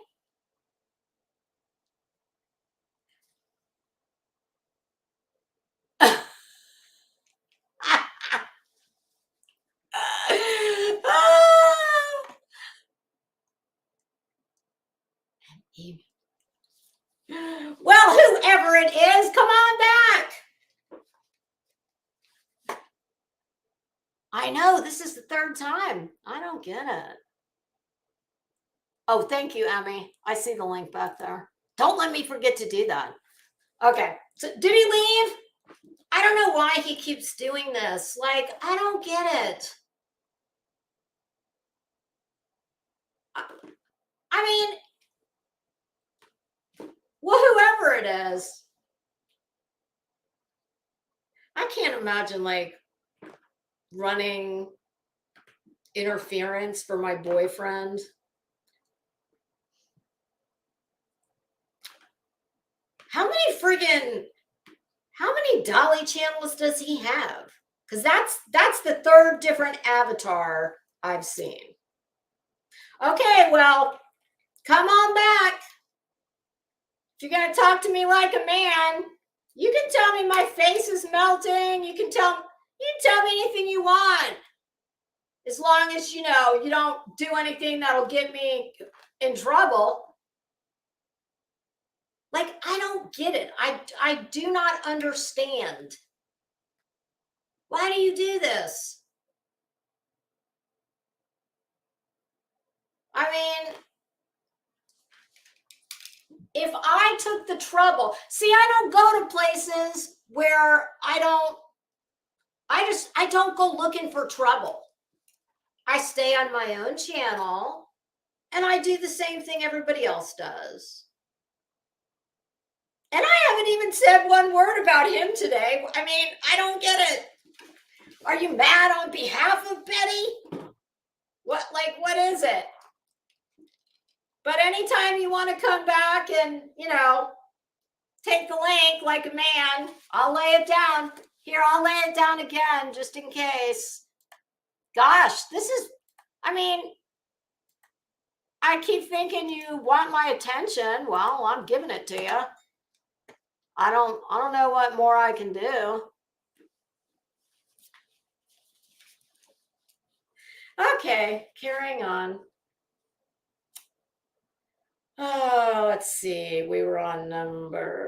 Well, whoever it is, come on back. I know, this is the third time. I don't get it. Oh, thank you, Emmy. I see the link back there. Don't let me forget to do that. Okay, so did he leave? I don't know why he keeps doing this. Like, I don't get it. I mean, well, whoever it is, I can't imagine like running interference for my boyfriend. How many Dolly channels does he have? Because that's the third different avatar I've seen. Okay, well, come on back. If you're gonna talk to me like a man, you can tell me my face is melting. You can tell me anything you want. As long as you don't do anything that'll get me in trouble. Like, I don't get it. I do not understand. Why do you do this? I mean, if I took the trouble, see, I don't go to places where I don't go looking for trouble. I stay on my own channel and I do the same thing everybody else does. And I haven't even said one word about him today. I mean, I don't get it. Are you mad on behalf of Betty? What is it? But anytime you want to come back and, take the link like a man, I'll lay it down. Here, I'll lay it down again just in case. Gosh, I keep thinking you want my attention. Well, I'm giving it to you. I don't know what more I can do. Okay, carrying on. Oh, let's see. We were on number.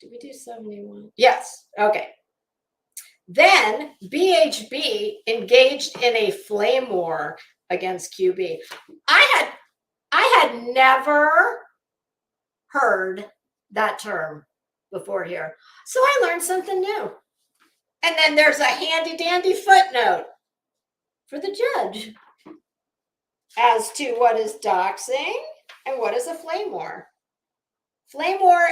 Did we do 71? Yes. Okay. Then BHB engaged in a flame war against QB. I had never heard that term before here. So I learned something new. And then there's a handy dandy footnote for the judge as to what is doxing and what is a flame war. Flame war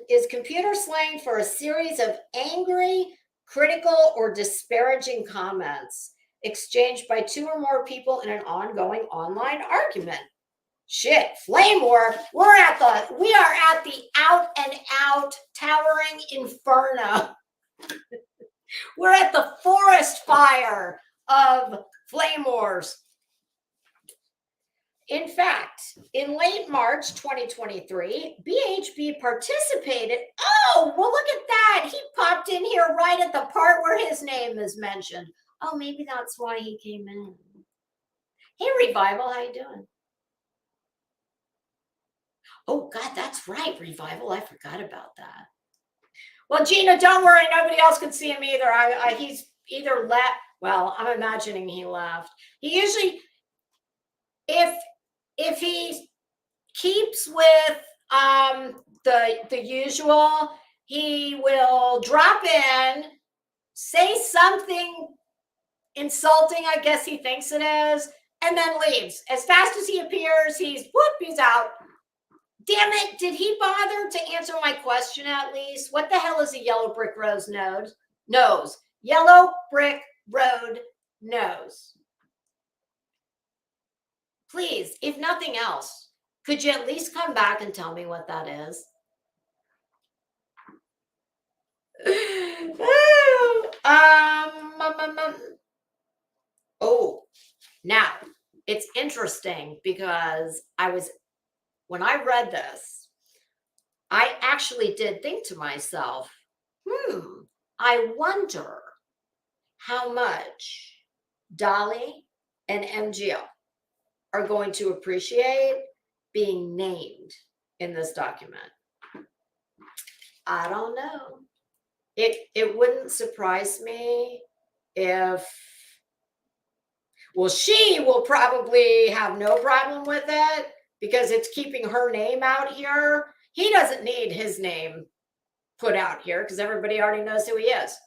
is computer slang for a series of angry, critical, or disparaging comments exchanged by two or more people in an ongoing online argument. Shit, flame war. We are at the out and out towering inferno. We're at the forest fire of flame wars. In fact, in late March 2023, BHB participated. Oh, well, look at that. He popped in here right at the part where his name is mentioned. Oh, maybe that's why he came in. Hey, Revival, how you doing? Oh, God, that's right, Revival. I forgot about that. Well, Gina, don't worry. Nobody else can see him either. He's either left. Well, I'm imagining he left. He usually, if he keeps with the usual, he will drop in, say something insulting, I guess he thinks it is, and then leaves. As fast as he appears, he's out. Damn it, did he bother to answer my question at least? What the hell is a yellow brick road nose? Yellow brick road nose. Please, if nothing else, could you at least come back and tell me what that is? Oh, now it's interesting because when I read this, I actually did think to myself, I wonder how much Dolly and MGO are going to appreciate being named in this document. I don't know. It wouldn't surprise me if, well, she will probably have no problem with it because it's keeping her name out here. He doesn't need his name put out here because everybody already knows who he is.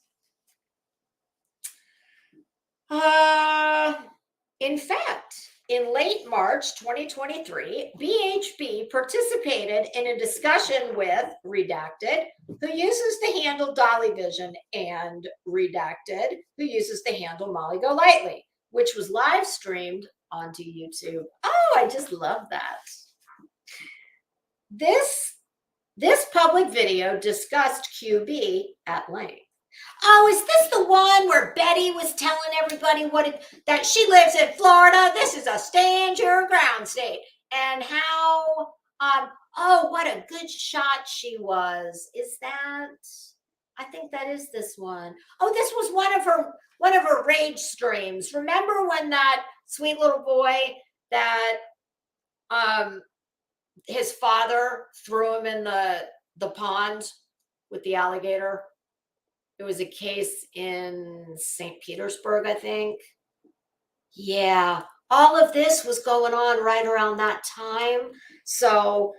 In fact, in late March 2023, BHB participated in a discussion with Redacted, who uses the handle Dolly Vision, and Redacted, who uses the handle Molly Go Lightly, which was live streamed onto YouTube. Oh, I just love that. This public video discussed QB at length. Oh, is this the one where Betty was telling everybody that she lives in Florida? This is a stand your ground state. And how, oh, what a good shot she was. Is that, I think that is this one. Oh, this was one of her rage streams. Remember when that sweet little boy that, his father threw him in the pond with the alligator? It was a case in St. Petersburg, I think. Yeah, all of this was going on right around that time. So,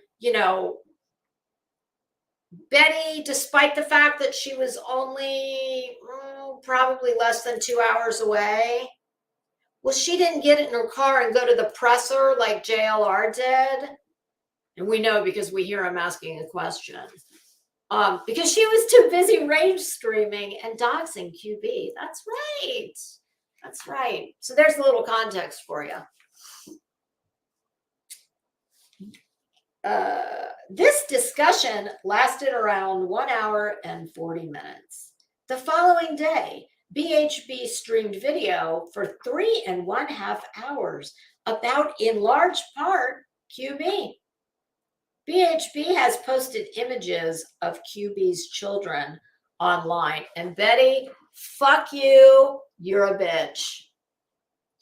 Betty, despite the fact that she was only probably less than 2 hours away, well, she didn't get in her car and go to the presser like JLR did. And we know because we hear him asking a question. Because she was too busy rage streaming and doxing QB. That's right. That's right. So there's a little context for you. This discussion lasted around 1 hour and 40 minutes. The following day, BHB streamed video for 3.5 hours about, in large part, QB. BHB has posted images of QB's children online. And Betty, fuck you. You're a bitch.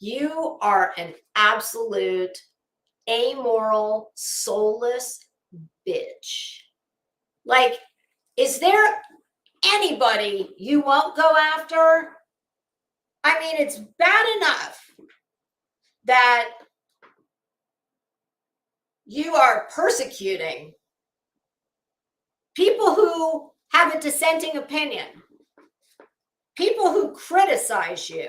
You are an absolute amoral, soulless bitch. Like, is there anybody you won't go after? I mean, it's bad enough that you are persecuting people who have a dissenting opinion, people who criticize you.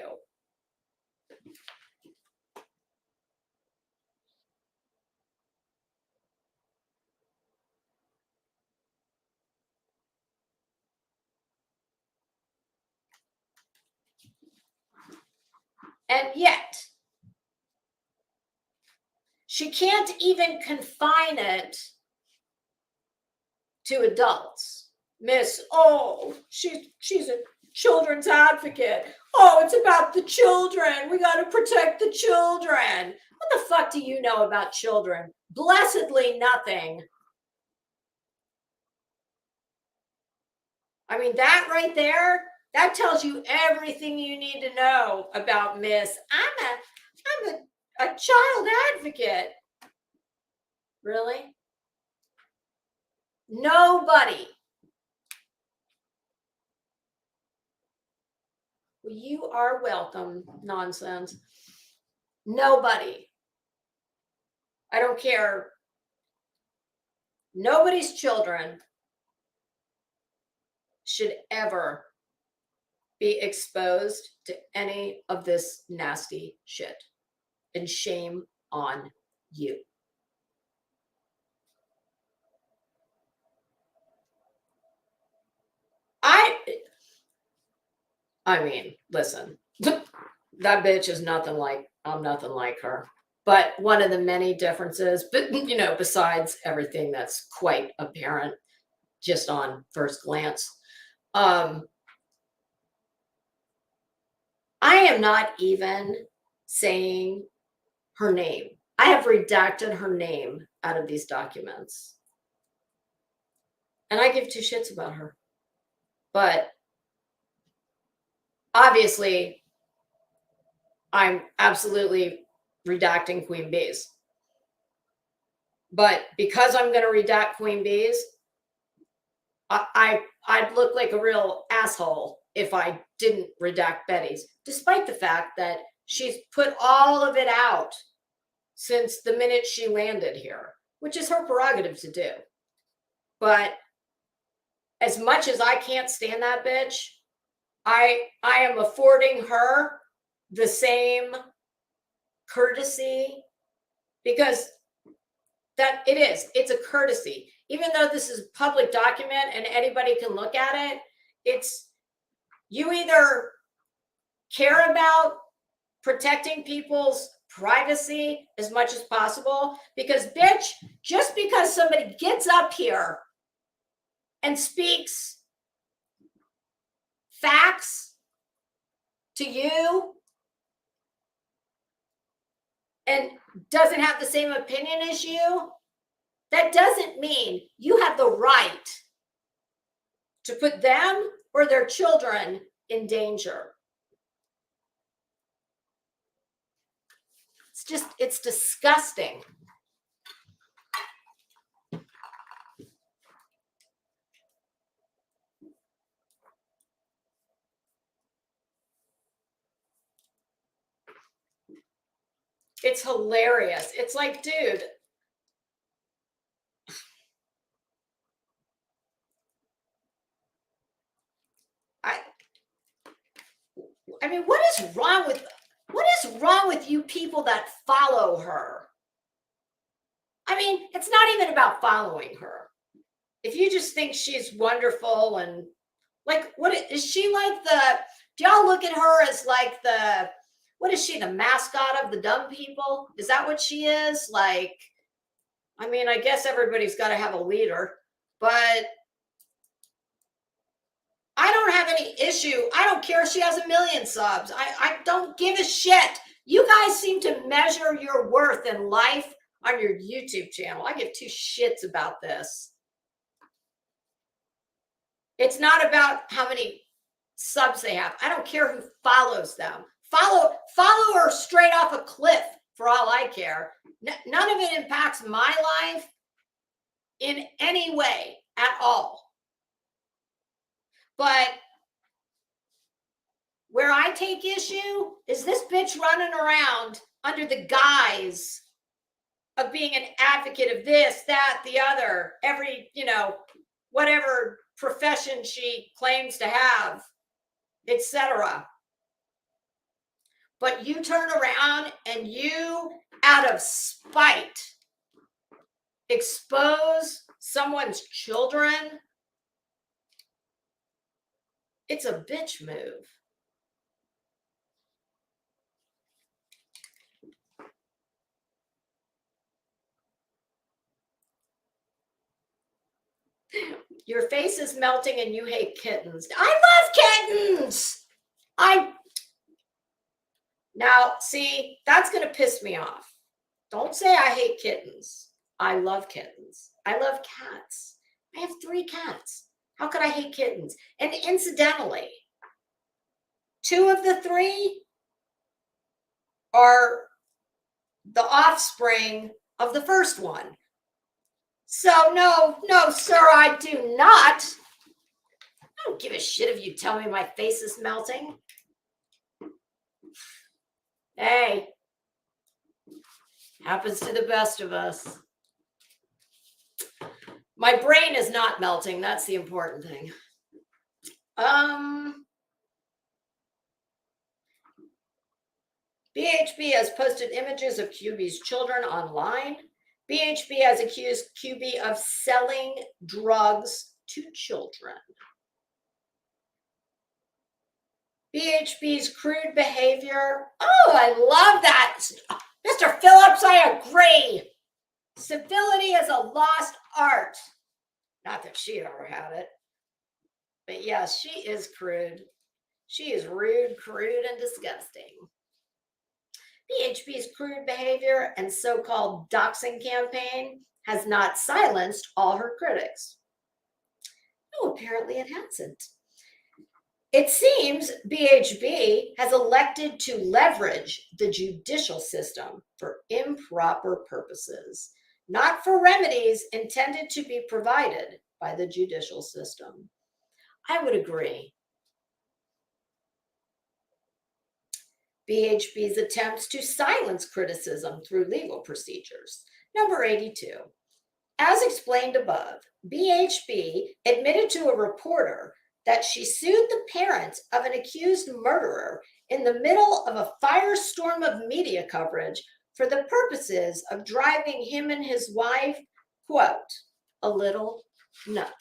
And yet, she can't even confine it to adults. Miss, oh, she's a children's advocate. Oh, it's about the children. We got to protect the children. What the fuck do you know about children? Blessedly nothing. I mean, that right there, that tells you everything you need to know about Miss. I'm a child advocate. Really? Nobody. Well, you are welcome, nonsense. Nobody. I don't care. Nobody's children should ever be exposed to any of this nasty shit. And shame on you. I mean, listen, that bitch is nothing like, I'm nothing like her. But one of the many differences, but besides everything that's quite apparent just on first glance, I am not even saying her name. I have redacted her name out of these documents. And I give two shits about her. But obviously, I'm absolutely redacting Queen Bees. But because I'm going to redact Queen Bees, I'd look like a real asshole if I didn't redact Betty's, despite the fact that she's put all of it out since the minute she landed here, which is her prerogative to do. But as much as I can't stand that bitch, I am affording her the same courtesy, because it's a courtesy. Even though this is a public document and anybody can look at it, it's, you either care about protecting people's privacy as much as possible, because bitch, just because somebody gets up here and speaks facts to you and doesn't have the same opinion as you, that doesn't mean you have the right to put them or their children in danger. It's disgusting. It's hilarious. It's like, dude, I mean, what is wrong with you people that follow her? I mean, it's not even about following her. If you just think she's wonderful and like, what is she like? Do y'all look at her as like what is she, the mascot of the dumb people? Is that what she is? Like, I mean, I guess everybody's got to have a leader, but I don't have any issue. I don't care if she has 1 million subs. I don't give a shit. You guys seem to measure your worth in life on your YouTube channel. I give two shits about this. It's not about how many subs they have. I don't care who follows them. Follow her straight off a cliff for all I care. None of it impacts my life in any way at all. But where I take issue is this bitch running around under the guise of being an advocate of this, that, the other, every, whatever profession she claims to have, etc. But you turn around and you, out of spite, expose someone's children. It's a bitch move. Your face is melting and you hate kittens. I love kittens. Now, see, that's going to piss me off. Don't say I hate kittens. I love kittens. I love cats. I have 3 cats. How could I hate kittens? And incidentally, 2 of the 3 are the offspring of the first one. So no, sir, I do not. I don't give a shit if you tell me my face is melting. Hey, happens to the best of us. My brain is not melting. That's the important thing. BHB has posted images of QB's children online. BHB has accused QB of selling drugs to children. BHB's crude behavior. Oh, I love that. Mr. Phillips, I agree. Civility is a lost art. Not that she ever had it. But yes, she is crude. She is rude, crude, and disgusting. BHP's crude behavior and so-called doxing campaign has not silenced all her critics. No, apparently it hasn't. It seems BHB has elected to leverage the judicial system for improper purposes, not for remedies intended to be provided by the judicial system. I would agree. BHB's attempts to silence criticism through legal procedures. Number 82. As explained above, BHB admitted to a reporter that she sued the parents of an accused murderer in the middle of a firestorm of media coverage for the purposes of driving him and his wife, quote, a little nuts.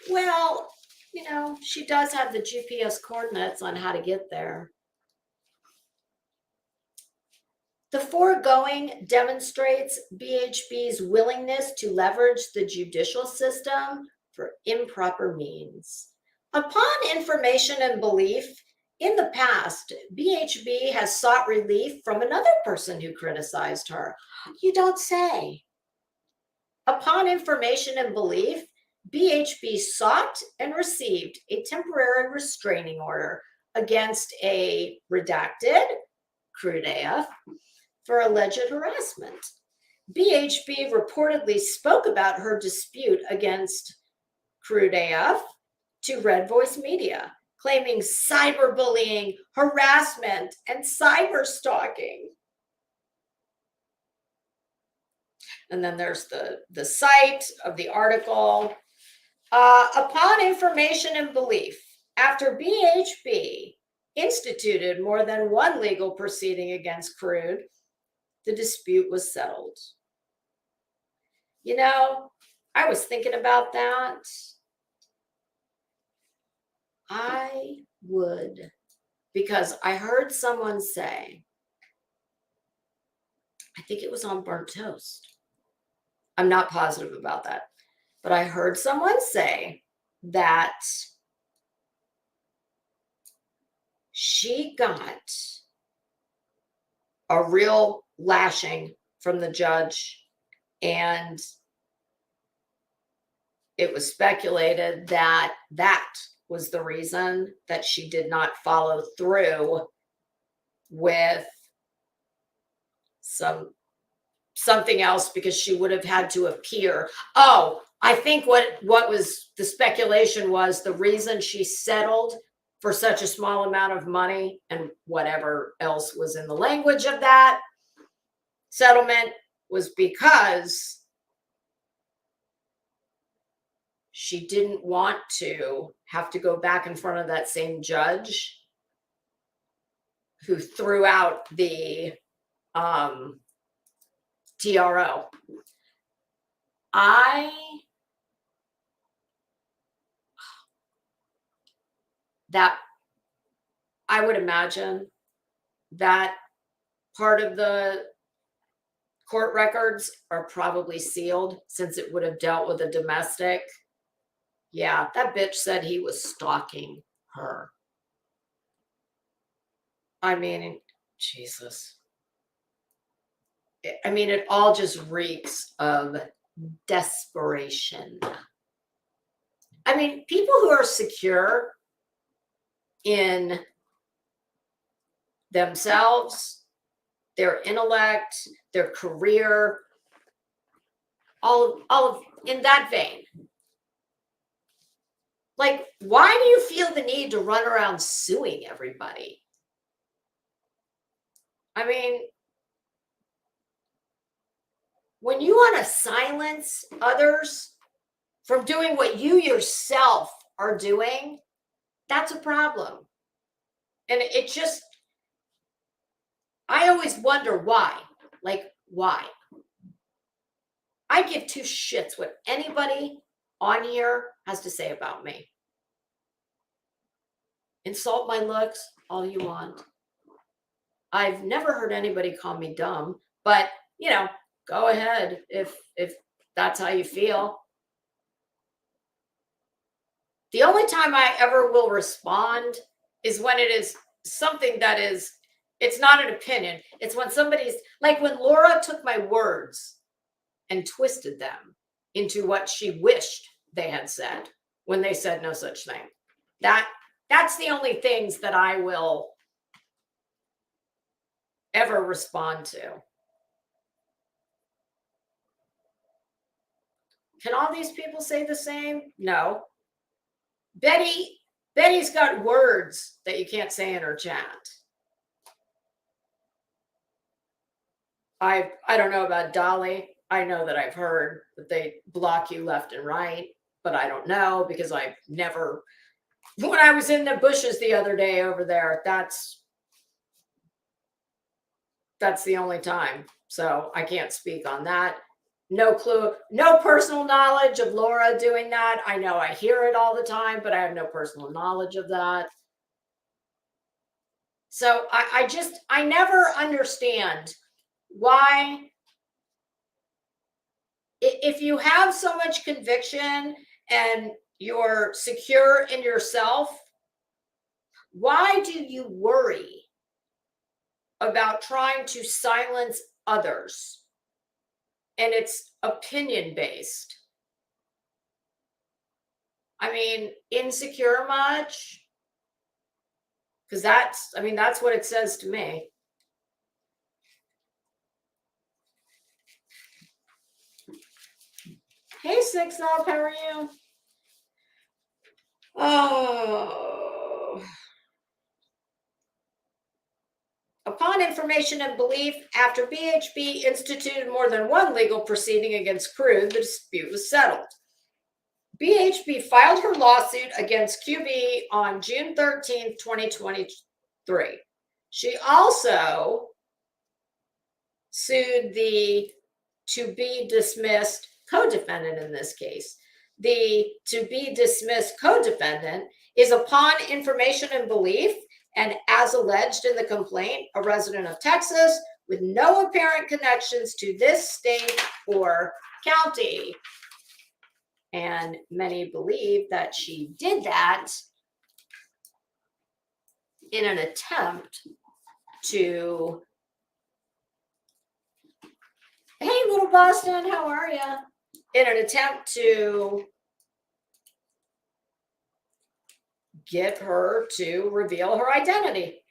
Well, she does have the GPS coordinates on how to get there. The foregoing demonstrates BHB's willingness to leverage the judicial system for improper means. Upon information and belief, in the past, BHB has sought relief from another person who criticized her. You don't say. Upon information and belief, BHB sought and received a temporary restraining order against a redacted, crude AF, for alleged harassment. BHB reportedly spoke about her dispute against crude AF to Red Voice Media, claiming cyberbullying, harassment, and cyber stalking. And then there's the site of the article. Upon information and belief, after BHB instituted more than one legal proceeding against Crude, the dispute was settled. I was thinking about that. I would, because I heard someone say, I think it was on Burnt Toast. I'm not positive about that, but I heard someone say that she got a real lashing from the judge, and it was speculated that that was the reason that she did not follow through with something else, because she would have had to appear. Oh, I think what was the speculation was the reason she settled for such a small amount of money, and whatever else was in the language of that settlement, was because she didn't want to have to go back in front of that same judge who threw out the TRO. I would imagine that part of the court records are probably sealed, since it would have dealt with a domestic. Yeah, that bitch said he was stalking her. I mean, Jesus. I mean, it all just reeks of desperation. I mean, people who are secure in themselves, their intellect, their career, all of in that vein. Like, why do you feel the need to run around suing everybody? I mean, when you want to silence others from doing what you yourself are doing, that's a problem. And it just, I always wonder why. Like, why? I give two shits what anybody on here has to say about me. Insult my looks all you want. I've never heard anybody call me dumb, but go ahead if that's how you feel. The only time I ever will respond is when it is something that is, it's not an opinion. It's when somebody's, like when Laura took my words and twisted them into what she wished they had said when they said no such thing. That's the only things that I will ever respond to. Can all these people say the same? No. Betty's got words that you can't say in her chat. I don't know about Dolly. I know that I've heard that they block you left and right, but I don't know because I've never, when I was in the bushes the other day over there, that's the only time. So I can't speak on that. No clue, no personal knowledge of Laura doing that. I know I hear it all the time, but I have no personal knowledge of that. So I never understand why, if you have so much conviction and you're secure in yourself, why do you worry about trying to silence others? And it's opinion based. I mean, insecure much? Because that's what it says to me. Hey, Six Up, how are you? Oh. Upon information and belief, after BHB instituted more than one legal proceeding against Crew, the dispute was settled. BHB filed her lawsuit against QB on June 13th, 2023. She also sued the to be dismissed co-defendant in this case. The to be dismissed co-defendant is upon information and belief, and as alleged in the complaint, a resident of Texas with no apparent connections to this state or county. And many believe that she did that in an attempt to, hey, little Boston, how are you? In an attempt to get her to reveal her identity.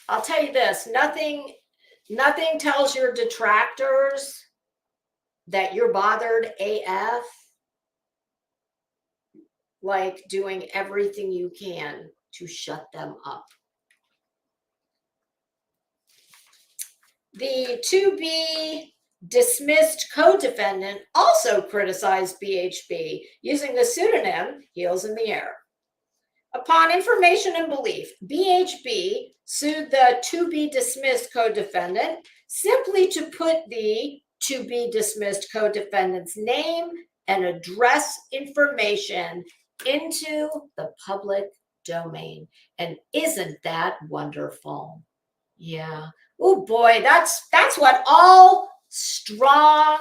I'll tell you this, nothing tells your detractors that you're bothered AF like doing everything you can to shut them up. The to be dismissed co-defendant also criticized BHB using the pseudonym Heels in the Air. Upon information and belief, BHB sued the to be dismissed co-defendant simply to put the to be dismissed co-defendant's name and address information into the public domain. And isn't that wonderful? Yeah. Oh boy, that's what all strong,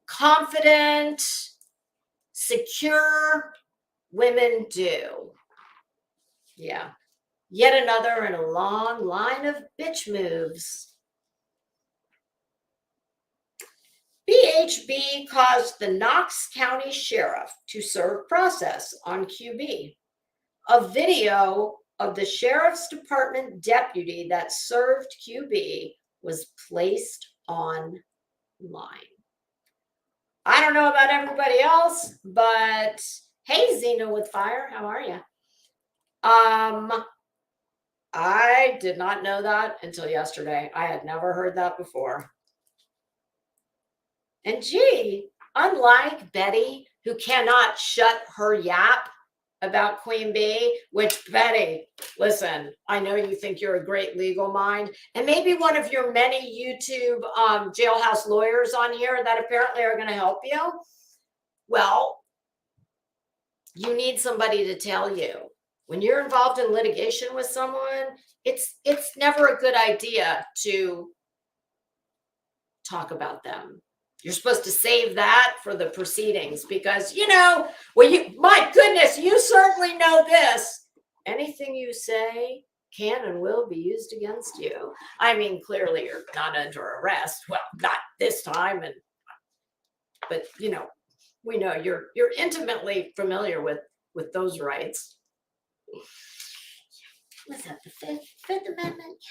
confident, secure women do. Yeah. Yet another in a long line of bitch moves. BHB caused the Knox County Sheriff to serve process on QB. A video of the Sheriff's Department deputy that served QB was placed online. I don't know about everybody else, but hey, Xena with Fire, how are you? I did not know that until yesterday. I had never heard that before. And gee, unlike Betty, who cannot shut her yap about Queen Bee, which, Betty, listen, I know you think you're a great legal mind, and maybe one of your many YouTube jailhouse lawyers on here that apparently are going to help you. Well, you need somebody to tell you. When you're involved in litigation with someone, it's never a good idea to talk about them. You're supposed to save that for the proceedings because, my goodness, you certainly know this. Anything you say can and will be used against you. I mean, clearly you're not under arrest. Well, not this time, but we know you're intimately familiar with those rights. What's that? The Fifth Amendment?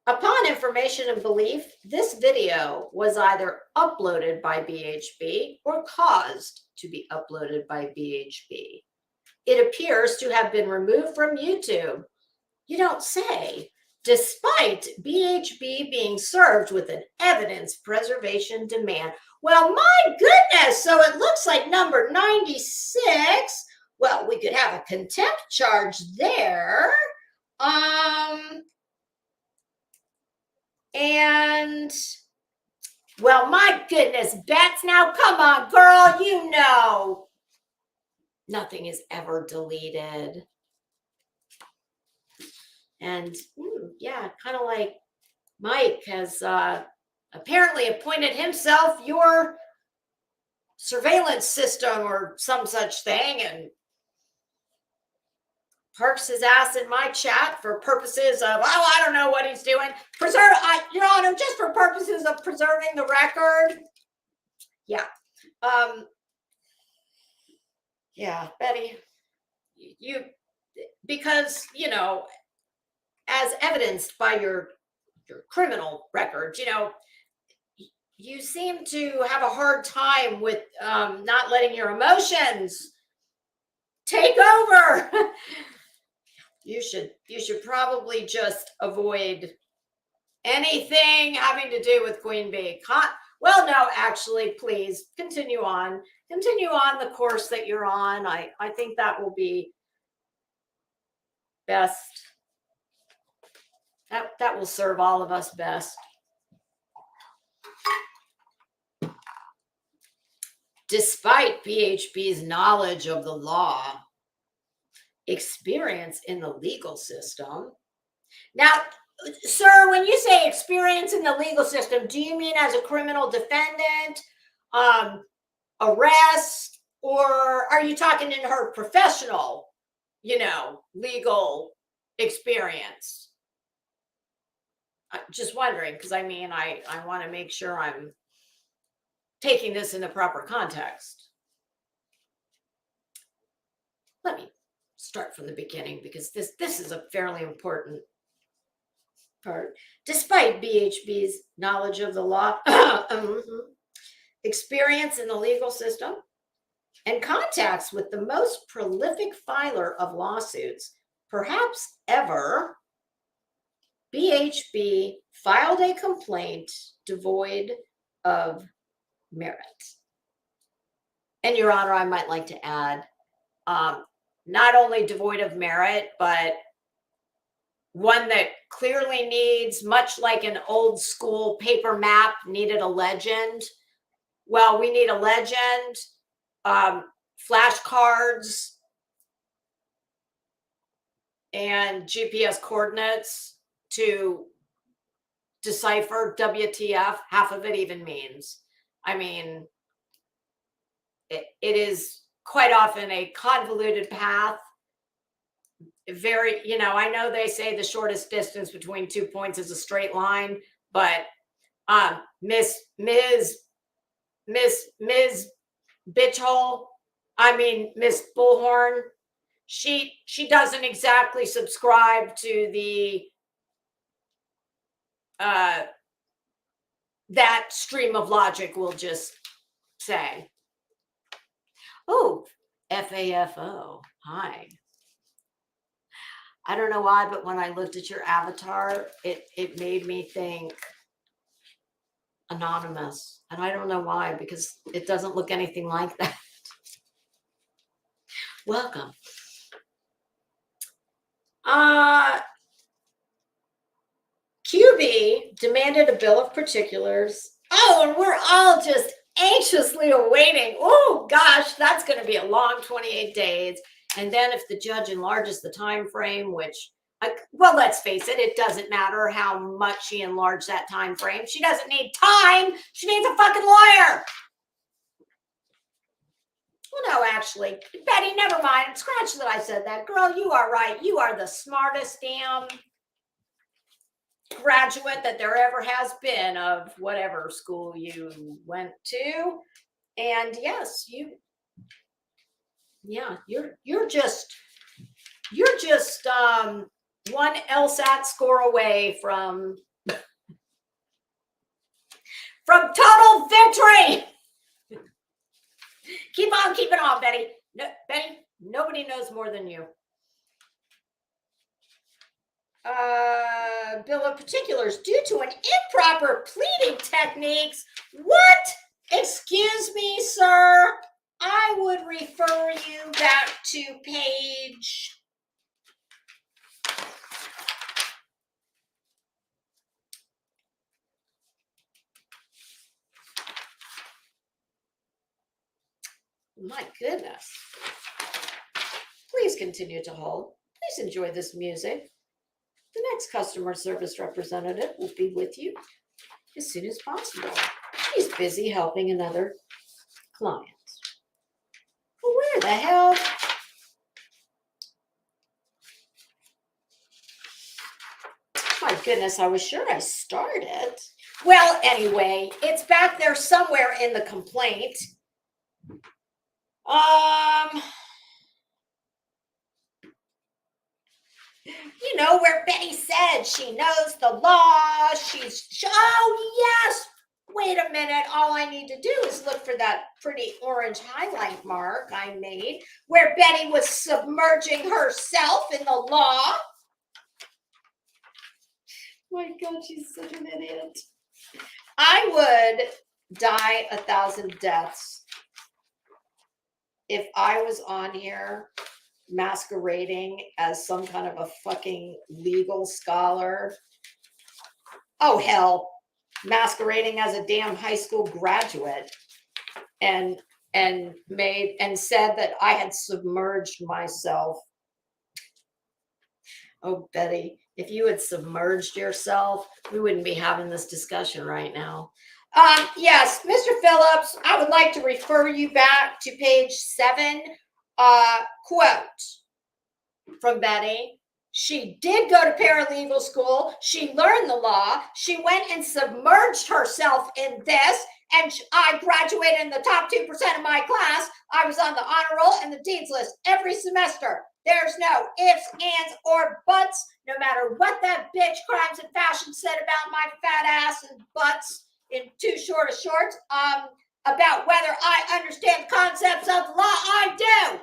Upon information and belief, this video was either uploaded by BHB or caused to be uploaded by BHB. It appears to have been removed from YouTube. You don't say. Despite BHB being served with an evidence preservation demand. Well, my goodness. So it looks like number 96. Well, we could have a contempt charge there. And, well, my goodness, Bets, now come on, girl, nothing is ever deleted. And, yeah, kind of like Mike has apparently appointed himself your surveillance system or some such thing, and parks his ass in my chat for purposes of, I don't know what he's doing. Your Honor, just for purposes of preserving the record. Yeah. Yeah, Betty, because, as evidenced by your criminal records, you seem to have a hard time with not letting your emotions take over. You should probably just avoid anything having to do with Queen Bee. Well, no, actually, please continue on the course that you're on. I think that will be best. That will serve all of us best. Despite BHB's knowledge of the law, experience in the legal system. Now, sir, when you say experience in the legal system, do you mean as a criminal defendant, arrest, or are you talking in her professional, legal experience? I'm just wondering, because I want to make sure I'm taking this in the proper context. Let me start from the beginning because this is a fairly important part. Despite BHB's knowledge of the law, experience in the legal system, and contacts with the most prolific filer of lawsuits, perhaps ever, BHB filed a complaint devoid of merit. And Your Honor, I might like to add, not only devoid of merit, but one that clearly needs, much like an old school paper map needed a legend. Well, we need a legend, flashcards, and GPS coordinates to decipher WTF half of it even means. I mean, it is quite often a convoluted path. Very, I know they say the shortest distance between 2 points is a straight line, but Miss Bitchhole, Miss Bullhorn, she doesn't exactly subscribe to the that stream of logic, we'll just say. Oh, FAFO. Hi. I don't know why, but when I looked at your avatar, it made me think anonymous. And I don't know why, because it doesn't look anything like that. Welcome. QB demanded a bill of particulars. Oh, and we're all just anxiously awaiting. Oh, gosh, that's going to be a long 28 days. And then if the judge enlarges the time frame, which Well, let's face it, it doesn't matter how much she enlarged that time frame. She doesn't need time. She needs a fucking lawyer. Well, no, actually, Betty, never mind. Scratch that I said that. Girl, you are right. You are the smartest damn graduate that there ever has been of whatever school you went to. And yes, you're just one LSAT score away from total victory. Keep on keeping on, Betty. No, Betty, nobody knows more than you. Bill of particulars, due to an improper pleading techniques. What? Excuse me, sir. I would refer you back to page. My goodness. Please continue to hold. Please enjoy this music. The next customer service representative will be with you as soon as possible. He's busy helping another client. Well, where the hell? My goodness, I was sure I started. Well, anyway, it's back there somewhere in the complaint. You know, where Betty said she knows the law. Oh, yes. Wait a minute. All I need to do is look for that pretty orange highlight mark I made where Betty was submerging herself in the law. My God, she's such an idiot. I would die 1,000 deaths if I was on here masquerading as some kind of a fucking legal scholar. Oh, hell, masquerading as a damn high school graduate and said that I had submerged myself. Oh, Betty, if you had submerged yourself, we wouldn't be having this discussion right now. Yes, Mr. Phillips, I would like to refer you back to page 7. Quote from Betty. She did go to paralegal school. She learned the law. She went and submerged herself in this, and I graduated in the top 2% of my class. I was on the honor roll and the dean's list every semester. There's no ifs, ands, or buts, no matter what that bitch Crimes and Fashion said about my fat ass and butts in too short of shorts. About whether I understand the concepts of the law. I do.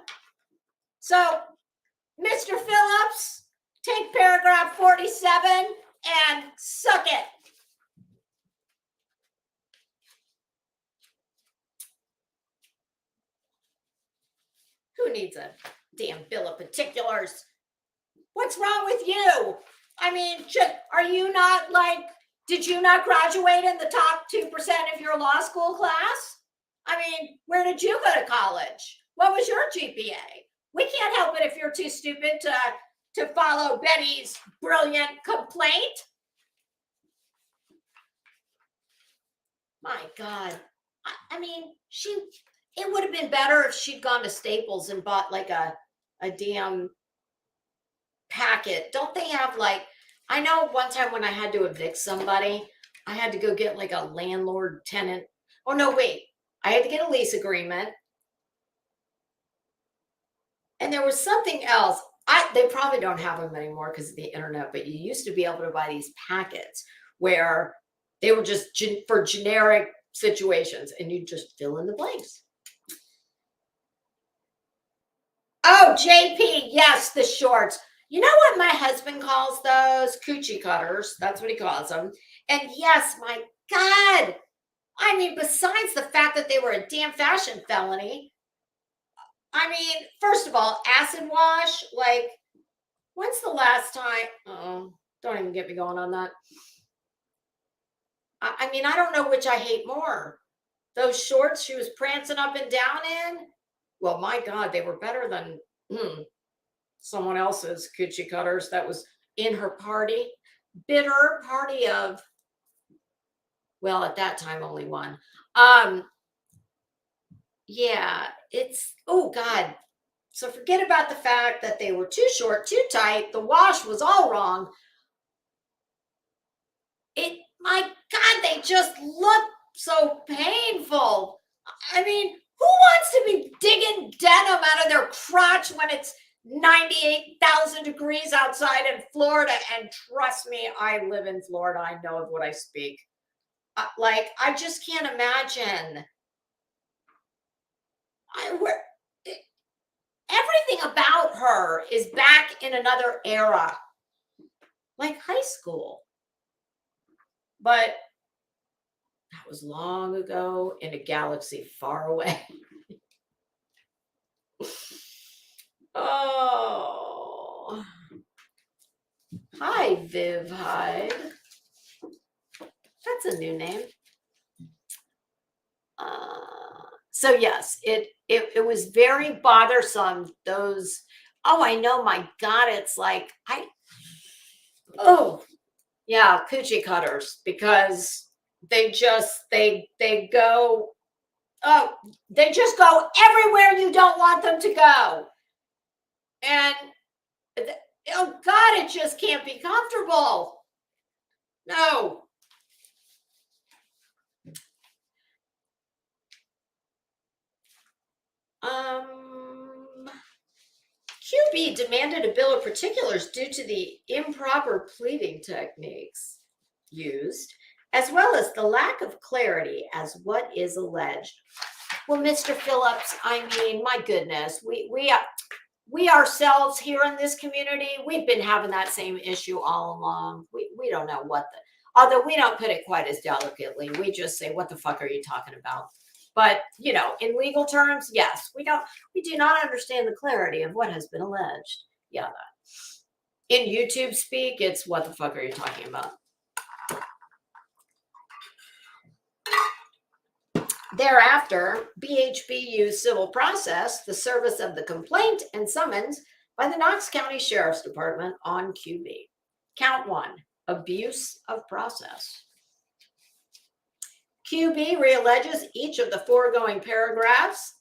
So, Mr. Phillips, take paragraph 47 and suck it. Who needs a damn bill of particulars? What's wrong with you? I mean, are you not like, did you not graduate in the top 2% of your law school class? I mean, where did you go to college? What was your GPA? We can't help it if you're too stupid to follow Betty's brilliant complaint. My God. I mean, it would have been better if she'd gone to Staples and bought like a damn packet. Don't they have like, I know one time when I had to evict somebody, I had to go get like a landlord tenant. Oh, no, wait. I had to get a lease agreement. And there was something else. They probably don't have them anymore because of the internet, but you used to be able to buy these packets where they were just for generic situations and you just fill in the blanks. Oh, JP, yes, the shorts. You know what my husband calls those? Coochie cutters. That's what he calls them. And yes, my God. I mean, besides the fact that they were a damn fashion felony, I mean, first of all, acid wash, like, when's the last time? Oh, don't even get me going on that. I mean, I don't know which I hate more. Those shorts she was prancing up and down in. Well, my God, they were better than someone else's coochie cutters that was in her party, bitter party of, well, at that time, only one. Yeah, it's, oh God. So forget about the fact that they were too short, too tight. The wash was all wrong. My God, they just look so painful. I mean, who wants to be digging denim out of their crotch when it's 98,000 degrees outside in Florida? And trust me, I live in Florida. I know of what I speak. I just can't imagine. Everything about her is back in another era, like high school. But that was long ago in a galaxy far away. Oh. Hi, Viv Hyde. That's a new name. So yes, it was very bothersome. Those, oh, I know, my God, it's like yeah, coochie cutters, because they just go, oh, they just go everywhere you don't want them to go. And oh God, it just can't be comfortable. No. QB demanded a bill of particulars due to the improper pleading techniques used, as well as the lack of clarity as what is alleged. Well, Mr. Phillips, I mean, my goodness, we ourselves here in this community, we've been having that same issue all along. We don't know although we don't put it quite as delicately. We just say, what the fuck are you talking about? But, in legal terms, yes, we do not understand the clarity of what has been alleged. Yeah. In YouTube speak, it's what the fuck are you talking about? Thereafter, BHB used civil process, the service of the complaint and summons by the Knox County Sheriff's Department on QB. Count 1, abuse of process. QB realleges each of the foregoing paragraphs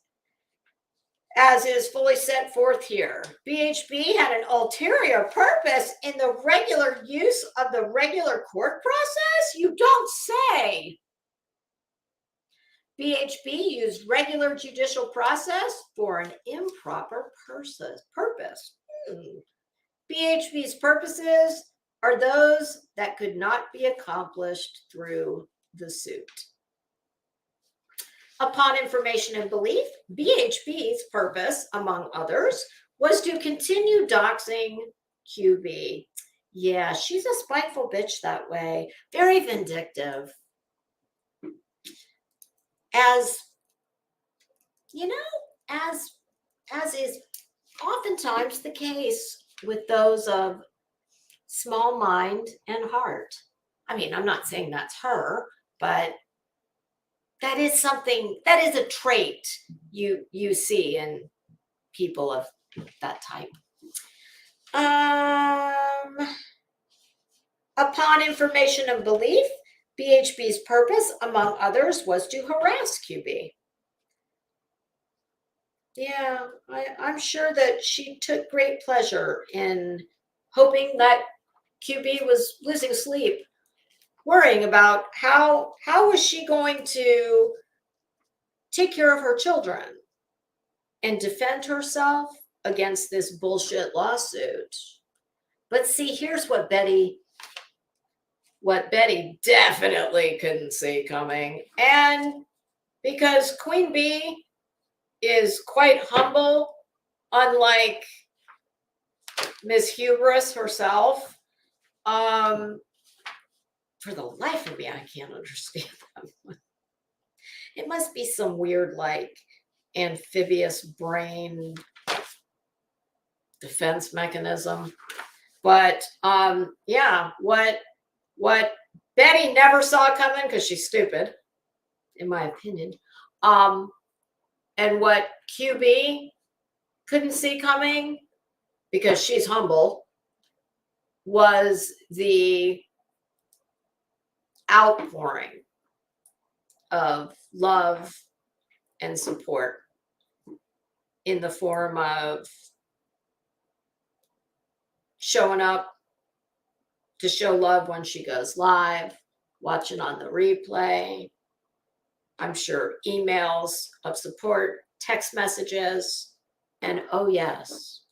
as is fully set forth here. BHB had an ulterior purpose in the regular use of the regular court process? You don't say. BHB used regular judicial process for an improper purpose. BHB's purposes are those that could not be accomplished through the suit. Upon information and belief, BHB's purpose, among others, was to continue doxing QB. Yeah, she's a spiteful bitch that way. Very vindictive. As is oftentimes the case with those of small mind and heart. I mean, I'm not saying that's her, but that is a trait you see in people of that type. Upon information and belief, BHB's purpose, among others, was to harass QB. Yeah, I'm sure that she took great pleasure in hoping that QB was losing sleep, worrying about how was she going to take care of her children and defend herself against this bullshit lawsuit. But see, here's what Betty definitely couldn't see coming. And because Queen Bee is quite humble, unlike Miss Hubris herself, for the life of me, I can't understand them. It must be some weird, amphibious brain defense mechanism. But yeah, what Betty never saw coming, because she's stupid, in my opinion, and what QB couldn't see coming because she's humble, was the outpouring of love and support in the form of showing up to show love when she goes live, watching on the replay. I'm sure emails of support, text messages, and oh yes,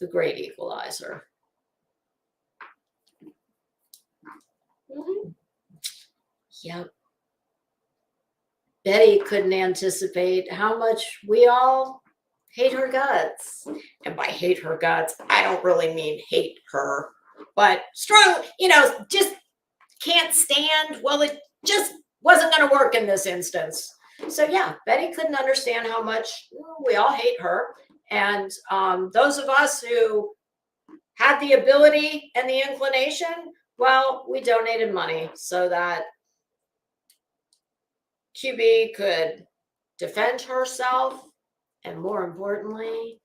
the great equalizer. Mm-hmm. Yep. Betty couldn't anticipate how much we all hate her guts. And by hate her guts, I don't really mean hate her, but strong, just can't stand. Well, it just wasn't going to work in this instance. So yeah, Betty couldn't understand how much we all hate her. And those of us who had the ability and the inclination, well, we donated money so that QB could defend herself and, more importantly,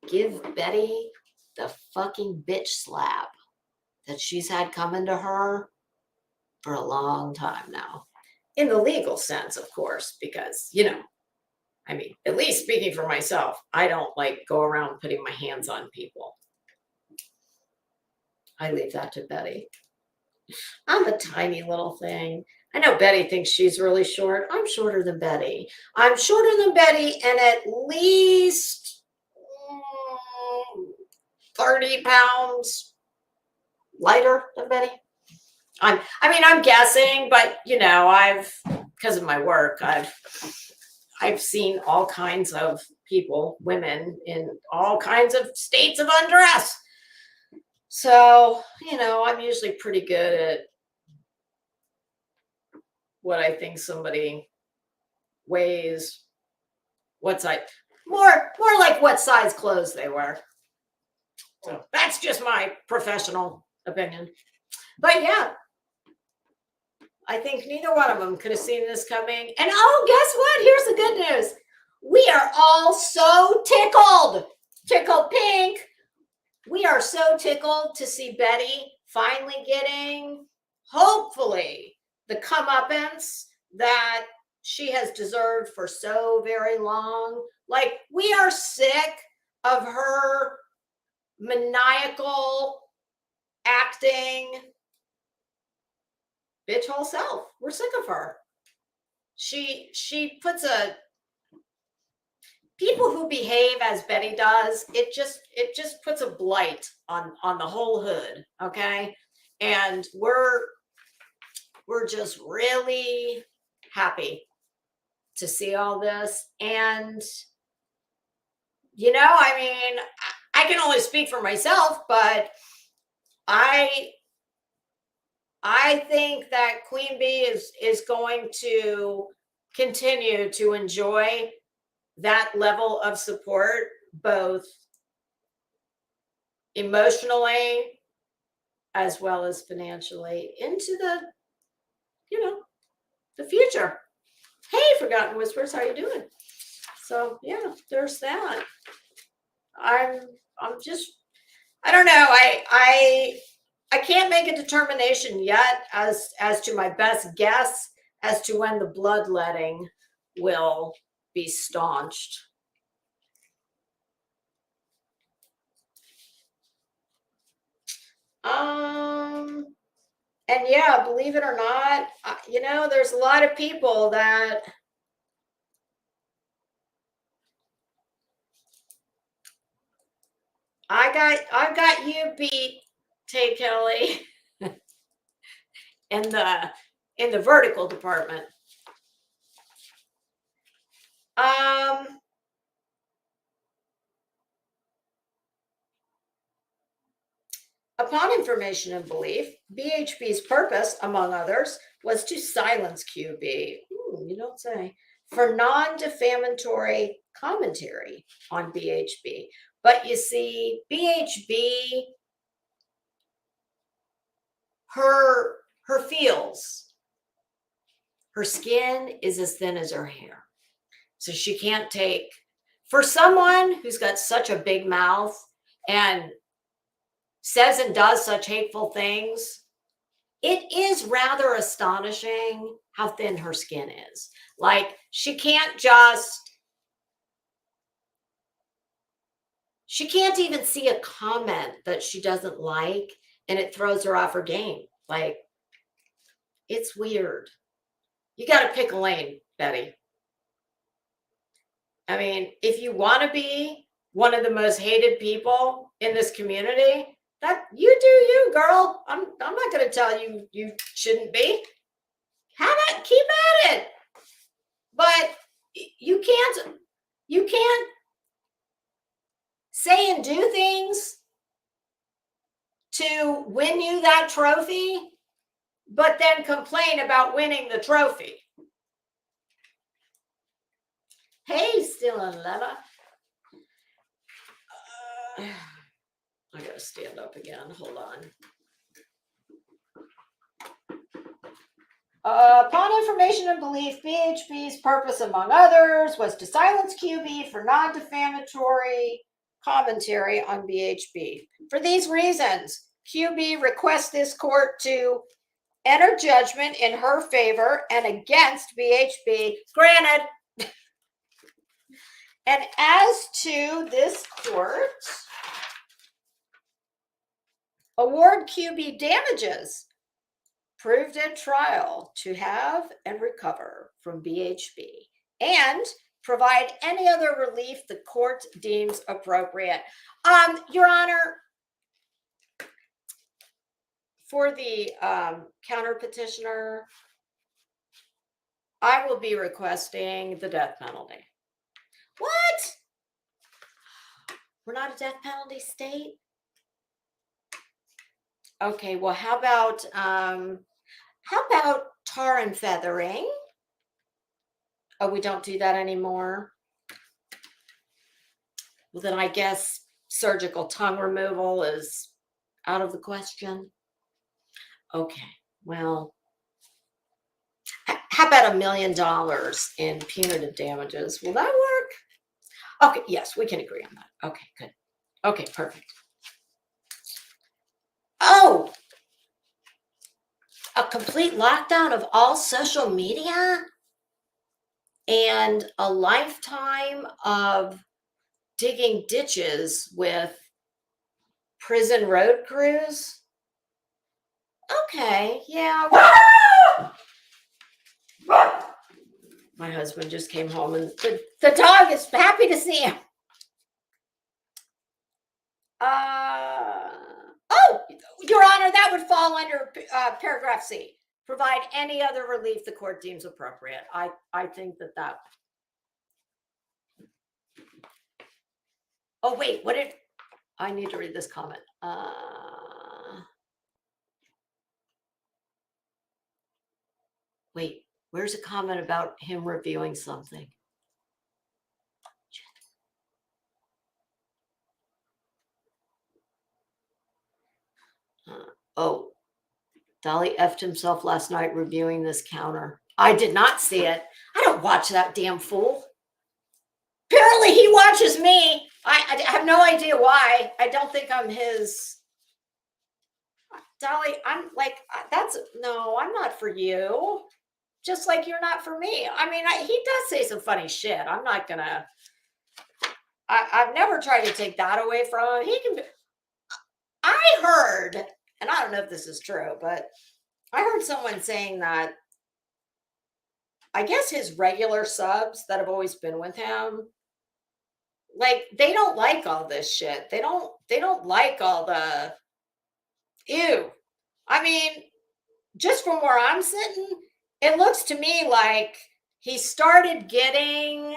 give Betty the fucking bitch slap that she's had coming to her for a long time now. In the legal sense, of course, because, at least speaking for myself, I don't go around putting my hands on people. I leave that to Betty. I'm a tiny little thing. I know Betty thinks she's really short. I'm shorter than Betty. I'm shorter than Betty and at least 30 pounds lighter than Betty. I'm guessing, but because of my work, I've seen all kinds of people, women in all kinds of states of undress. So, I'm usually pretty good at what I think somebody weighs, what size, more like what size clothes they wear. So that's just my professional opinion. But yeah, I think neither one of them could have seen this coming. And oh, guess what? Here's the good news. We are all so tickled pink. We are so tickled to see Betty finally getting, hopefully, the comeuppance that she has deserved for so very long. We are sick of her maniacal acting bitch whole self. We're sick of her. She puts people who behave as Betty does, it just puts a blight on the whole hood, okay? And we're just really happy to see all this. And I can only speak for myself, but I think that Queen Bee is going to continue to enjoy that level of support, both emotionally as well as financially, into the future. Hey, Forgotten Whispers, how you doing? So yeah, there's that. I'm just, I don't know. I can't make a determination yet as to my best guess as to when the bloodletting will be staunched. And yeah, believe it or not, there's a lot of people that I've got you beat, Tay Kelly, in the vertical department. Upon information and belief, BHB's purpose, among others, was to silence QB. Ooh, you don't say. For non-defamatory commentary on BHB. But you see, BHB, her feels, her skin is as thin as her hair. So she can't take, for someone who's got such a big mouth and says and does such hateful things, it is rather astonishing how thin her skin is. Like, she can't even see a comment that she doesn't like, and it throws her off her game. Like, it's weird. You got to pick a lane, Betty. I mean, if you want to be one of the most hated people in this community, that you do you, girl. I'm not going to tell you you shouldn't be. Have it, keep at it. But you can't say and do things to win you that trophy, but then complain about winning the trophy. Hey, still in leather. I gotta stand up again. Hold on. Upon information and belief, BHB's purpose, among others, was to silence QB for non-defamatory commentary on BHB. For these reasons, QB requests this court to enter judgment in her favor and against BHB. Granted. And as to this court, award QB damages proved at trial to have and recover from BHB, and provide any other relief the court deems appropriate. Your Honor, for the counter petitioner, I will be requesting the death penalty. What? We're not a death penalty state? Okay, well, how about tar and feathering? Oh, we don't do that anymore. Well, then I guess surgical tongue removal is out of the question. Okay, well, how about $1 million in punitive damages? Will that work? Okay, yes, we can agree on that. Okay, good. Okay, perfect. Oh, a complete lockdown of all social media and a lifetime of digging ditches with prison road crews. Okay, yeah. My husband just came home and the dog is happy to see him. Oh, Your Honor, that would fall under paragraph C. Provide any other relief the court deems appropriate. I think that. Oh, wait, what did I need to read this comment? Wait, where's a comment about him reviewing something? Oh, Dolly effed himself last night reviewing this counter. I did not see it. I don't watch that damn fool. Apparently he watches me. I have no idea why. I don't think I'm his. Dolly, I'm like, no, I'm not for you. Just like you're not for me. I mean, he does say some funny shit. I'm not gonna. I've never tried to take that away from him. He can. I heard, and I don't know if this is true, but I heard someone saying that I guess his regular subs that have always been with him, like, they don't like all this shit. They don't like all the ew. I mean, just from where I'm sitting, it looks to me like he started getting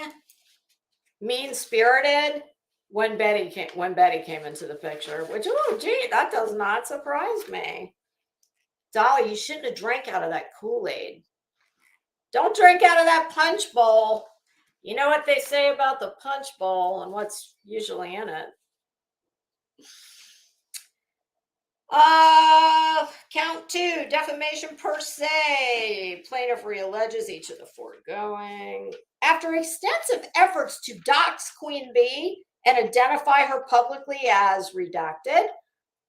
mean-spirited when Betty came into the picture, which, oh gee, that does not surprise me. Dolly, you shouldn't have drank out of that Kool-Aid. Don't drink out of that punch bowl. You know what they say about the punch bowl and what's usually in it. Count 2, defamation per se. Plaintiff realleges each of the foregoing. After extensive efforts to dox Queen Bee and identify her publicly as redacted,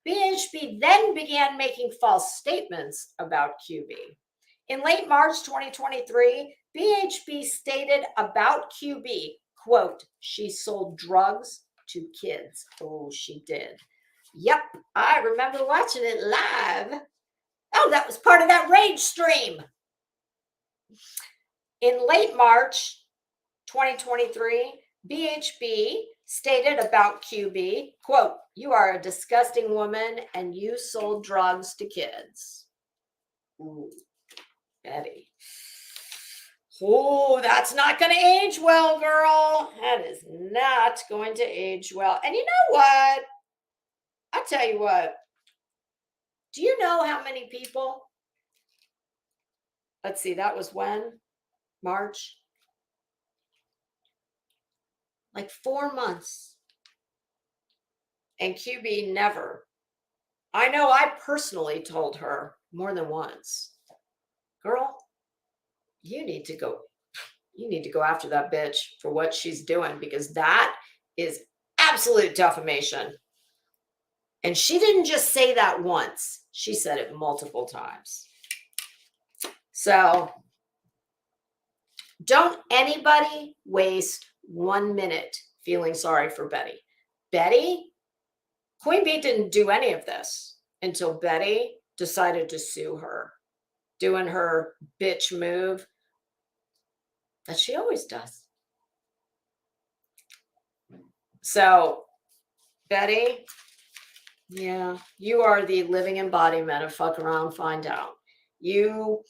BHB then began making false statements about QB. In late March 2023, BHB stated about QB, quote, she sold drugs to kids. Oh, she did. Yep, I remember watching it live. Oh, that was part of that rage stream. In late March 2023, BHB stated about QB, quote, you are a disgusting woman and you sold drugs to kids. Ooh, Betty. Oh, that's not going to age well, girl. That is not going to age well. And you know what? I'll tell you what. Do you know how many people? Let's see, that was when? March? Like 4 months. And QB never. I know I personally told her more than once, girl, you need to go after that bitch for what she's doing, because that is absolute defamation. And she didn't just say that once. She said it multiple times. So don't anybody waste 1 minute feeling sorry for Betty. Queen Bee didn't do any of this until Betty decided to sue her, doing her bitch move that she always does. So, Betty, yeah, you are the living embodiment of fuck around, find out. You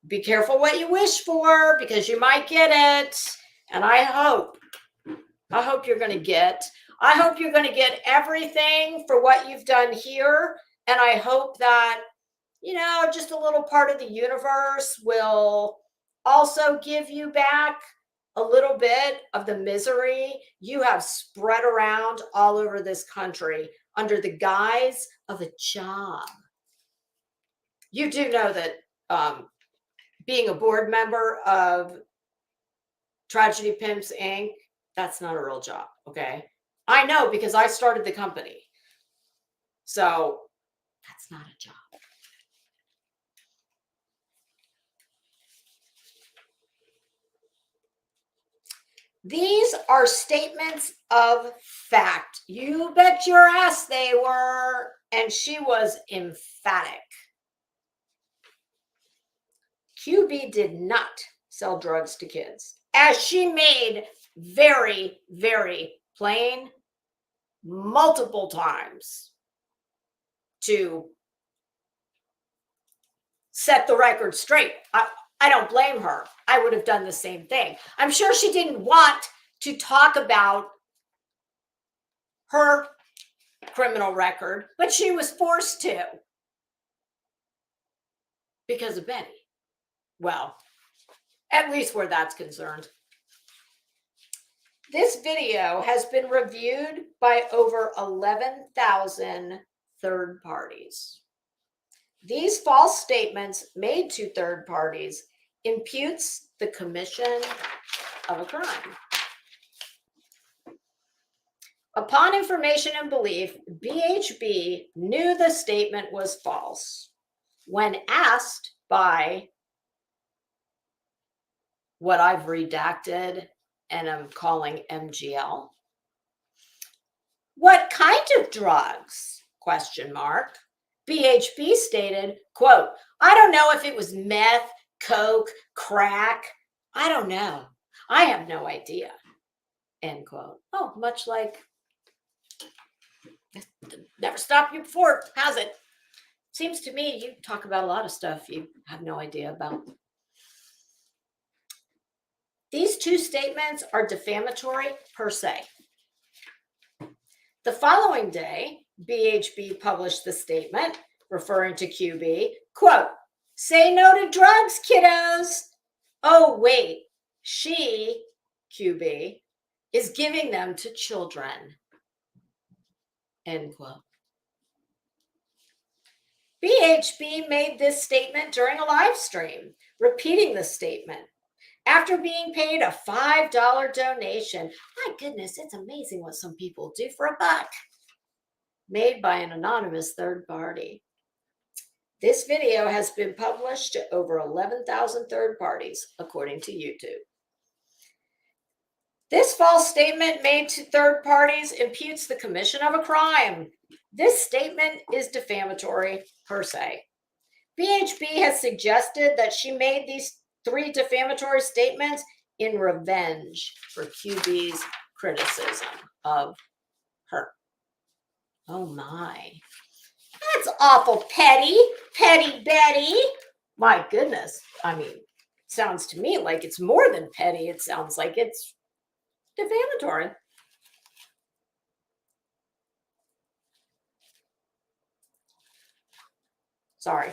be careful what you wish for, because you might get it. And I hope you're going to get everything for what you've done here. And I hope that, just a little part of the universe will also give you back a little bit of the misery you have spread around all over this country under the guise of a job. You do know that being a board member of Tragedy Pimps Inc., that's not a real job, okay? I know, because I started the company. So that's not a job. These are statements of fact. You bet your ass they were. And she was emphatic. QB did not sell drugs to kids, as she made very, very plain multiple times to set the record straight. I don't blame her. I would have done the same thing. I'm sure she didn't want to talk about her criminal record, but she was forced to because of Betty. Well, at least where that's concerned. This video has been reviewed by over 11,000 third parties. These false statements made to third parties imputes the commission of a crime. Upon information and belief, BHB knew the statement was false. When asked by what I've redacted and I'm calling MGL, what kind of drugs? ? BHB stated, quote, I don't know if it was meth, coke, crack. I don't know. I have no idea. End quote. Oh, much like never stopped you before, has it? Seems to me you talk about a lot of stuff you have no idea about. These two statements are defamatory per se. The following day, BHB published the statement referring to QB, quote, say no to drugs, kiddos. Oh, wait, she, QB, is giving them to children, end quote. BHB made this statement during a live stream, repeating the statement after being paid a $5 donation. My goodness, it's amazing what some people do for $1. made by an anonymous third party. This video has been published to over 11,000 third parties, according to YouTube. This false statement made to third parties imputes the commission of a crime. This statement is defamatory per se. BHB has suggested that she made these 3 defamatory statements in revenge for QB's criticism of her. Oh my. That's awful petty. Petty Betty. My goodness. I mean, sounds to me like it's more than petty. It sounds like it's defamatory. Sorry.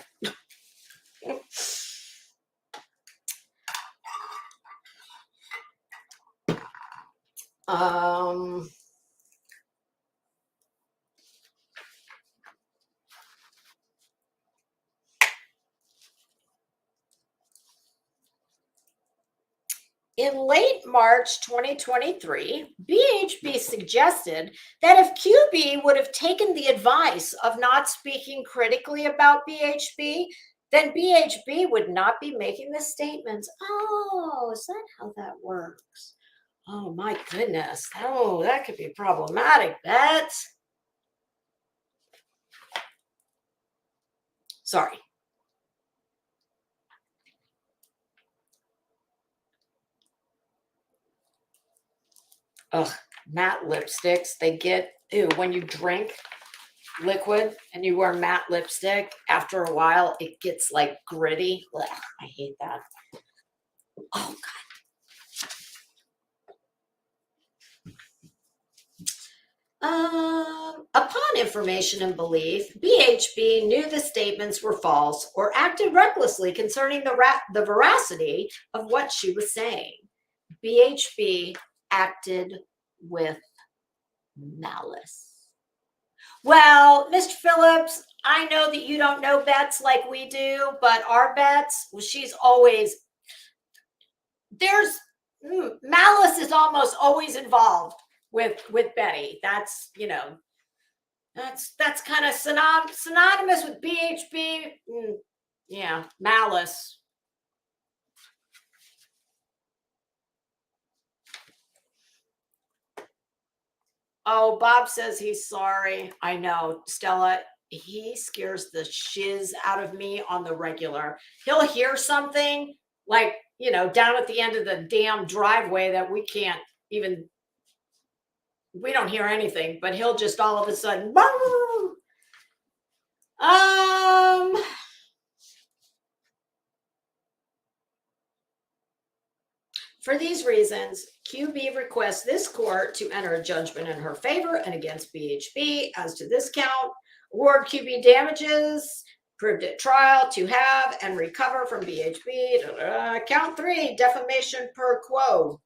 In late March 2023, BHB suggested that if QB would have taken the advice of not speaking critically about BHB, then BHB would not be making the statements. Oh, is that how that works? Oh my goodness. Oh, that could be problematic, Bet. Sorry. Ugh, matte lipsticks. They get, ew, when you drink liquid and you wear matte lipstick, after a while, it gets like gritty. Ugh, I hate that. Oh, God. Upon information and belief, BHB knew the statements were false or acted recklessly concerning the veracity of what she was saying. BHB acted with malice. Well, Mr. Phillips, I know that you don't know Bets like we do, but our Bets, well, she's always, malice is almost always involved with Betty. That's, you know, that's kind of synonymous with BHB. Yeah, malice. Oh, Bob says he's sorry. I know, Stella. He scares the shiz out of me on the regular. He'll hear something like, you know, down at the end of the damn driveway that we don't hear anything, but he'll just all of a sudden, for these reasons, QB requests this court to enter a judgment in her favor and against BHB as to this count, award QB damages, proved at trial to have and recover from BHB. Count 3, defamation per quo.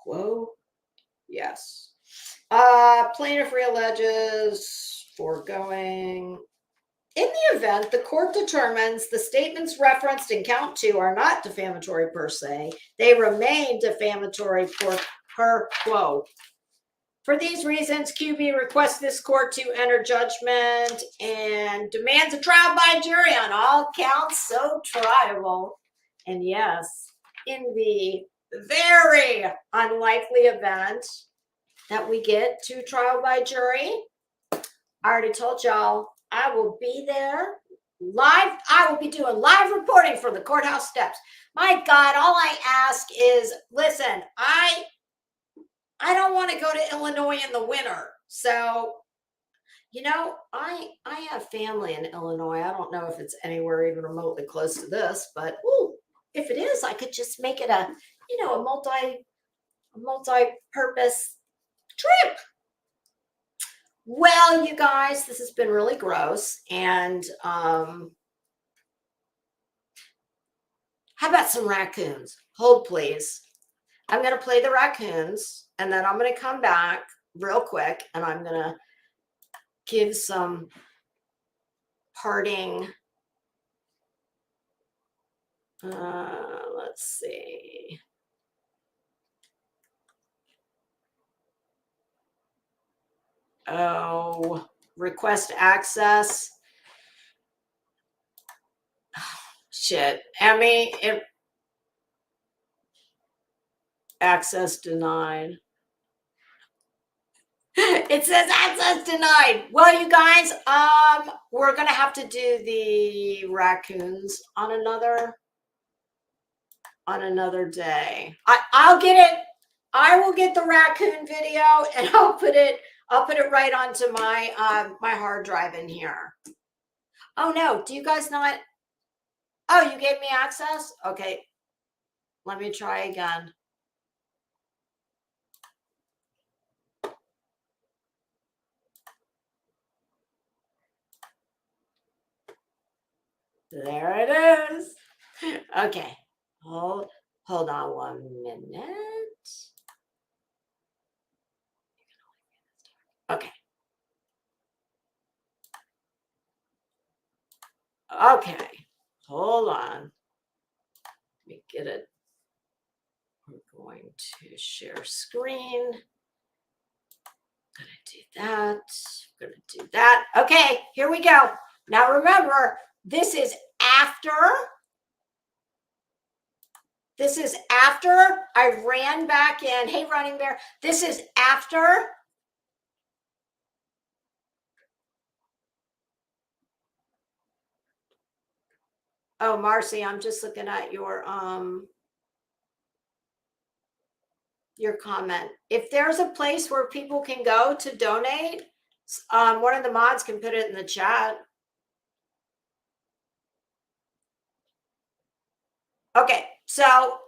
Quo? Yes. Plaintiff realleges foregoing. In the event the court determines the statements referenced in count 2 are not defamatory per se, they remain defamatory per quo. For these reasons, QB requests this court to enter judgment and demands a trial by jury on all counts so triable. And yes, in the very unlikely event that we get to trial by jury, I already told y'all, I will be there live. I will be doing live reporting from the courthouse steps. My God, all I ask is, listen, I don't want to go to Illinois in the winter. So, you know, I have family in Illinois. I don't know if it's anywhere even remotely close to this, but if it is, I could just make it a multi-purpose trip. Well, you guys, this has been really gross. And how about some raccoons? Hold, please. I'm going to play the raccoons, and then I'm going to come back real quick, and I'm going to give some parting. Let's see. Oh, request access. Shit. Emmy, access denied. It says access denied. Well, you guys, we're gonna have to do the raccoons on another day. I'll get it. I will get the raccoon video and I'll put it right onto my my hard drive in here. Oh no, do you guys not? Oh, you gave me access? Okay. Let me try again. There it is. Okay. Hold on 1 minute. Okay. Okay. Hold on. Let me get it. We're going to share screen. Gonna do that. Gonna do that. Okay, here we go. Now remember, this is after. This is after I ran back in. Hey, Running Bear. This is after. Oh, Marcy, I'm just looking at your comment. If there's a place where people can go to donate, one of the mods can put it in the chat. Okay, so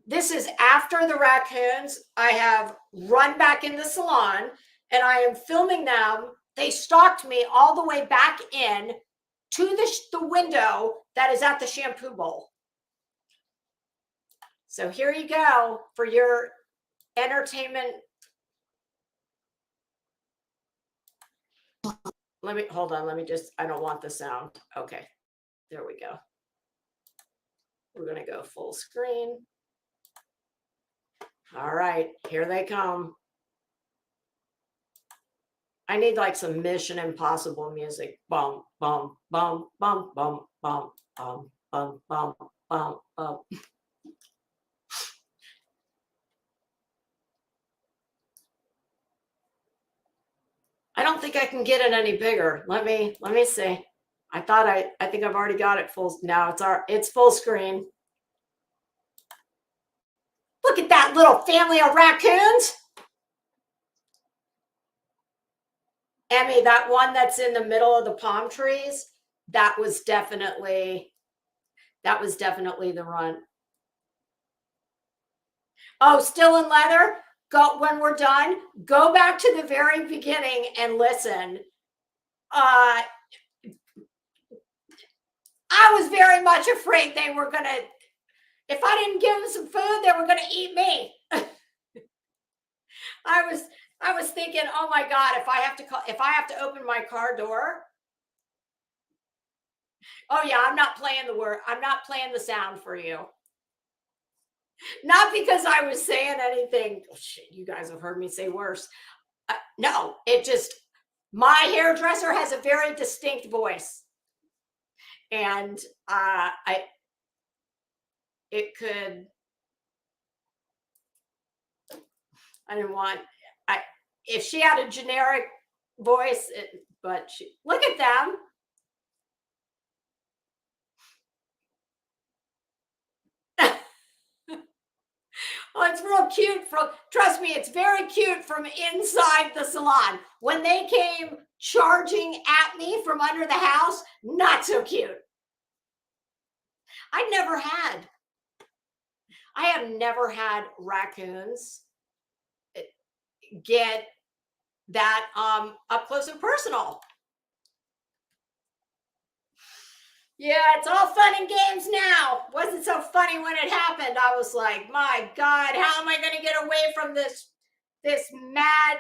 this is after the raccoons. I have run back in the salon and I am filming them. They stalked me all the way back in to the window that is at the shampoo bowl. So here you go for your entertainment. Let me, hold on. Let me just, I don't want the sound. Okay, there we go. We're going to go full screen. All right, here they come. I need like some Mission Impossible music. Bum, bum, bum, bum, bum, bum, bum, bum, bum, bum, bum. I don't think I can get it any bigger. Let me see. I think I've already got it full. Now it's full screen. Look at that little family of raccoons. Emmy, that one that's in the middle of the palm trees, that was definitely the run. Oh, still in leather? Go, when we're done, go back to the very beginning and listen. I was very much afraid they were gonna, if I didn't give them some food, they were gonna eat me. I was thinking, oh my God, if I have to open my car door. Oh yeah, I'm not playing the word. I'm not playing the sound for you. Not because I was saying anything. Oh, shit, you guys have heard me say worse. No, it just, my hairdresser has a very distinct voice. And it could, I didn't want, if she had a generic voice, but look at them. Oh, it's real cute. Trust me, it's very cute from inside the salon. When they came charging at me from under the house, not so cute. I have never had raccoons get that up close and personal. Yeah, it's all fun and games now. Wasn't so funny when it happened. I was like, my God, how am I going to get away from this mad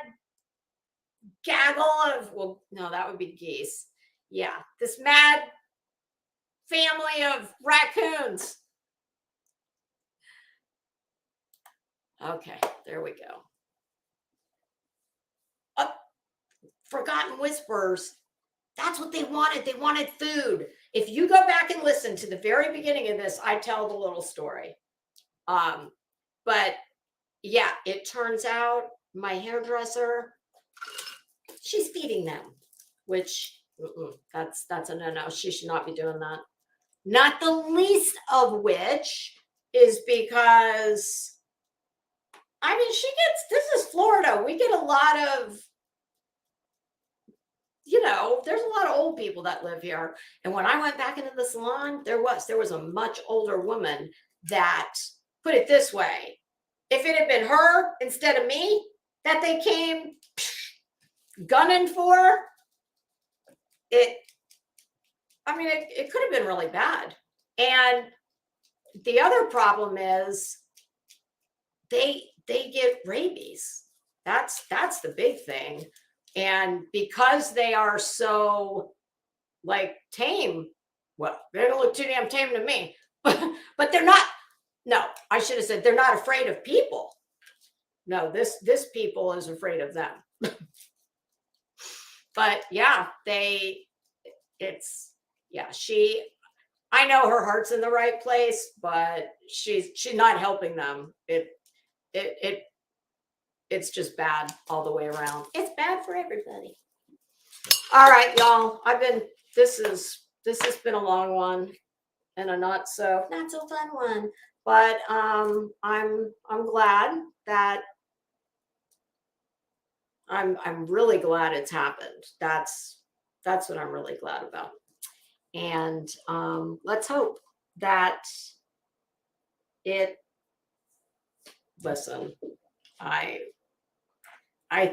gaggle of, well, no, that would be geese. Yeah, this mad family of raccoons. Okay, there we go. Oh, Forgotten Whispers, that's what they wanted. They wanted food. If you go back and listen to the very beginning of this, I tell the little story. But yeah, it turns out my hairdresser, she's feeding them, which that's a no-no. She should not be doing that. Not the least of which is because, I mean, this is Florida. We get a lot of, there's a lot of old people that live here. And when I went back into the salon, there was a much older woman that, put it this way, if it had been her instead of me that they came gunning for, it could have been really bad. And the other problem is they get rabies. That's the big thing. And because they are so like tame, well, they don't look too damn tame to me, but they're not. No, I should have said they're not afraid of people. No, this people is afraid of them. But yeah, I know her heart's in the right place, but she's not helping them. It's just bad all the way around. It's bad for everybody. All right, y'all. This has been a long one and a not so fun one. But I'm glad that I'm really glad it's happened. That's what I'm really glad about. And let's hope that listen, I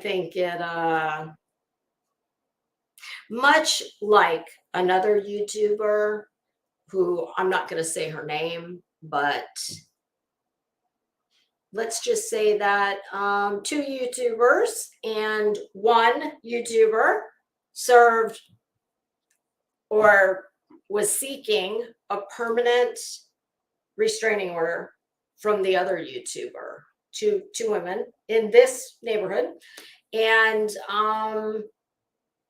think it much like another YouTuber who I'm not going to say her name, but let's just say that 2 YouTubers and 1 YouTuber served or was seeking a permanent restraining order from the other YouTuber, two women in this neighborhood. And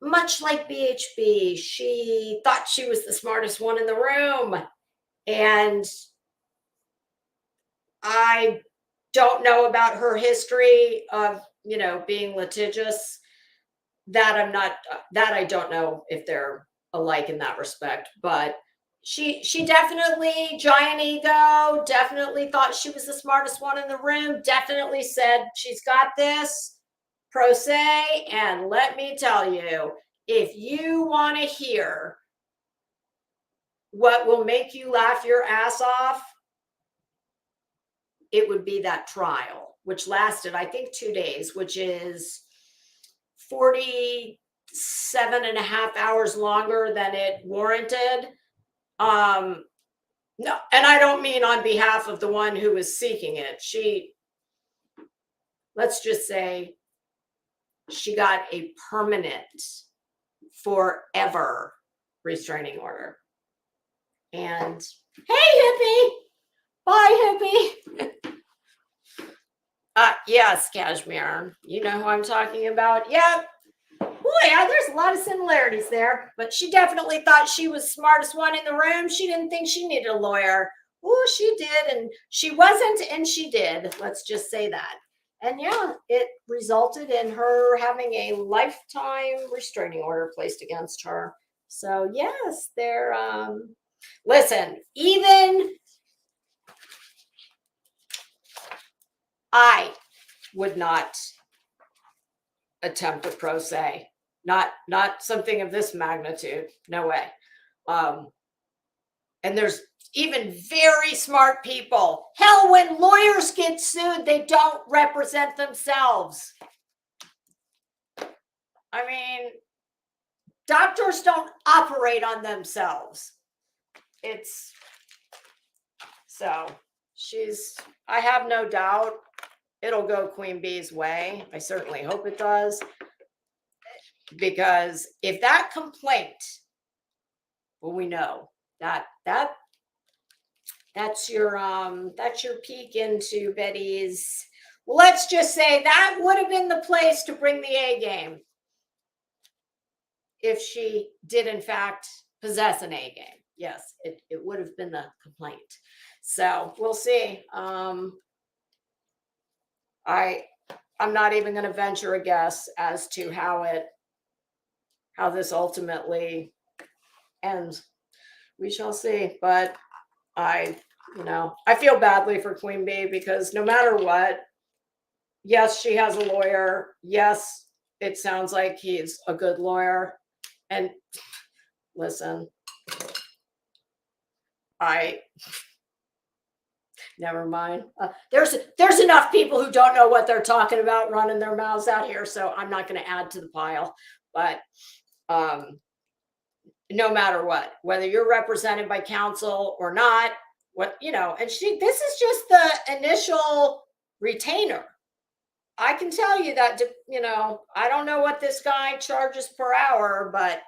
much like BHB, she thought she was the smartest one in the room. And I don't know about her history of, being litigious. That I don't know if they're alike in that respect, but she definitely, giant ego, definitely thought she was the smartest one in the room, definitely said she's got this, pro se. And let me tell you, if you want to hear what will make you laugh your ass off, it would be that trial, which lasted, I think, 2 days, which is 47 and a half hours longer than it warranted. No, and I don't mean on behalf of the one who was seeking it. Let's just say she got a permanent, forever restraining order. And hey, hippie, bye, hippie. Yes, Cashmere. You know who I'm talking about? Yep. Boy, there's a lot of similarities there. But she definitely thought she was the smartest one in the room. She didn't think she needed a lawyer. Oh, she did, and she wasn't, and she did. Let's just say that. And yeah, it resulted in her having a lifetime restraining order placed against her. So yes, listen, even I would not attempt a pro se, not something of this magnitude. No way. And there's even very smart people. Hell, when lawyers get sued, they don't represent themselves. I mean, doctors don't operate on themselves. I have no doubt it'll go Queen Bee's way. I certainly hope it does. Because if that complaint, well, we know that's your peek into Betty's. Well, let's just say that would have been the place to bring the A game. if she did in fact possess an A game. Yes, it would have been the complaint. So we'll see. I'm not even going to venture a guess as to how this ultimately ends. We shall see. But I feel badly for Queen Bee, because no matter what, yes, she has a lawyer. Yes, it sounds like he's a good lawyer. And listen, never mind. There's enough people who don't know what they're talking about running their mouths out here, so I'm not going to add to the pile. But no matter what, whether you're represented by counsel or not, and this is just the initial retainer. I can tell you that, I don't know what this guy charges per hour, but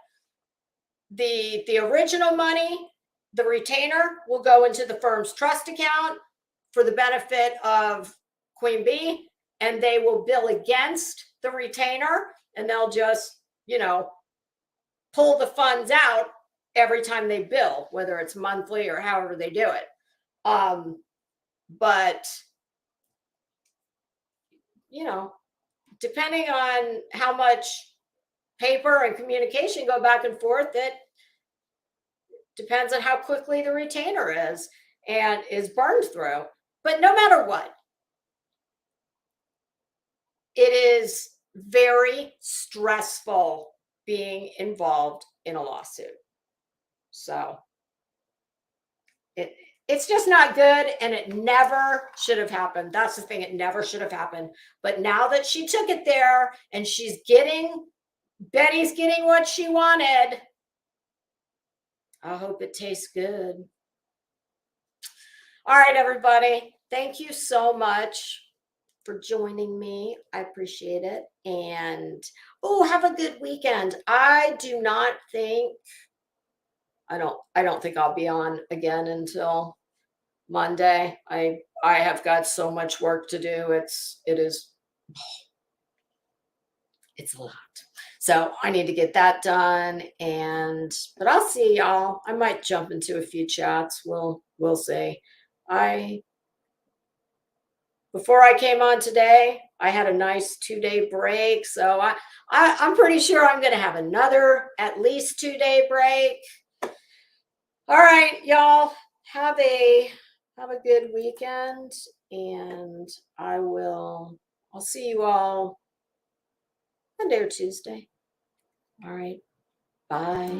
the original money, the retainer, will go into the firm's trust account for the benefit of Queen Bee, and they will bill against the retainer, and they'll just, pull the funds out every time they bill, whether it's monthly or however they do it. But depending on how much paper and communication go back and forth, it depends on how quickly the retainer is and is burned through. But no matter what, it is very stressful being involved in a lawsuit. So it's just not good, and it never should have happened. That's the thing. It never should have happened. But now that she took it there and Betty's getting what she wanted, I hope it tastes good. All right, everybody. Thank you so much for joining me. I appreciate it. And have a good weekend. I don't think I'll be on again until Monday. I have got so much work to do. It's a lot. So I need to get that done. But I'll see y'all. I might jump into a few chats. We'll see. Before I came on today, I had a nice 2-day break. So I'm pretty sure I'm going to have another at least 2-day break. All right, y'all, have a good weekend, and I'll see you all Monday or Tuesday. All right, bye.